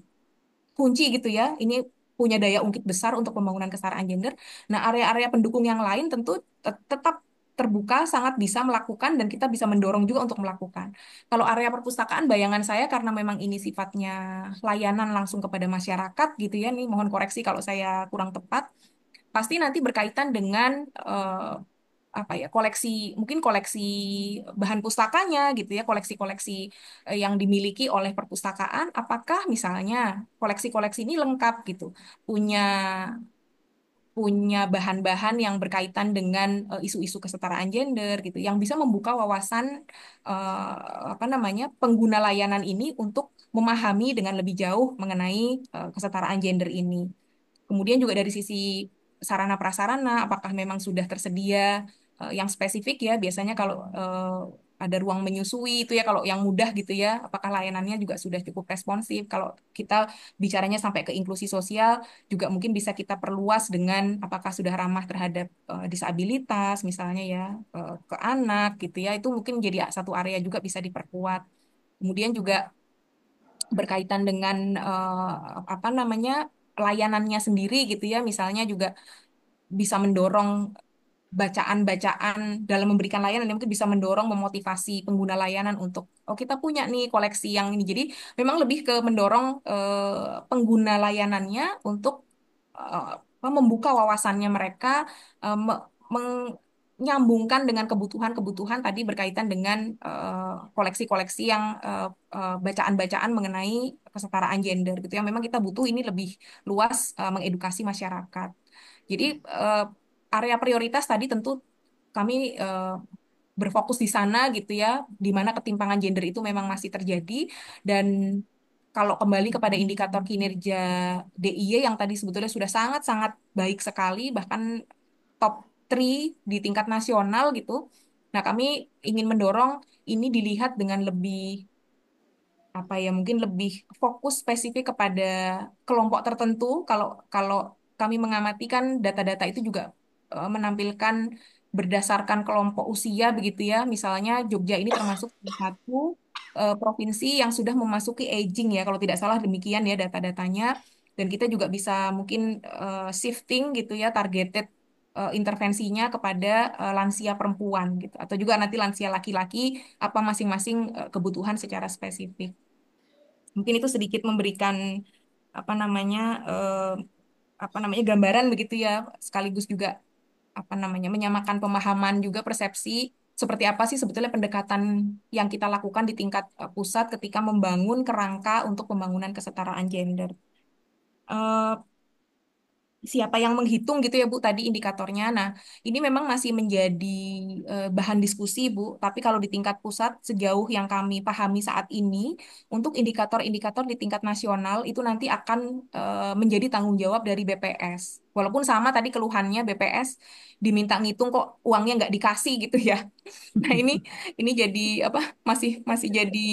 kunci gitu ya. Ini punya daya ungkit besar untuk pembangunan kesetaraan gender. Nah, area-area pendukung yang lain tentu tetap terbuka, sangat bisa melakukan dan kita bisa mendorong juga untuk melakukan. Kalau area perpustakaan, bayangan saya karena memang ini sifatnya layanan langsung kepada masyarakat gitu ya, nih mohon koreksi kalau saya kurang tepat, pasti nanti berkaitan dengan apa ya, koleksi, mungkin koleksi bahan pustakanya gitu ya, koleksi-koleksi yang dimiliki oleh perpustakaan, apakah misalnya koleksi-koleksi ini lengkap gitu, punya punya bahan-bahan yang berkaitan dengan isu-isu kesetaraan gender gitu, yang bisa membuka wawasan apa namanya pengguna layanan ini untuk memahami dengan lebih jauh mengenai kesetaraan gender ini. Kemudian juga dari sisi sarana prasarana, apakah memang sudah tersedia yang spesifik ya? Biasanya kalau ada ruang menyusui itu ya, kalau yang mudah gitu ya, apakah layanannya juga sudah cukup responsif? Kalau kita bicaranya sampai ke inklusi sosial, juga mungkin bisa kita perluas dengan apakah sudah ramah terhadap disabilitas, misalnya ya, ke anak gitu ya, itu mungkin jadi satu area juga bisa diperkuat. Kemudian juga berkaitan dengan apa namanya layanannya sendiri gitu ya, misalnya juga bisa mendorong bacaan-bacaan dalam memberikan layanan yang mungkin bisa mendorong memotivasi pengguna layanan untuk oh kita punya nih koleksi yang ini, jadi memang lebih ke mendorong pengguna layanannya untuk membuka wawasannya mereka, menyambungkan dengan kebutuhan-kebutuhan tadi berkaitan dengan koleksi-koleksi yang bacaan-bacaan mengenai kesetaraan gender gitu yang memang kita butuh ini lebih luas mengedukasi masyarakat. Jadi area prioritas tadi tentu kami berfokus di sana gitu ya, di mana ketimpangan gender itu memang masih terjadi. Dan kalau kembali kepada indikator kinerja DIY yang tadi sebetulnya sudah sangat-sangat baik sekali, bahkan top 3 di tingkat nasional gitu. Nah, kami ingin mendorong ini dilihat dengan lebih apa ya, mungkin lebih fokus spesifik kepada kelompok tertentu. Kalau kalau kami mengamati kan data-data itu juga menampilkan berdasarkan kelompok usia begitu ya. Misalnya Jogja ini termasuk salah satu provinsi yang sudah memasuki aging ya, kalau tidak salah demikian ya data-datanya. Dan kita juga bisa mungkin shifting gitu ya, targeted intervensinya kepada lansia perempuan gitu, atau juga nanti lansia laki-laki apa masing-masing kebutuhan secara spesifik. Mungkin itu sedikit memberikan apa namanya eh, apa namanya gambaran begitu ya, sekaligus juga apa namanya menyamakan pemahaman juga persepsi seperti apa sih sebetulnya pendekatan yang kita lakukan di tingkat pusat ketika membangun kerangka untuk pembangunan kesetaraan gender. Eh, Siapa yang menghitung gitu ya Bu tadi indikatornya. Nah, ini memang masih menjadi bahan diskusi Bu, tapi kalau di tingkat pusat sejauh yang kami pahami saat ini untuk indikator-indikator di tingkat nasional itu nanti akan menjadi tanggung jawab dari BPS. Walaupun sama tadi keluhannya BPS diminta ngitung kok uangnya nggak dikasih gitu ya. Nah, ini jadi apa masih masih jadi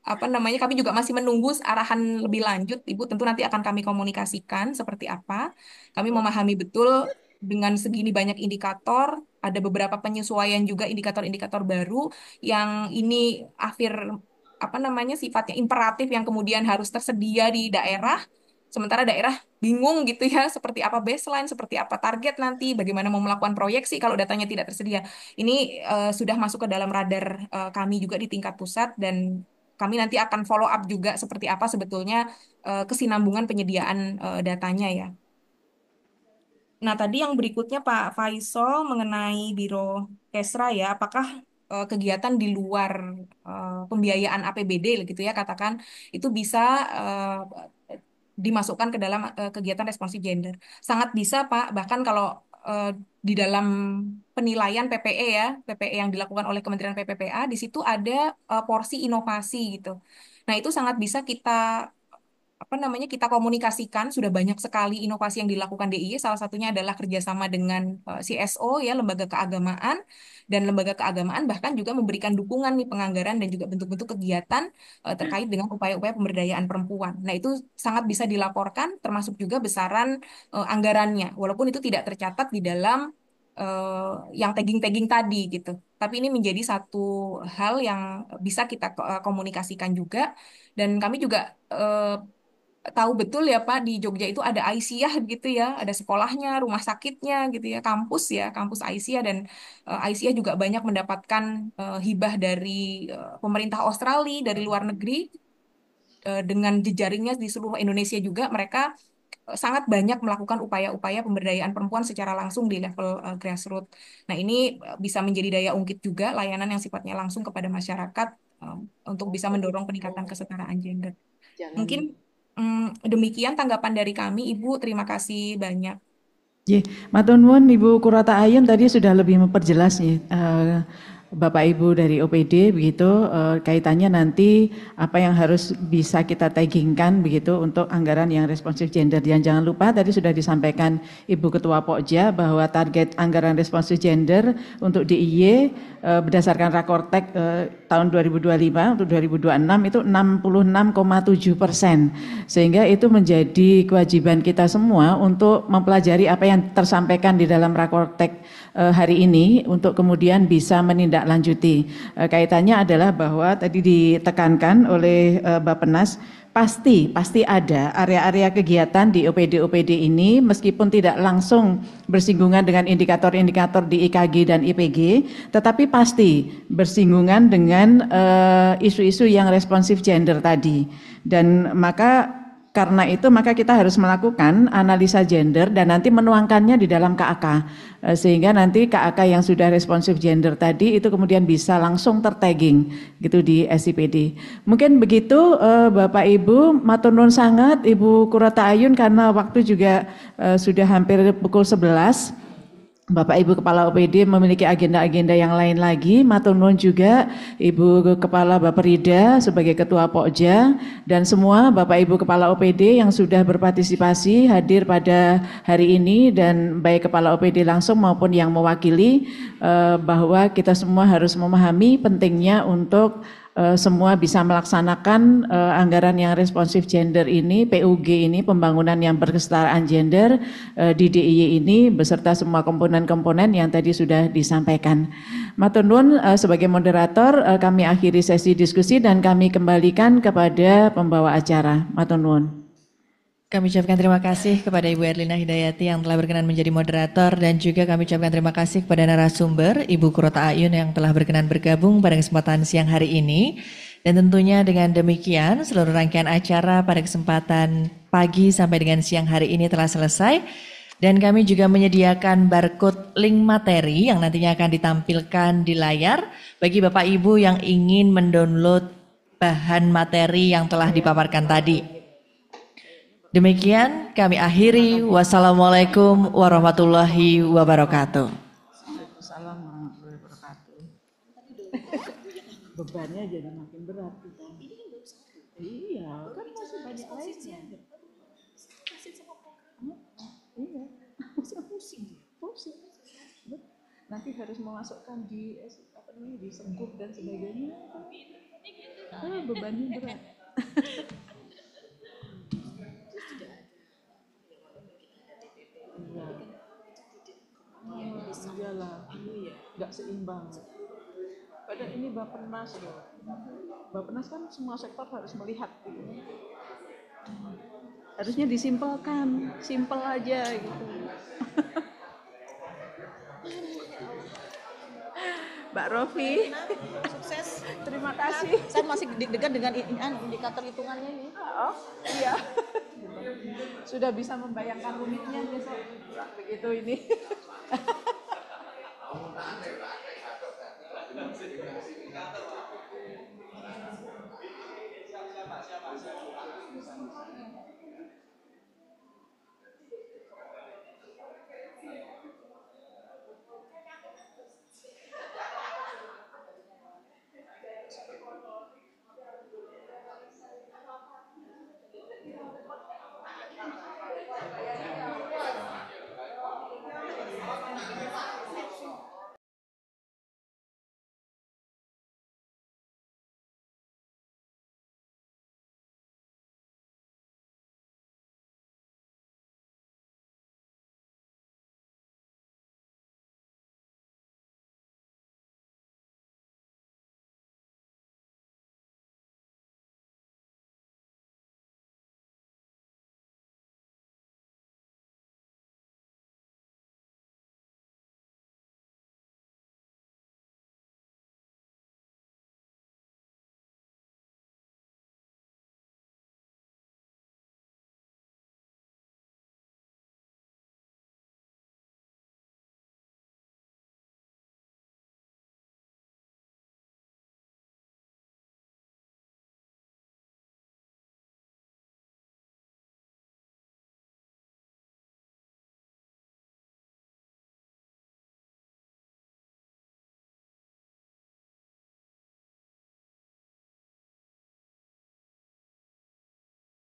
apa namanya, kami juga masih menunggu arahan lebih lanjut. Ibu tentu nanti akan kami komunikasikan seperti apa. Kami memahami betul dengan segini banyak indikator, ada beberapa penyesuaian juga indikator-indikator baru yang ini akhir apa namanya sifatnya imperatif yang kemudian harus tersedia di daerah. Sementara daerah bingung gitu ya, seperti apa baseline, seperti apa target nanti, bagaimana mau melakukan proyeksi kalau datanya tidak tersedia. Ini sudah masuk ke dalam radar kami juga di tingkat pusat dan kami nanti akan follow up juga seperti apa sebetulnya kesinambungan penyediaan datanya ya. Nah, tadi yang berikutnya Pak Faisal mengenai Biro Kesra ya, apakah kegiatan di luar pembiayaan APBD gitu ya katakan itu bisa dimasukkan ke dalam kegiatan responsif gender. Sangat bisa Pak, bahkan kalau di dalam penilaian PPE ya, PPE yang dilakukan oleh Kementerian PPPA, di situ ada porsi inovasi gitu. Nah, itu sangat bisa kita apa namanya kita komunikasikan. Sudah banyak sekali inovasi yang dilakukan DIY, salah satunya adalah kerjasama dengan CSO ya, lembaga keagamaan, dan lembaga keagamaan bahkan juga memberikan dukungan nih penganggaran dan juga bentuk-bentuk kegiatan terkait dengan upaya-upaya pemberdayaan perempuan. Nah, itu sangat bisa dilaporkan termasuk juga besaran anggarannya walaupun itu tidak tercatat di dalam yang tagging-tagging tadi gitu. Tapi ini menjadi satu hal yang bisa kita komunikasikan juga, dan kami juga tahu betul ya Pak, di Jogja itu ada Aisyah gitu ya, ada sekolahnya, rumah sakitnya gitu ya, kampus Aisyah, dan Aisyah juga banyak mendapatkan hibah dari pemerintah Australia, dari luar negeri, dengan jejaringnya di seluruh Indonesia juga, mereka sangat banyak melakukan upaya-upaya pemberdayaan perempuan secara langsung di level grassroots. Nah, ini bisa menjadi daya ungkit juga layanan yang sifatnya langsung kepada masyarakat untuk bisa mendorong peningkatan kesetaraan gender. Mungkin demikian tanggapan dari kami, Ibu. Terima kasih banyak. Matur nuwun Ibu Kurata Ayun tadi sudah lebih memperjelas nih Bapak Ibu dari OPD begitu kaitannya nanti apa yang harus bisa kita taggingkan begitu untuk anggaran yang responsif gender. Dan jangan lupa tadi sudah disampaikan Ibu Ketua Pokja bahwa target anggaran responsif gender untuk DIY berdasarkan Rakortek tahun 2025 untuk 2026 itu 66,7%, sehingga itu menjadi kewajiban kita semua untuk mempelajari apa yang tersampaikan di dalam Rakortek hari ini untuk kemudian bisa menindaklanjuti. Kaitannya adalah bahwa tadi ditekankan oleh Bappenas, pasti ada area-area kegiatan di OPD-OPD ini meskipun tidak langsung bersinggungan dengan indikator-indikator di IKG dan IPG, tetapi pasti bersinggungan dengan isu-isu yang responsif gender tadi. Dan karena itu maka kita harus melakukan analisa gender dan nanti menuangkannya di dalam KAK, sehingga nanti KAK yang sudah responsif gender tadi itu kemudian bisa langsung tertagging gitu di SIPD. Mungkin begitu Bapak Ibu, matur nuwun sangat Ibu Kurata Ayun karena waktu juga sudah hampir pukul 11. Bapak Ibu Kepala OPD memiliki agenda-agenda yang lain lagi. Matur nuwun juga Ibu Kepala Baperida sebagai Ketua Pokja dan semua Bapak Ibu Kepala OPD yang sudah berpartisipasi hadir pada hari ini, dan baik Kepala OPD langsung maupun yang mewakili, bahwa kita semua harus memahami pentingnya untuk semua bisa melaksanakan anggaran yang responsif gender ini, PUG ini, pembangunan yang berkesetaraan gender di DIY ini beserta semua komponen-komponen yang tadi sudah disampaikan. Matur nuwun, sebagai moderator kami akhiri sesi diskusi dan kami kembalikan kepada pembawa acara. Matur nuwun. Kami ucapkan terima kasih kepada Ibu Erlina Hidayati yang telah berkenan menjadi moderator, dan juga kami ucapkan terima kasih kepada narasumber Ibu Kurata Ayun yang telah berkenan bergabung pada kesempatan siang hari ini. Dan tentunya dengan demikian seluruh rangkaian acara pada kesempatan pagi sampai dengan siang hari ini telah selesai. Dan kami juga menyediakan barcode link materi yang nantinya akan ditampilkan di layar bagi Bapak Ibu yang ingin mendownload bahan materi yang telah dipaparkan tadi. Demikian kami akhiri. Wassalamualaikum warahmatullahi wabarakatuh. Assalamualaikum warahmatullahi wabarakatuh. Bebannya jadi makin berat kita. Iya, kan masih banyak lainnya. Iya, pusing. Nanti harus memasukkan di di sengkup dan sebagainya. Bebannya berat. Iyalah, nggak seimbang. Padahal ini Bappenas loh. Bappenas kan semua sektor harus melihat gitu. Harusnya disimpelkan, simpel aja gitu. Mbak Rofi, Sukses. terima kasih. Saya masih deg-degan dengan indikator hitungannya ini. Oh, iya. Sudah bisa membayangkan unitnya besok. Begitu ini.